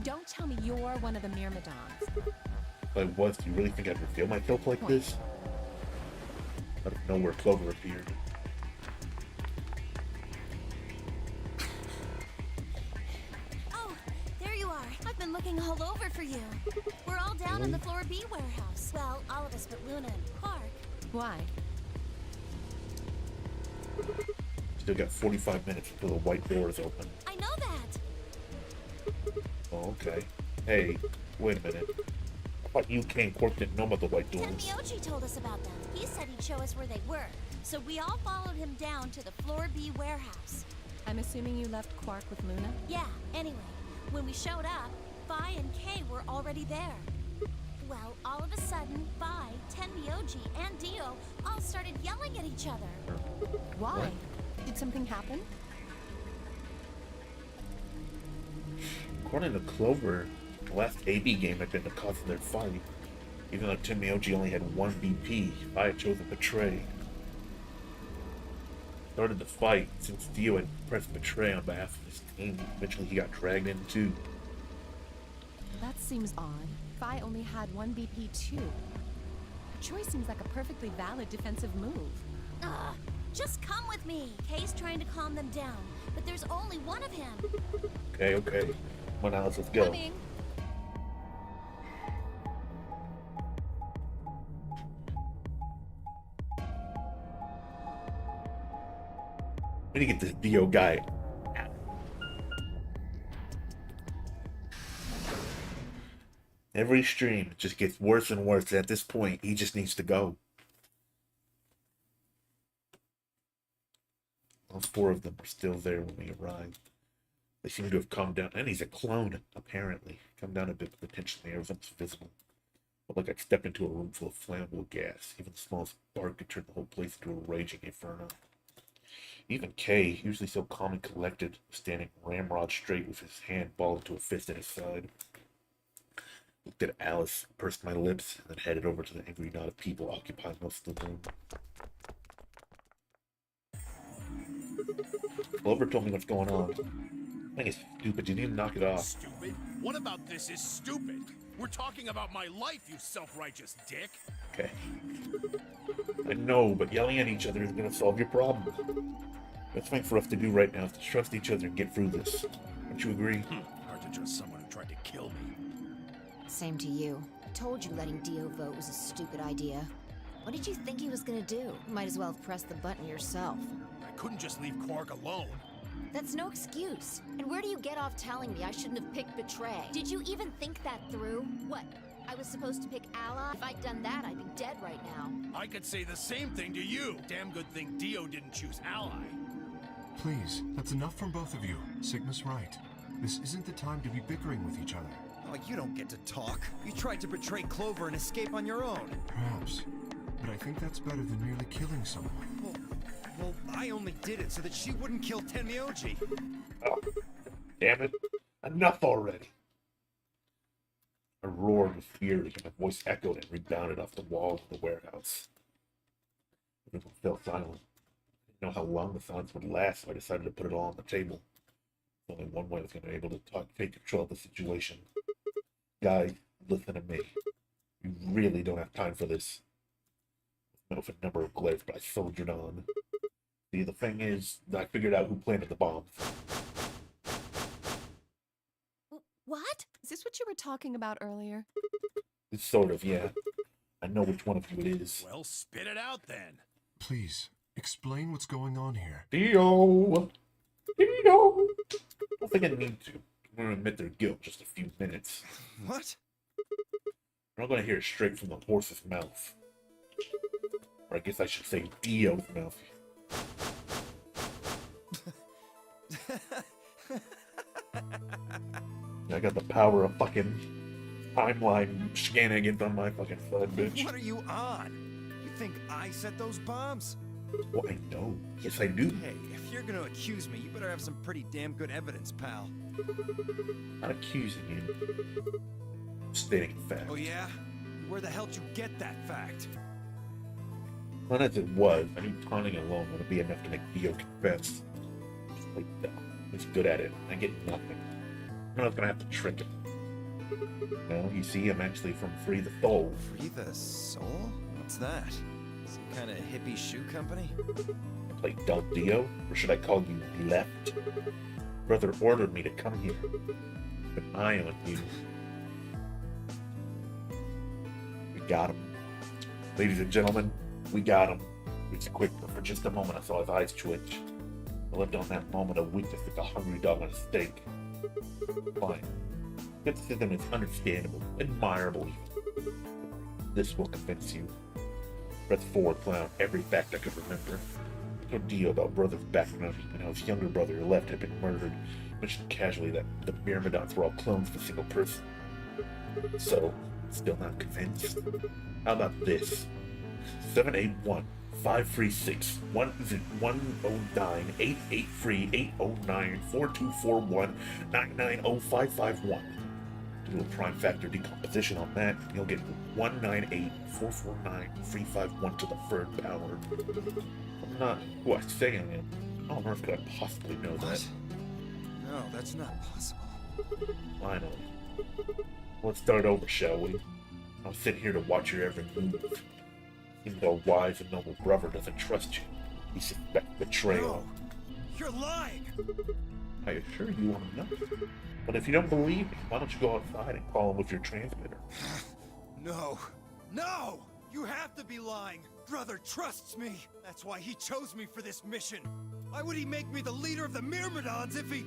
Don't tell me you're one of the Myrmidons. If I was, do you really think I'd reveal myself like this? Out of nowhere, Clover appeared. Oh, there you are. I've been looking all over for you. We're all down in the Floor B warehouse. Well, all of us but Luna and Quark. Why? Still got 45 minutes until the white door is open. I know that. Oh, okay. Hey, wait a minute. I thought you came Quark didn't know about the white doors. Tenmyoji told us about them. He said he'd show us where they were. So we all followed him down to the Floor B warehouse. I'm assuming you left Quark with Luna? Yeah, anyway, when we showed up, Vi and Kay were already there. Well, all of a sudden, Vi, Tenmyoji, and Dio all started yelling at each other. Why? Did something happen? According to Clover, the last AB game had been the cause of their fight. Even though Tenmyoji only had one BP, I had chosen Betray. Started the fight since Dio had pressed Betray on behalf of his team. Eventually he got dragged in too. That seems odd. Vi only had one BP too. Troy seems like a perfectly valid defensive move. Ugh, just come with me. Kay's trying to calm them down, but there's only one of him. Okay, okay. Come on, Alice, let's go. Coming. We need to get this Dio guy out. Every stream it just gets worse and worse. At this point, he just needs to go. All four of them are still there when we arrived. They seem to have calmed down, and he's a clone, apparently. Come down a bit, but the tension in the air was almost visible. Felt like I'd stepped into a room full of flammable gas. Even the smallest spark could turn the whole place into a raging inferno. Even Kay, usually so calm and collected, was standing ramrod straight with his hand balled into a fist at his side. Looked at Alice, pursed my lips, and then headed over to the angry knot of people occupying most of the room. Clover told me what's going on. I think it's stupid. You need to knock it off. Stupid? What about this is stupid? We're talking about my life, you self-righteous dick. Okay. I know, but yelling at each other isn't going to solve your problem. Best thing for us to do right now is to trust each other and get through this. Don't you agree? Hard to trust someone who tried to kill me. Same to you. I told you letting Dio vote was a stupid idea. What did you think he was gonna do? Might as well have pressed the button yourself. I couldn't just leave Quark alone. That's no excuse. And where do you get off telling me I shouldn't have picked Betray? Did you even think that through? What? I was supposed to pick Ally. If I'd done that, I'd be dead right now. I could say the same thing to you. Damn good thing Dio didn't choose Ally. Please, that's enough from both of you. Sigma's right. This isn't the time to be bickering with each other. Oh, you don't get to talk. You tried to betray Clover and escape on your own. Perhaps. But I think that's better than merely killing someone. Well, I only did it so that she wouldn't kill Tenmyoji. Oh, damn it. Enough already. I roared with fear as my voice echoed and rebounded off the walls of the warehouse. Everyone fell silent. I didn't know how long the silence would last, so I decided to put it all on the table. There's only one way I was going to be able to take control of the situation. Guys, listen to me. You really don't have time for this. I don't know if a number of glares, but I soldiered on. See, the thing is, I figured out who planted the bombs. What? Is this what you were talking about earlier? It's sort of, yeah. I know which one of you it is. Well, spit it out then. Please, explain what's going on here. Dio! Dio! I don't think I need to. I'm going to admit their guilt just a few minutes. What? I'm going to hear it straight from the horse's mouth. Or I guess I should say Dio's mouth. I got the power of fucking timeline shenanigans on my fucking side, bitch. What are you on? You think I set those bombs? Well, I know. Yes, I do. Hey, if you're gonna accuse me, you better have some pretty damn good evidence, pal. I'm not accusing you. I'm stating a fact. Oh yeah? Where the hell did you get that fact? Fun as it was, I knew taunting alone would be enough to make Dio confess. Like, no, he's good at it. I get nothing. I'm not gonna have to trick him. Well, you see, I'm actually from Free the Soul. Free the Soul? What's that? Some kind of hippie shoe company? I play Del Dio, or should I call you Left? Brother ordered me to come here. Keep an eye on you. We got him. Ladies and gentlemen, we got him. It was quick, but for just a moment I saw his eyes twitch. I lived on that moment of weakness like a hungry dog on a steak. Fine. Criticism is understandable, admirable even. This will convince you. Press forward, plan out every fact I could remember. I told Dio about brother's background and how his younger brother Left had been murdered. Mentioned casually that the Myrmidons were all clones of a single person. So, still not convinced? How about this? 781-536-101-883-809-4241-990551. Do a prime factor decomposition on that, and you'll get 198-449-351 to the third power. I'm not who I say I am. How on earth could I possibly know that? No, that's not possible. Finally. Let's start over, shall we? I'll sit here to watch your every move. Even though a wise and noble brother doesn't trust you, he suspects betrayal. No, you're lying! I assure you I'm not. But if you don't believe me, why don't you go outside and call him with your transmitter? No! No! You have to be lying! Brother trusts me! That's why he chose me for this mission! Why would he make me the leader of the Myrmidons if he...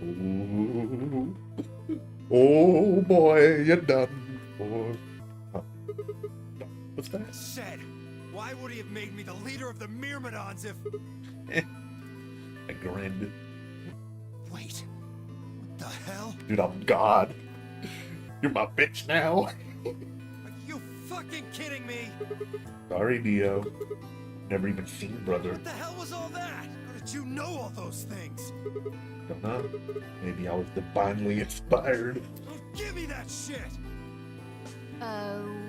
Ooh. Oh boy, you're done for. Huh. What's that? I said, why would he have made me the leader of the Myrmidons if... I grinned. Wait, what the hell? Dude, I'm God. You're my bitch now. Are you fucking kidding me? Sorry, Dio. Never even seen brother. What the hell was all that? How did you know all those things? Don't know. Maybe I was divinely inspired. Don't give me that shit!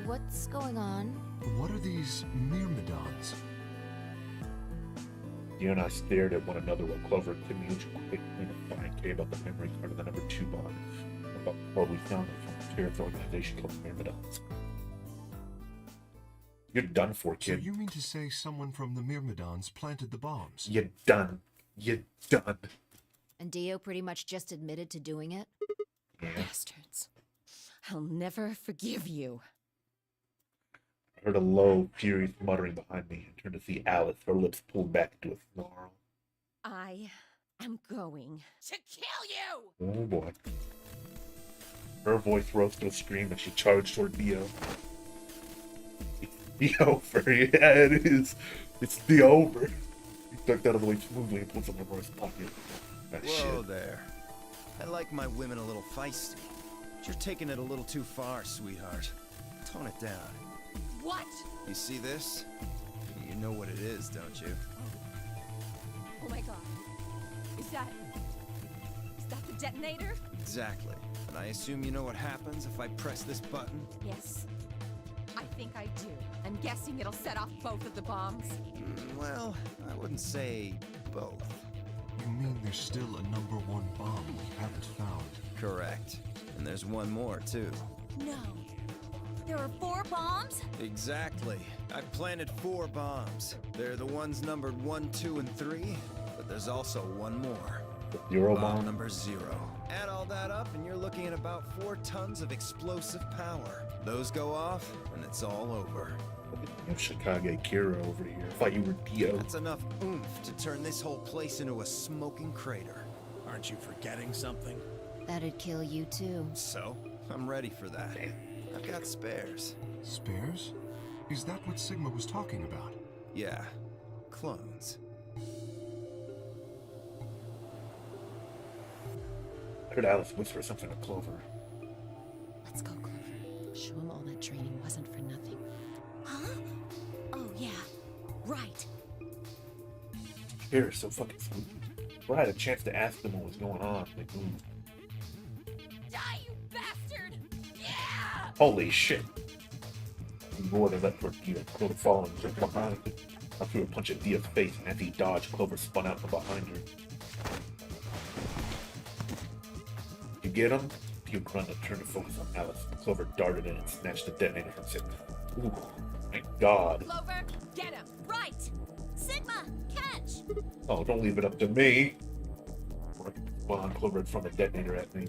What's going on? What are these Myrmidons? Dio and I stared at one another while Clover and Tenmyoji quickly notifying Kay about the memory card of the number 2 bomb. About what we found it from a terrorist organization called Myrmidons. You're done for, So kid. you mean to say someone from the Myrmidons planted the bombs? You're done. You're done. And Dio pretty much just admitted to doing it? Yeah. Bastards. I'll never forgive you. I heard a low, furious muttering behind me and turned to see Alice, her lips pulled back into a snarl. I am going to kill you! Oh boy. Her voice rose to a scream as she charged toward Dio. The over, yeah, it is. It's the over. He ducked out of the way smoothly and pulled something from his pocket. That Whoa shit. there. I like my women a little feisty. But you're taking it a little too far, sweetheart. Tone it down. What? You see this? You know what it is, don't you? Oh my god. Is that the detonator? Exactly. And I assume you know what happens if I press this button? Yes. I think I do. I'm guessing it'll set off both of the bombs. Well, I wouldn't say both. You mean there's still a number one bomb we haven't found? Correct. And there's one more, too. No. There are 4 bombs? Exactly. I've planted 4 bombs. They're the ones numbered 1, 2, and 3, but there's also one more. Zero Bomb bomb. number 0. Add all that up and you're looking at about 4 tons of explosive power. Those go off and it's all over. You Chicago Kira over here. I thought you were Dio. That's enough oomph to turn this whole place into a smoking crater. Aren't you forgetting something? That'd kill you too. So, I'm ready for that. I've got spares. Spares? Is that what Sigma was talking about? Yeah, clones. I heard Alice whisper something to Clover. Let's go, Clover. Show him all that training wasn't for nothing. Huh? Oh yeah. Right. Here is so fucking smooth. If I had a chance to ask them what was going on, they moved. Die, you bastard! Yeah! Holy shit! More than let Dia Clover fall and jump behind. I threw a punch at Dia's face, and as he dodged, Clover spun out from behind her. You get him? Dia grunted, turned to focus on Alice. Clover darted in and snatched the detonator from Sigma. Ooh, thank God. Clover, get him! Right! Sigma, catch! Oh, don't leave it up to me. Spawn Clover had flung a detonator at me.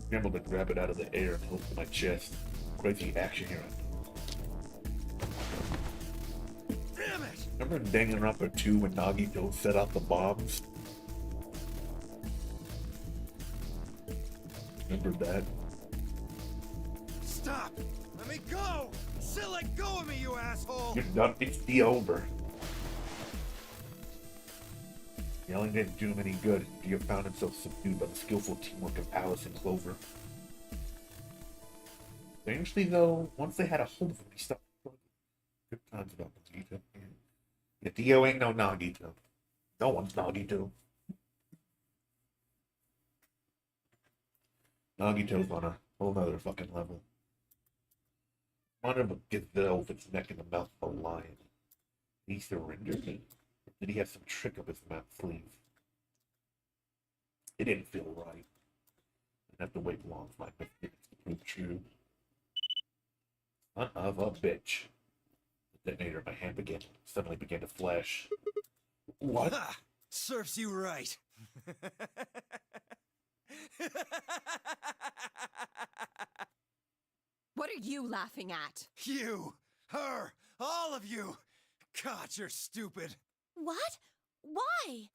Scrambled to grab it out of the air and held it to my chest. Crazy action here. Damn it! Remember in Danganronpa 2 when Nagito set out the bombs? Remember that? Stop! Let me go! Still let go of me, you asshole! You're done. It's the over. Yelling didn't do him any good. Dia found himself subdued by the skillful teamwork of Alice and Clover. Strangely, though, once they had a hold of him, he stopped throwing good times about Nagito. Yeah, Dio ain't no Nagito. No one's Nagito. Nagito's on a whole nother fucking level. One of them gazelle with its neck in the mouth of a lion. Did he surrender? Or did he have some trick up his mouth sleeve? It didn't feel right. Didn't have to wait long for my misgivings to prove true. Son of a bitch. The detonator in my hand suddenly began to flash. What? Ha! Serves you right. What are you laughing at? You, her, all of you. God, you're stupid. What? Why?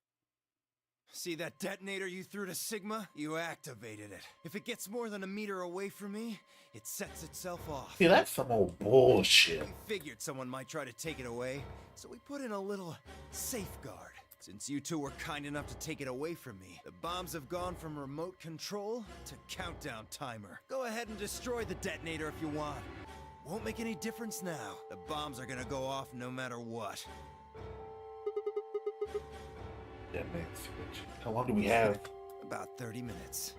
See that detonator you threw to Sigma? You activated it. If it gets more than a meter away from me, it sets itself off. See, that's some old bullshit. We figured someone might try to take it away, so we put in a little safeguard. Since you two were kind enough to take it away from me, the bombs have gone from remote control to countdown timer. Go ahead and destroy the detonator if you want. Won't make any difference now. The bombs are gonna go off no matter what. That man switch. How long do we have? About 30 minutes.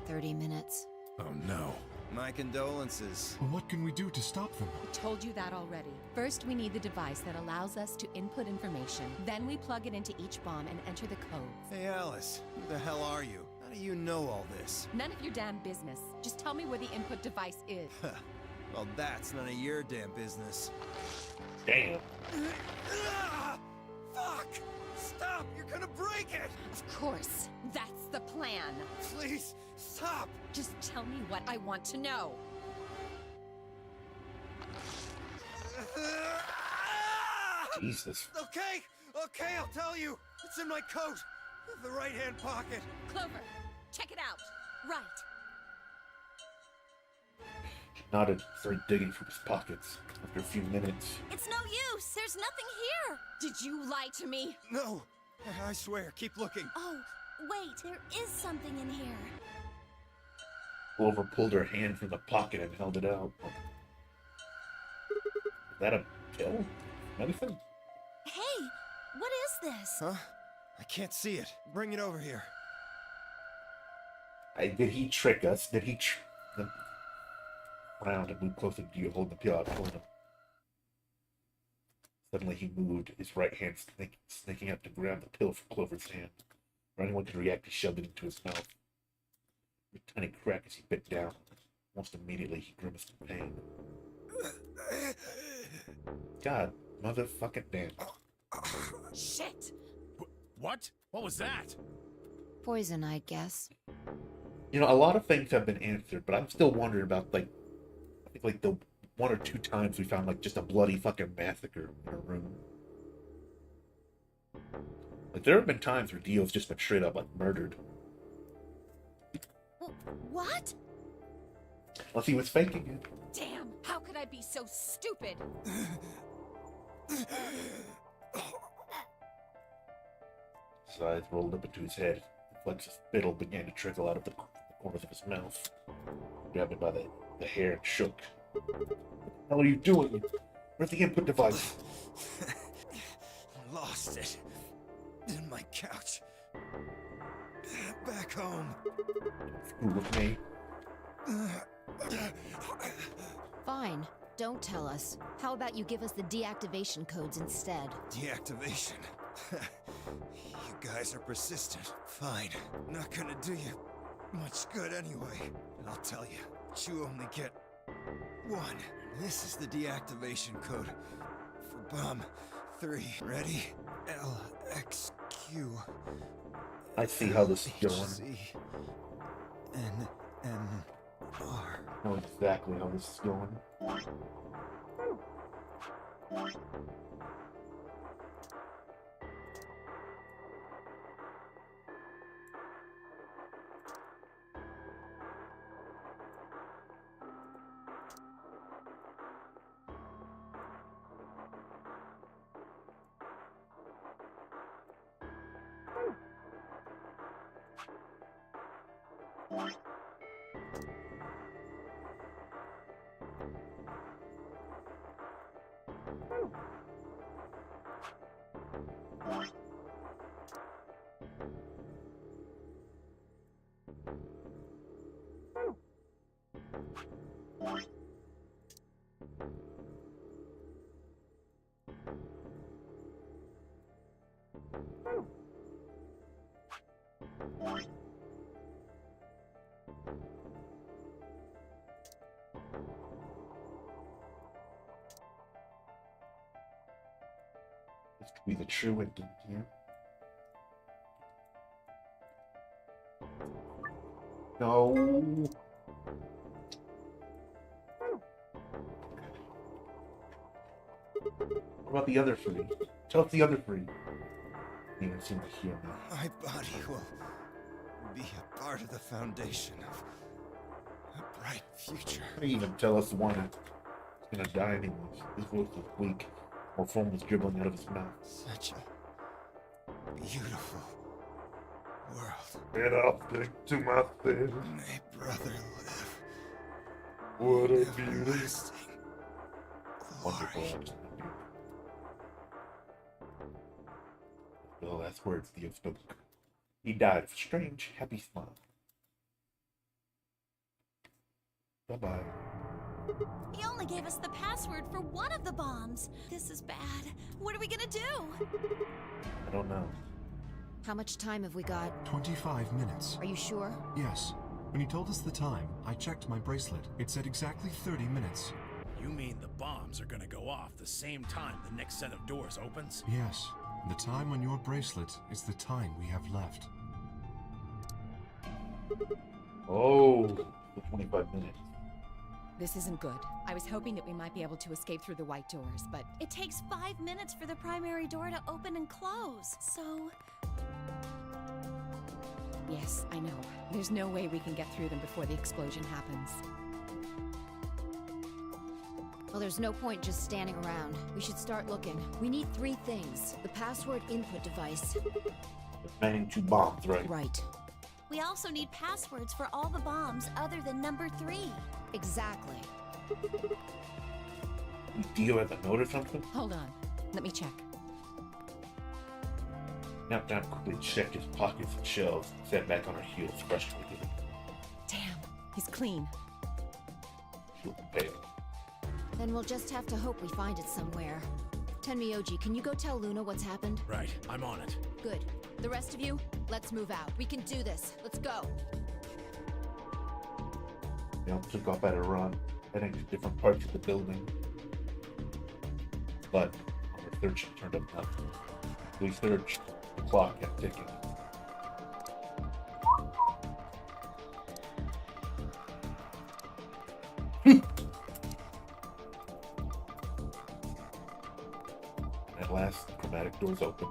30 minutes. Oh no. My condolences. What can we do to stop them? I told you that already. First, we need the device that allows us to input information. Then we plug it into each bomb and enter the codes. Hey Alice, who the hell are you? How do you know all this? None of your damn business. Just tell me where the input device is. Well, that's none of your damn business. Damn. Fuck! Stop! You're gonna break it! Of course. That's the plan. Please, stop! Just tell me what I want to know. Jesus. Okay, I'll tell you. It's in my coat. The right-hand pocket. Clover, check it out. Right. He nodded and started digging through his pockets. After a few minutes, It's no use. There's nothing here. Did you lie to me? No! I swear, keep looking. Oh, wait. There is something in here. Clover pulled her hand from the pocket and held it out. Is that a pill? Medicine? Hey, what is this? Huh? I can't see it. Bring it over here. Did he trick us? Did he round and move closer to you, holding the pill out toward him? Suddenly he moved, his right hand snaking up to grab the pill from Clover's hand. Before anyone could react, he shoved it into his mouth. A tiny crack as he bit down. Almost immediately, he grimaced in pain. God, motherfucking damn. Shit! What? What was that? Poison, I guess. You know, a lot of things have been answered, but I'm still wondering about, like, I think, like, the one or two times we found, like, just a bloody fucking massacre in a room. Like, there have been times where Dio's just been straight up, like, murdered. What? Unless he was faking it. Damn, how could I be so stupid? His eyes rolled up into his head. The flecks of spittle began to trickle out of the corners of his mouth. He grabbed him by the hair and shook. What the hell are you doing? Where's the input device? Lost it. In my couch. Back home. Screw with me. Fine. Don't tell us. How about you give us the deactivation codes instead? Deactivation. You guys are persistent. Fine. Not gonna do you much good anyway. I'll tell you. But you only get one. This is the deactivation code for Bomb 3. Ready? LXQ. I see how this is going. NMR. I know exactly how this is going. This could be the true ending here. No. What about the other three? Tell us the other three. They don't seem to hear me. My body will be a part of the foundation of a bright future. They even tell us one is gonna die anyways. His voice was weak. More foam was dribbling out of his mouth. Such a beautiful world. And I'll stick to my thing. May brother live. What a Everlasting wonderful glory. episode. The last words Theo spoke. He died with a strange, happy smile. Bye-bye. He only gave us the password for one of the bombs. This is bad. What are we gonna do? I don't know. How much time have we got? 25 minutes. Are you sure? Yes. When he told us the time, I checked my bracelet. It said exactly 30 minutes. You mean the bombs are gonna go off the same time the next set of doors opens? Yes. The time on your bracelet is the time we have left. Oh, the 25 minutes. This isn't good. I was hoping that we might be able to escape through the white doors, but It takes 5 minutes for the primary door to open and close. So, Yes, I know. There's no way we can get through them before the explosion happens. Well, there's no point just standing around. We should start looking. We need 3 things. The password input device. Banning 2 bombs, right? Right. We also need passwords for all the bombs other than number 3. Exactly. Do you have a note or something? Hold on. Let me check. Countdown quickly checked his pockets and shelves, sat back on her heels, frustrated. Damn, he's clean. She looked pale. Then we'll just have to hope we find it somewhere. Tenmyoji, can you go tell Luna what's happened? Right, I'm on it. Good. The rest of you, let's move out. We can do this. Let's go. They all took off at a run, heading to different parts of the building. But on her search, it turned up nothing. We searched. The clock kept ticking. At last, the chromatic doors opened.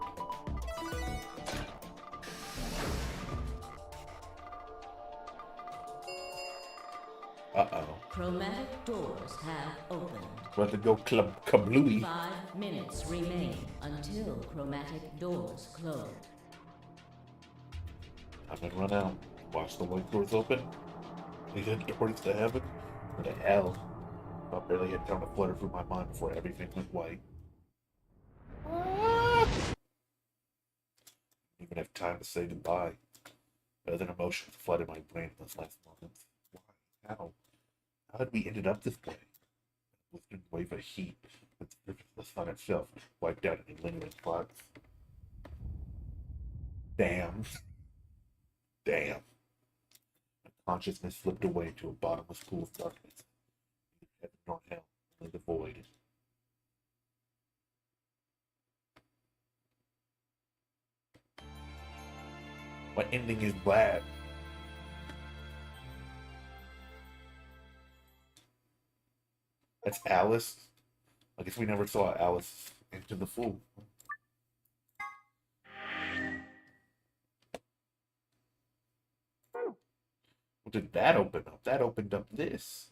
Uh-oh. Chromatic doors have opened. About to go kablooey. 5 minutes remain until chromatic doors close. I'm gonna run out. Watch the white doors open. These are doors to heaven. What the hell? I barely had time to flutter through my mind before everything went white. Didn't even have time to say goodbye. Other emotions flooded my brain in those last moments. Why? How? How had we ended up this way? A blistering wave of heat that surfaced the sun itself wiped out any lingering spots. Damn. Damn. My consciousness slipped away into a bottomless pool of darkness. Neither heaven nor hell, only the void. My ending is bad. That's Alice. I guess we never saw Alice into the fool. What did that open up? That opened up this.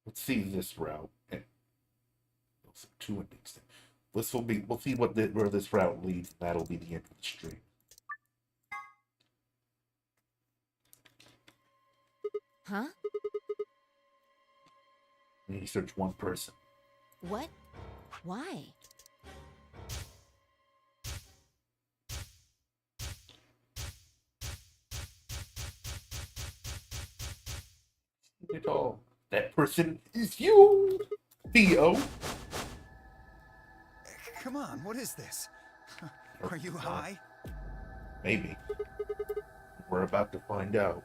Let's see this route. Those are 2 endings. We'll see where this route leads. That'll be the end of the stream. Huh? We need to search one person. What? Why? It all. That person is you, Theo. Come on, what is this? Are you high? Maybe. We're about to find out.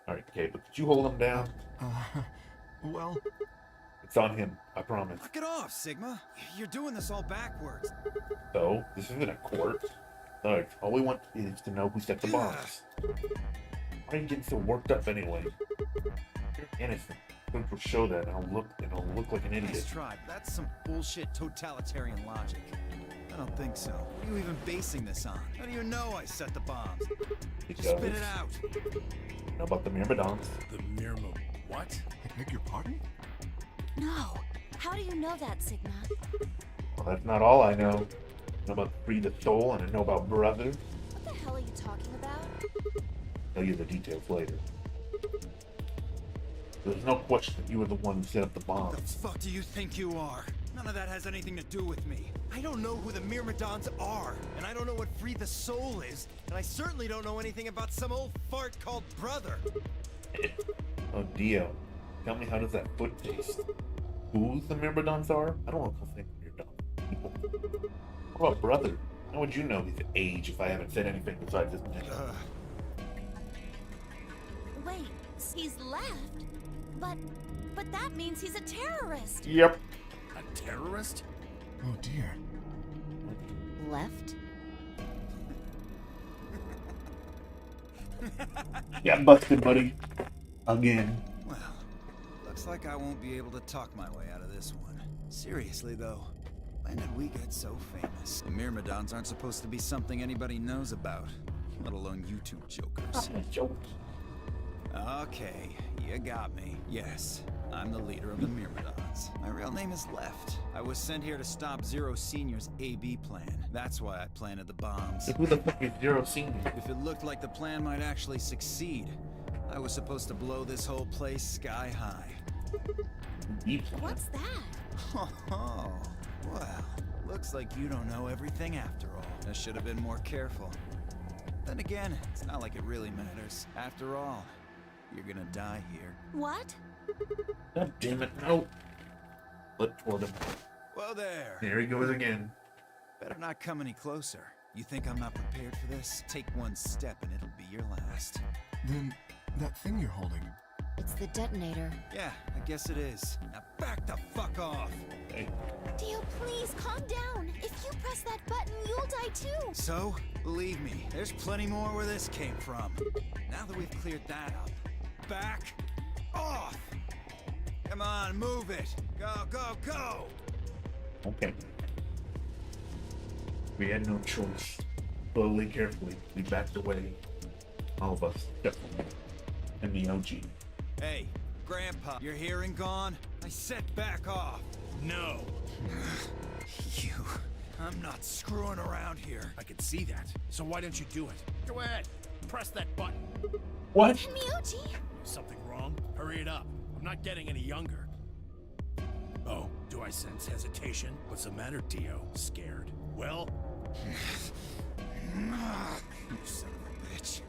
Alright, okay, but could you hold him down? Well... It's on him, I promise. Knock it off, Sigma. You're doing this all backwards. So, this isn't a court. Alright, all we want is to know who set the bombs. Why are you getting so worked up anyway? You're innocent. Don't show that and I'll look like an idiot. Nice try. That's some bullshit totalitarian logic. I don't think so. What are you even basing this on? How do you know I set the bombs? Because Just spit it out. How about the Myrmidons? The Myrmo... What? I beg your pardon? No. How do you know that, Sigma? Well, that's not all I know. I know about Free the Soul and I know about Brother. What the hell are you talking about? I'll tell you the details later. There's no question that you were the one who set up the bombs. The fuck do you think you are? None of that has anything to do with me. I don't know who the Myrmidons are, and I don't know what Free the Soul is, and I certainly don't know anything about some old fart called Brother. Oh, Dio. Tell me, how does that foot taste? Who the Myrmidons are? I don't want to think Myrmidon people. What about Brother? How would you know his age if I haven't said anything besides his name? Wait, he's left? But that means he's a terrorist. Yep. A terrorist? Oh dear. Left? Yeah, busted, buddy. Again. Well, looks Looks like I won't be able to talk my way out of this one. Seriously, though, when did we get so famous? The Myrmidons aren't supposed to be something anybody knows about, let alone you two jokers. Okay, you got me. Yes, I'm the leader of the Myrmidons. My real name is Left. I was sent here to stop Zero Senior's AB plan. That's why I planted the bombs. Who the fuck is Zero Senior? If it looked like the plan might actually succeed, I was supposed to blow this whole place sky high. What's that? Oh, well, looks like you don't know everything after all. I should have been more careful. Then again, it's not like it really matters. After all, you're gonna die here. What? God damn it, no. Flip toward him. Well, there. There he goes again. Better not come any closer. You think I'm not prepared for this? Take one step and it'll be your last. Then, that thing you're holding, It's the detonator. Yeah, I guess it is. Now back the fuck off! Hey, Dio, please, calm down. If you press that button, you'll die too. So, believe me, there's plenty more where this came from. Now that we've cleared that up, back off! Come on, move it! Go, go, go! okay. We had no choice. Slowly, carefully, we backed away. All of us, definitely. And the OG. Hey, Grandpa, you're here and gone? I said back off! No! You... I'm not screwing around here. I can see that. So why don't you do it? Go ahead. Press that button. What? Miyuji! Is something wrong? Hurry it up. I'm not getting any younger. Oh, do I sense hesitation? What's the matter, Dio? Scared? Well? You son of a bitch.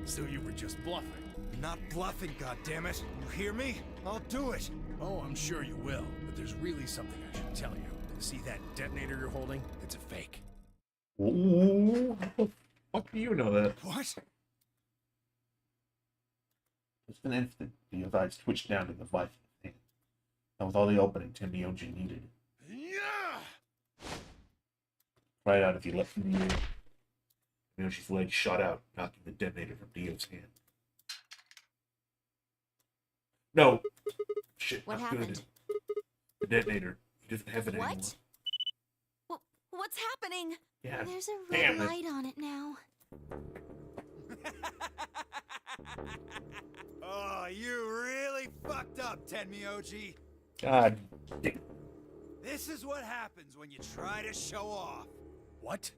So you were just bluffing. Not bluffing, goddammit. You hear me? I'll do it. Oh, I'm sure you will. But there's really something I should tell you. See that detonator you're holding? It's a fake. Ooh, how the fuck do you know that? What? Just an instant, Dio's eyes twitched down to the device in his hand. That was all the opening Tim the OG needed. Yeah! Right out as he leapt in the air. Miyoshi's leg shot out, knocking the detonator from Dio's hand. No! Shit, What not happened? good. The detonator. He doesn't have it anymore. What? What's happening? Yeah, There's a damn red it. light on it now. Oh, you really fucked up, Tenmyoji. God damn. This is what happens when you try to show off. What?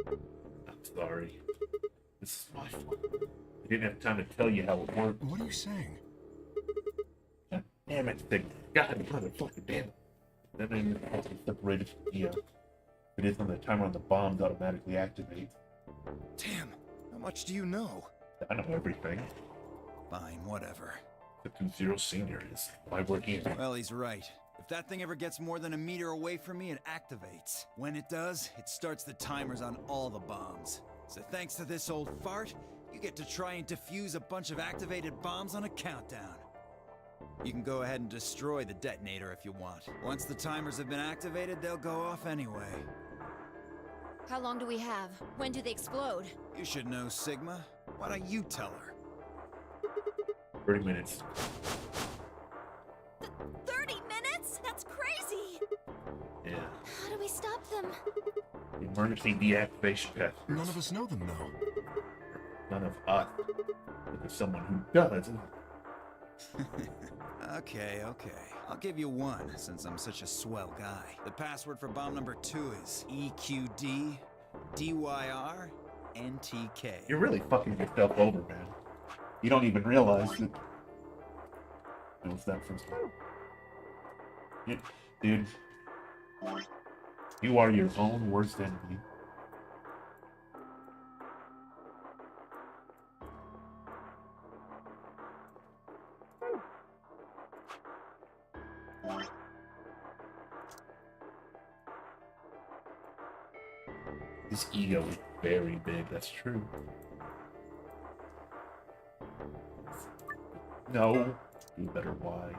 I'm sorry. This is my fault. I didn't have time to tell you how it worked. what are you saying? God damn it, Sig. God motherfucking damn it. That made me separated from Dio. It is when the timer on the bombs automatically activates. Damn, how much do you know? I know everything. Fine, whatever. Except who Zero Senior is. Why we're here. Well, he's right. If that thing ever gets more than a meter away from me, it activates. When it does, it starts the timers on all the bombs. So thanks to this old fart, you get to try and defuse a bunch of activated bombs on a countdown. You can go ahead and destroy the detonator if you want. Once the timers have been activated, they'll go off anyway. How long do we have? When do they explode? You should know, Sigma. Why don't you tell her? 30 minutes. 30 minutes? That's crazy! Yeah. How do we stop them? The emergency deactivation path. None of us know them, though. None of us. But there's someone who does. Okay. I'll give you one, since I'm such a swell guy. The password for bomb number 2 is EQD DYR NTK. You're really fucking yourself over, man. You don't even realize it. What's that first one? Yeah, dude. You are your own worst enemy. His ego is very big, that's true. No. You better why.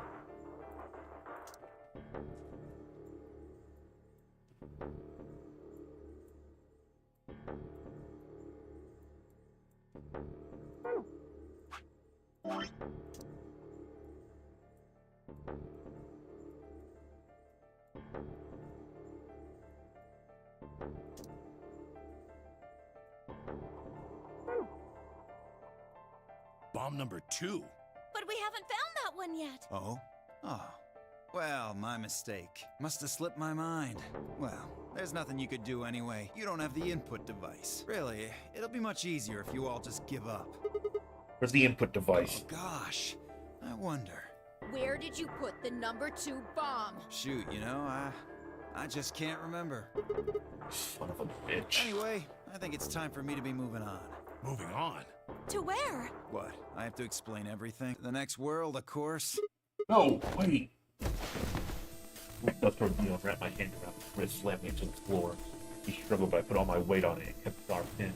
bomb number 2. But we haven't found that one yet. Oh? Oh. Well, my mistake. Must have slipped my mind. Well, there's nothing you could do anyway. You don't have the input device. Really, it'll be much easier if you all just give up. Where's the input device? Oh, gosh. I wonder. Where did you put the number 2 bomb? Shoot, you know, I just can't remember. Son of a bitch. Anyway, I think it's time for me to be moving on. Moving on. To where? What? I have to explain everything? The next world, of course. No, wait. Looked up toward Neil and wrapped my hand around his wrist, slammed me into the floor. He struggled, but I put all my weight on it and kept the arm pinned.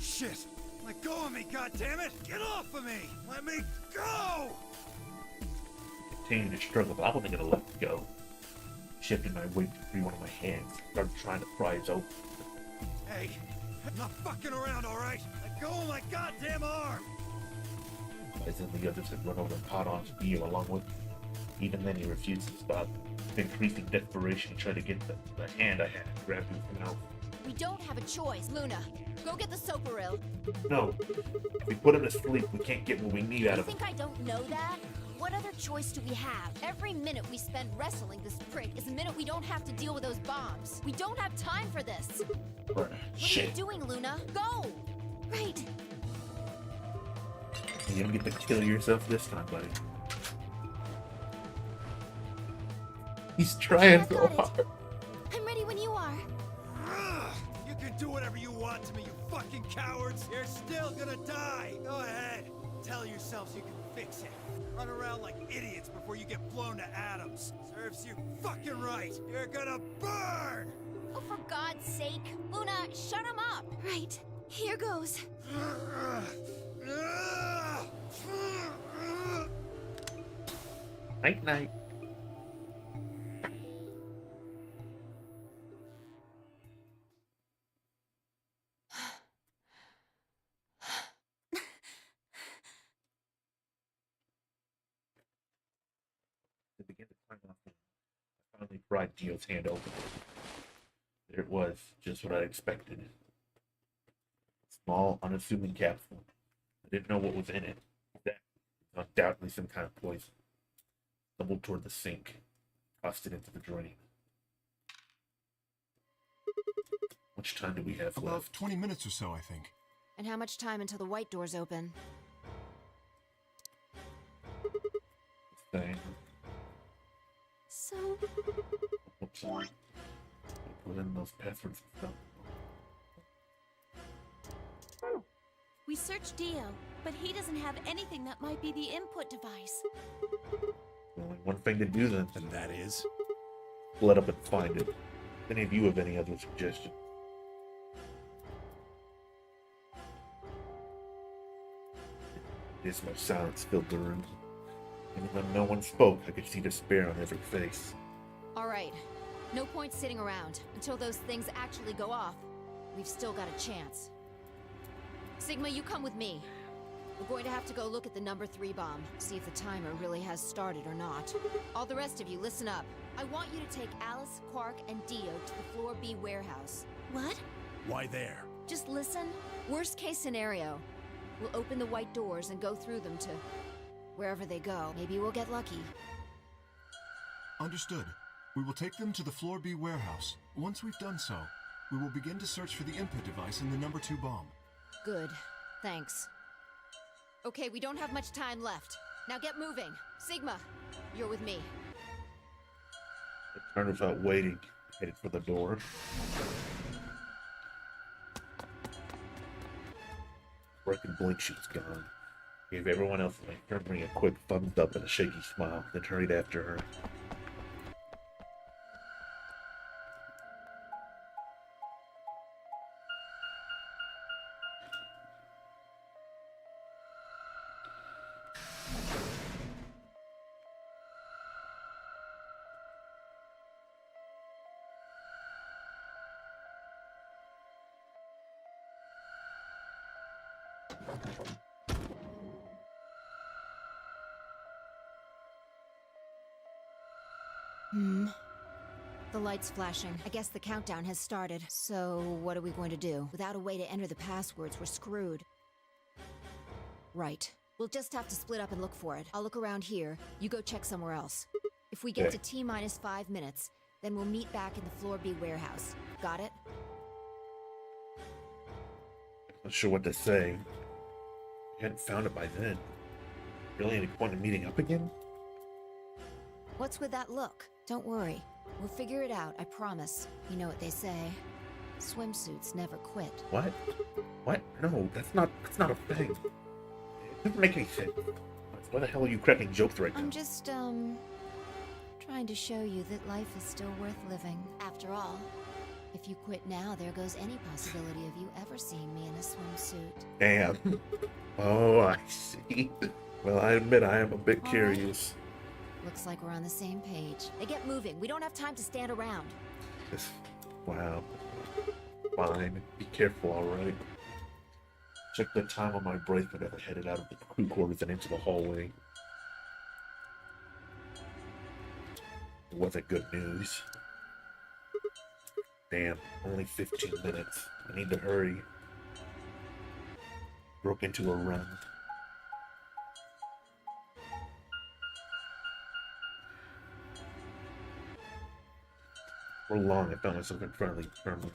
Shit! Let go of me, goddammit! Get off of me! Let me go! Continued to struggle, but I wasn't gonna let it go. Shifted my weight to free one of my hands, started trying to pry his open. Hey, I'm not fucking around, alright? Let go of my goddamn arm! As then the others had run over and caught on to Dio along with me. Even then he refused to stop. With increasing desperation, he tried to get the hand I had and grabbed his mouth. We don't have a choice, Luna. Go get the Soparil. No. If we put him to sleep, we can't get what we need out You of him. think I don't know that? What other choice do we have? Every minute we spend wrestling this prick is a minute we don't have to deal with those bombs. We don't have time for this. What are you doing, Luna? Go! Right. You don't get to kill yourself this time, buddy. He's trying so hard. I'm ready when you are. You can do whatever you want to me, you fucking cowards! You're still gonna die! Go ahead! Tell yourselves you can fix it. Run around like idiots before you get blown to atoms. Serves you fucking right! You're gonna burn! Oh, for God's sake. Luna, shut him up. Right. Here goes. Night night. They began to climb off the I finally pried Dio's hand open. There it was, just what I expected. Small, unassuming capsule. I didn't know what was in it. That was undoubtedly some kind of poison. Stumbled toward the sink, tossed it into the drain. How much time do we have About left? 20 minutes or so, I think. And how much time until the white doors open? Thing. So... Oops, sorry. Put in those passwords and stuff. We searched Dio, but he doesn't have anything that might be the input device. Only one thing to do then. And that is? Split up and find it. If any of you have any other suggestions? Dismal silence filled the room. Even though no one spoke, I could see despair on every face. All right. No point sitting around. Until those things actually go off, we've still got a chance. Sigma, you come with me. We're going to have to go look at the number 3 bomb, see if the timer really has started or not. All the rest of you, listen up. I want you to take Alice, Quark, and Dio to the Floor B warehouse. What? Why there? Just listen. Worst case scenario. We'll open the white doors and go through them to wherever they go. Maybe we'll get lucky. Understood. We will take them to the Floor B warehouse. Once we've done so, we will begin to search for the input device in the number 2 bomb. Good. Thanks. Okay, we don't have much time left. Now get moving. Sigma, you're with me. I turned without waiting, headed for the door. Before I could blink, she was gone. Gave everyone else in my infirmary a quick thumbs up and a shaky smile, then hurried after her. The light's flashing. I guess the countdown has started. So, what are we going to do? Without a way to enter the passwords, we're screwed. Right. We'll just have to split up and look for it. I'll look around here. You go check somewhere else. If we get Okay. to T-minus 5 minutes, then we'll meet back in the Floor B warehouse. Got it? Not sure what to say. I hadn't found it by then. Really any point in meeting up again? What's with that look? Don't worry. We'll figure it out, I promise. You know what they say. Swimsuits never quit. What? What? No, that's not a thing. It doesn't make any sense. Why the hell are you cracking jokes right now? I'm just, trying to show you that life is still worth living. After all, if you quit now, there goes any possibility of you ever seeing me in a swimsuit. Damn. Oh, I see. Well, I admit I am a bit All curious. Looks like we're on the same page. Hey, get moving. We don't have time to stand around. This, wow. Fine. Be careful, alright? Check the time on my bracelet as I headed out of the crew quarters and into the hallway. It wasn't good news. Damn, only 15 minutes. I need to hurry. Broke into a run. For long, I found myself in front of the infirmary.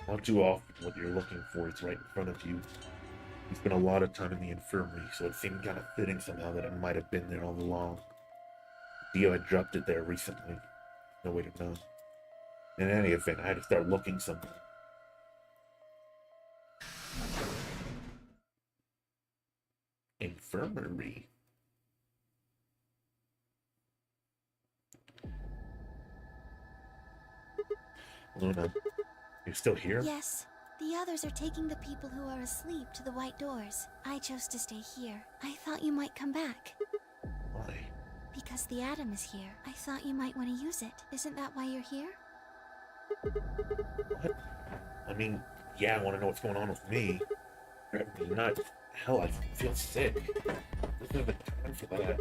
All too often, what you're looking for is right in front of you. We spent a lot of time in the infirmary, so it seemed kind of fitting somehow that it might have been there all along. Dio had dropped it there recently. No way to know. In any event, I had to start looking somewhere. Infirmary. Luna, you still here? Yes. The others are taking the people who are asleep to the white doors. I chose to stay here. I thought you might come back. Why? Because the atom is here. I thought you might want to use it. Isn't that why you're here? What? I mean, yeah, I want to know what's going on with me. Driving me nuts. Hell, I feel sick. This isn't the time for that.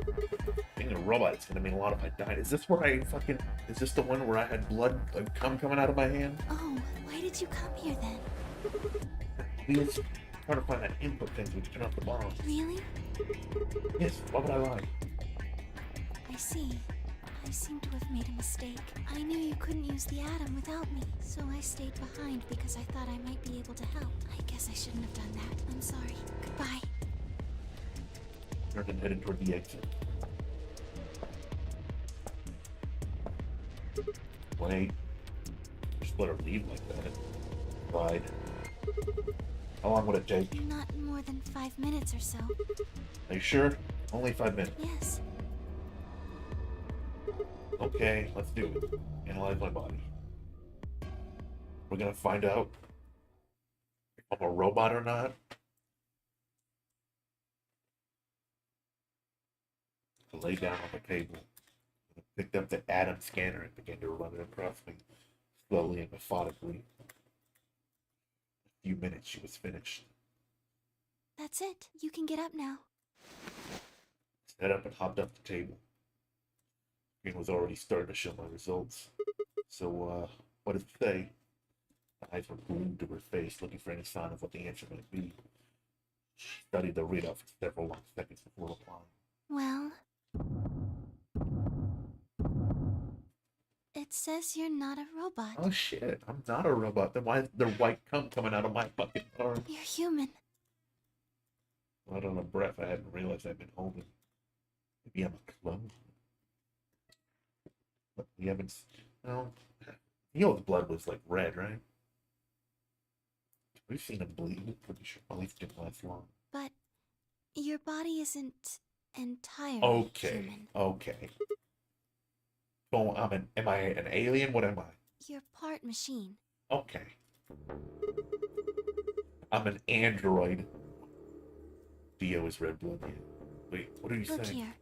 Being a robot is gonna mean a lot if I died. Is this where I fucking... Is this the one where I had blood, like, cum coming out of my hand? Oh, why did you come here then? He was trying to find that input thing to turn off the bomb. Really? Yes, why would I lie? I see. I seem to have made a mistake. I knew you couldn't use the atom without me, so I stayed behind because I thought I might be able to help. I guess I shouldn't have done that. I'm sorry. Goodbye. Turned and headed toward the exit. Wait. Just let her leave like that. Right. How long would it take? Not more than 5 minutes or so. Are you sure? Only 5 minutes. Yes. Okay, let's do it. Analyze my body. We're gonna find out if I'm a robot or not. I lay down on the table. I picked up the atom scanner and began to run it across me, slowly and methodically. A few minutes, she was finished. That's it. You can get up now. Sat up and hopped up the table. Screen was already starting to show my results. So, what did it say? The eyes were glued to her face, looking for any sign of what the answer might be. She studied the readout for several long seconds before replying. Well... It says you're not a robot. Oh shit, I'm not a robot. Then why is there white cum coming out of my fucking arm? You're human. Not on a breath, I hadn't realized I'd been holding. Maybe I'm a clone. But we haven't... No. Neil's blood was like red, right? We've seen him bleed. Pretty sure my leaf didn't last long. But your body isn't entirely Okay, human. okay. So am I an alien? What am I? You're part machine. Okay. I'm an android. Dio is red blood. Wait, what are you Look saying? here.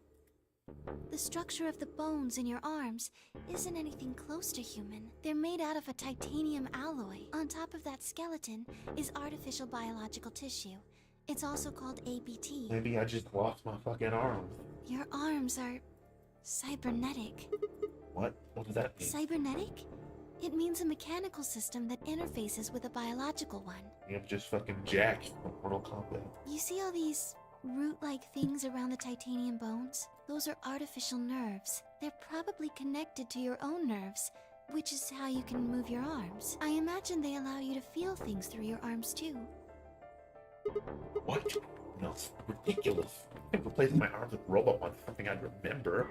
The structure of the bones in your arms isn't anything close to human. They're made out of a titanium alloy. On top of that skeleton is artificial biological tissue. It's also called ABT. Maybe I just lost my fucking arms. Your arms are cybernetic. What? What does that mean? Cybernetic? It means a mechanical system that interfaces with a biological one. I'm just fucking Jack from Mortal Kombat. You see all these root-like things around the titanium bones? Those are artificial nerves. They're probably connected to your own nerves, which is how you can move your arms. I imagine they allow you to feel things through your arms too. What? No, it's ridiculous. I can't replace my arms with robot ones, something I remember.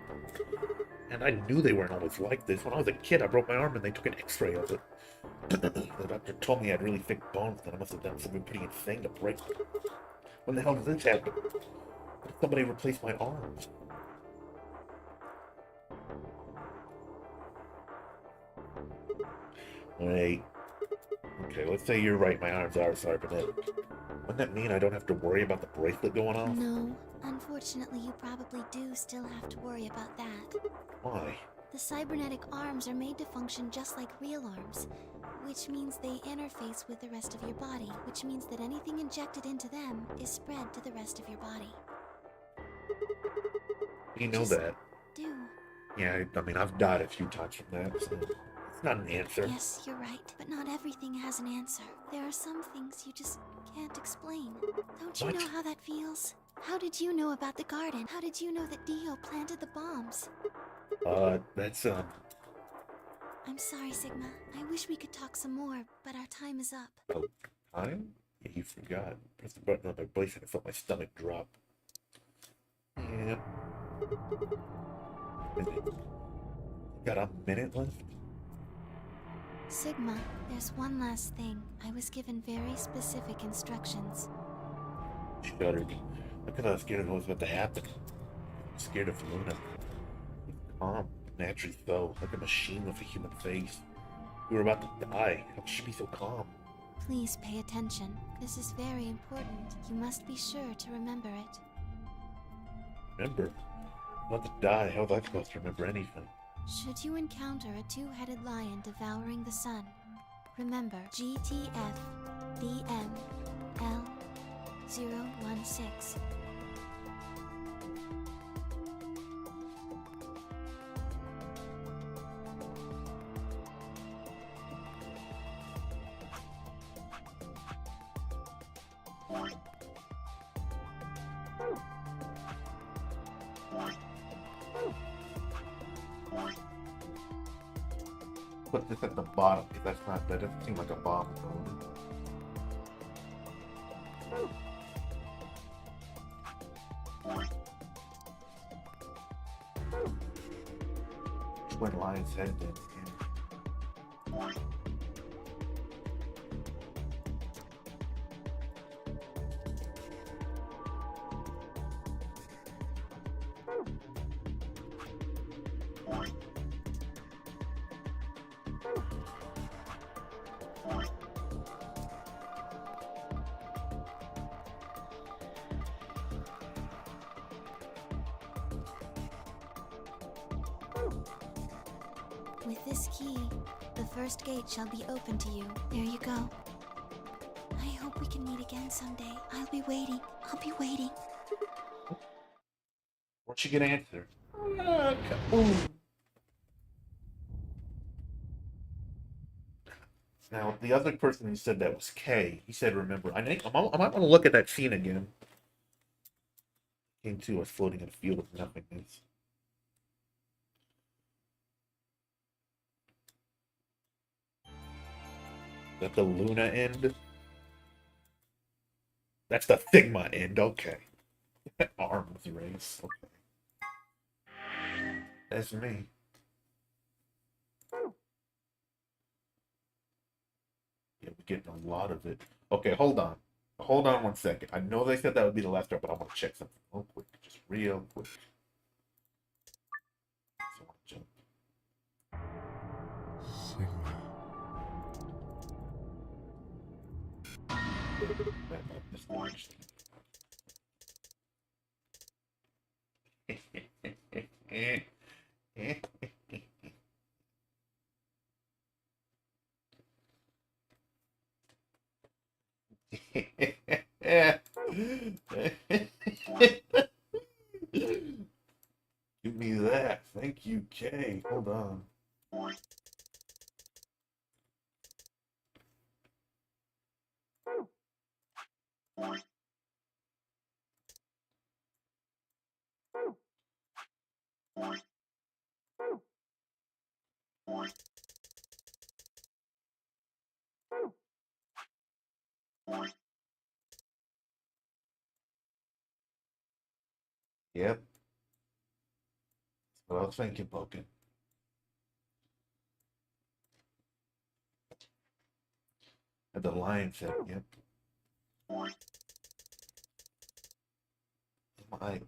And I knew they weren't always like this. When I was a kid, I broke my arm and they took an x-ray of it. The doctor told me I had really thick bones, and I must have done something pretty insane to break them. When the hell did this happen? Did somebody replace my arms? Wait. Okay, let's say you're right, my arms are cybernetic. Wouldn't that mean I don't have to worry about the bracelet going off? No, unfortunately you probably do still have to worry about that. Why? The cybernetic arms are made to function just like real arms, which means they interface with the rest of your body, which means that anything injected into them is spread to the rest of your body. You know Just that. do. Yeah, I mean, I've died a few times from that, so it's not an answer. Yes, you're right, but not everything has an answer. There are some things you just can't explain. Don't you What? know how that feels? How did you know about the garden? How did you know that Dio planted the bombs? That's, I'm sorry, Sigma. I wish we could talk some more, but our time is up. oh, time? Yeah, you forgot. Press the button on my bracelet and I felt my stomach drop. Yeah. Got a minute left? Sigma, there's one last thing. I was given very specific instructions. Shuddered. I could have scared of what was about to happen. I'm scared of Luna. Calm, naturally so, like a machine with a human face. We were about to die. How could she be so calm? Please pay attention. This is very important. You must be sure to remember it. Remember? I'm about to die. How was I supposed to remember anything? Should you encounter a two-headed lion devouring the sun, remember GTF DML 016. Put this at the bottom, because that doesn't seem like a bomb zone. Twin Lion's head then. With this key, the first gate shall be open to you. There you go. I hope we can meet again someday. I'll be waiting. I'll be waiting. Where'd she get an answer? Kaboom. Now, the other person who said that was Kay. He said, remember. I might want to look at that scene again. Came to us floating in a field of nothingness. Is that the Luna end? That's the Sigma end, okay. Arms race, okay. That's me. Yeah, we're getting a lot of it. Okay, hold on. Hold on 1 second. I know they said that would be the last part, but I want to check something real quick. Just real quick. So I want to jump. Sigma. That's not interesting. Give me that. Thank you, Kay. Hold on. Yep. That's what I was thinking, Poking. At the lion set, yep. MILKEB. What I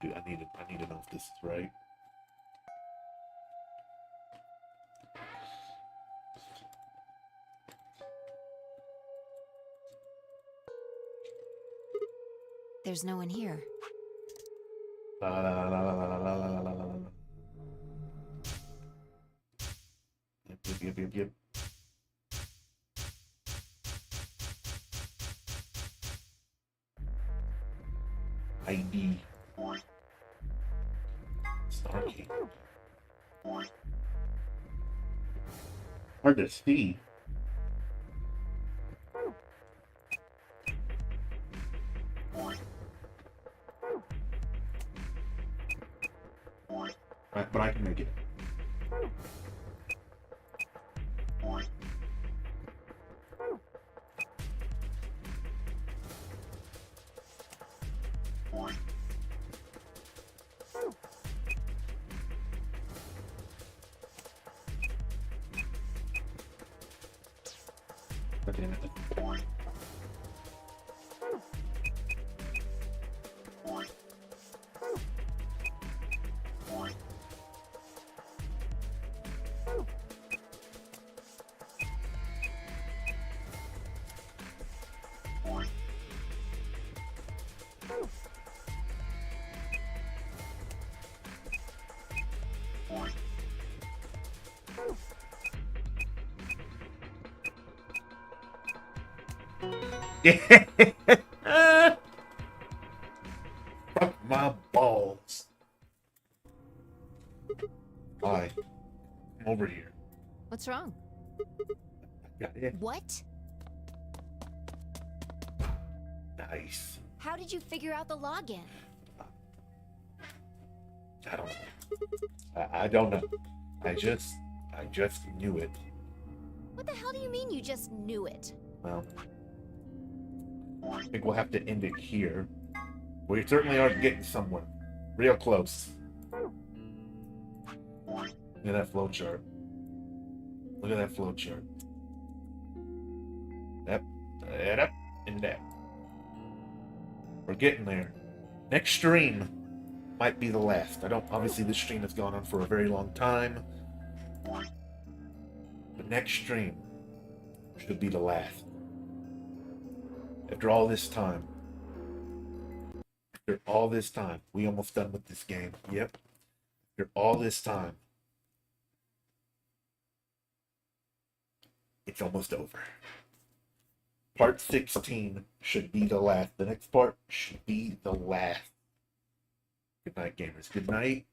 do? I need to know if this is right. There's no one here. La la la la la la la la la la la. Yep. ID. Starkey. Hard to see. Right, but I can make it. God damn it. Fuck my balls. Hi. Come over here. What's wrong? Got it. What? Nice. How did you figure out the login? I don't know. I don't know. I just knew it. What the hell do you mean you just knew it? Well, I think we'll have to end it here. We certainly are getting somewhere. Real close. Look at that flowchart. Look at that flowchart. Yep. Yep. And that. We're getting there. Next stream might be the last. Obviously this stream has gone on for a very long time. The next stream should be the last. After all this time. After all this time. We almost done with this game. Yep. After all this time. It's almost over. Part 16 should be the last. The next part should be the last. Good night, gamers. Good night.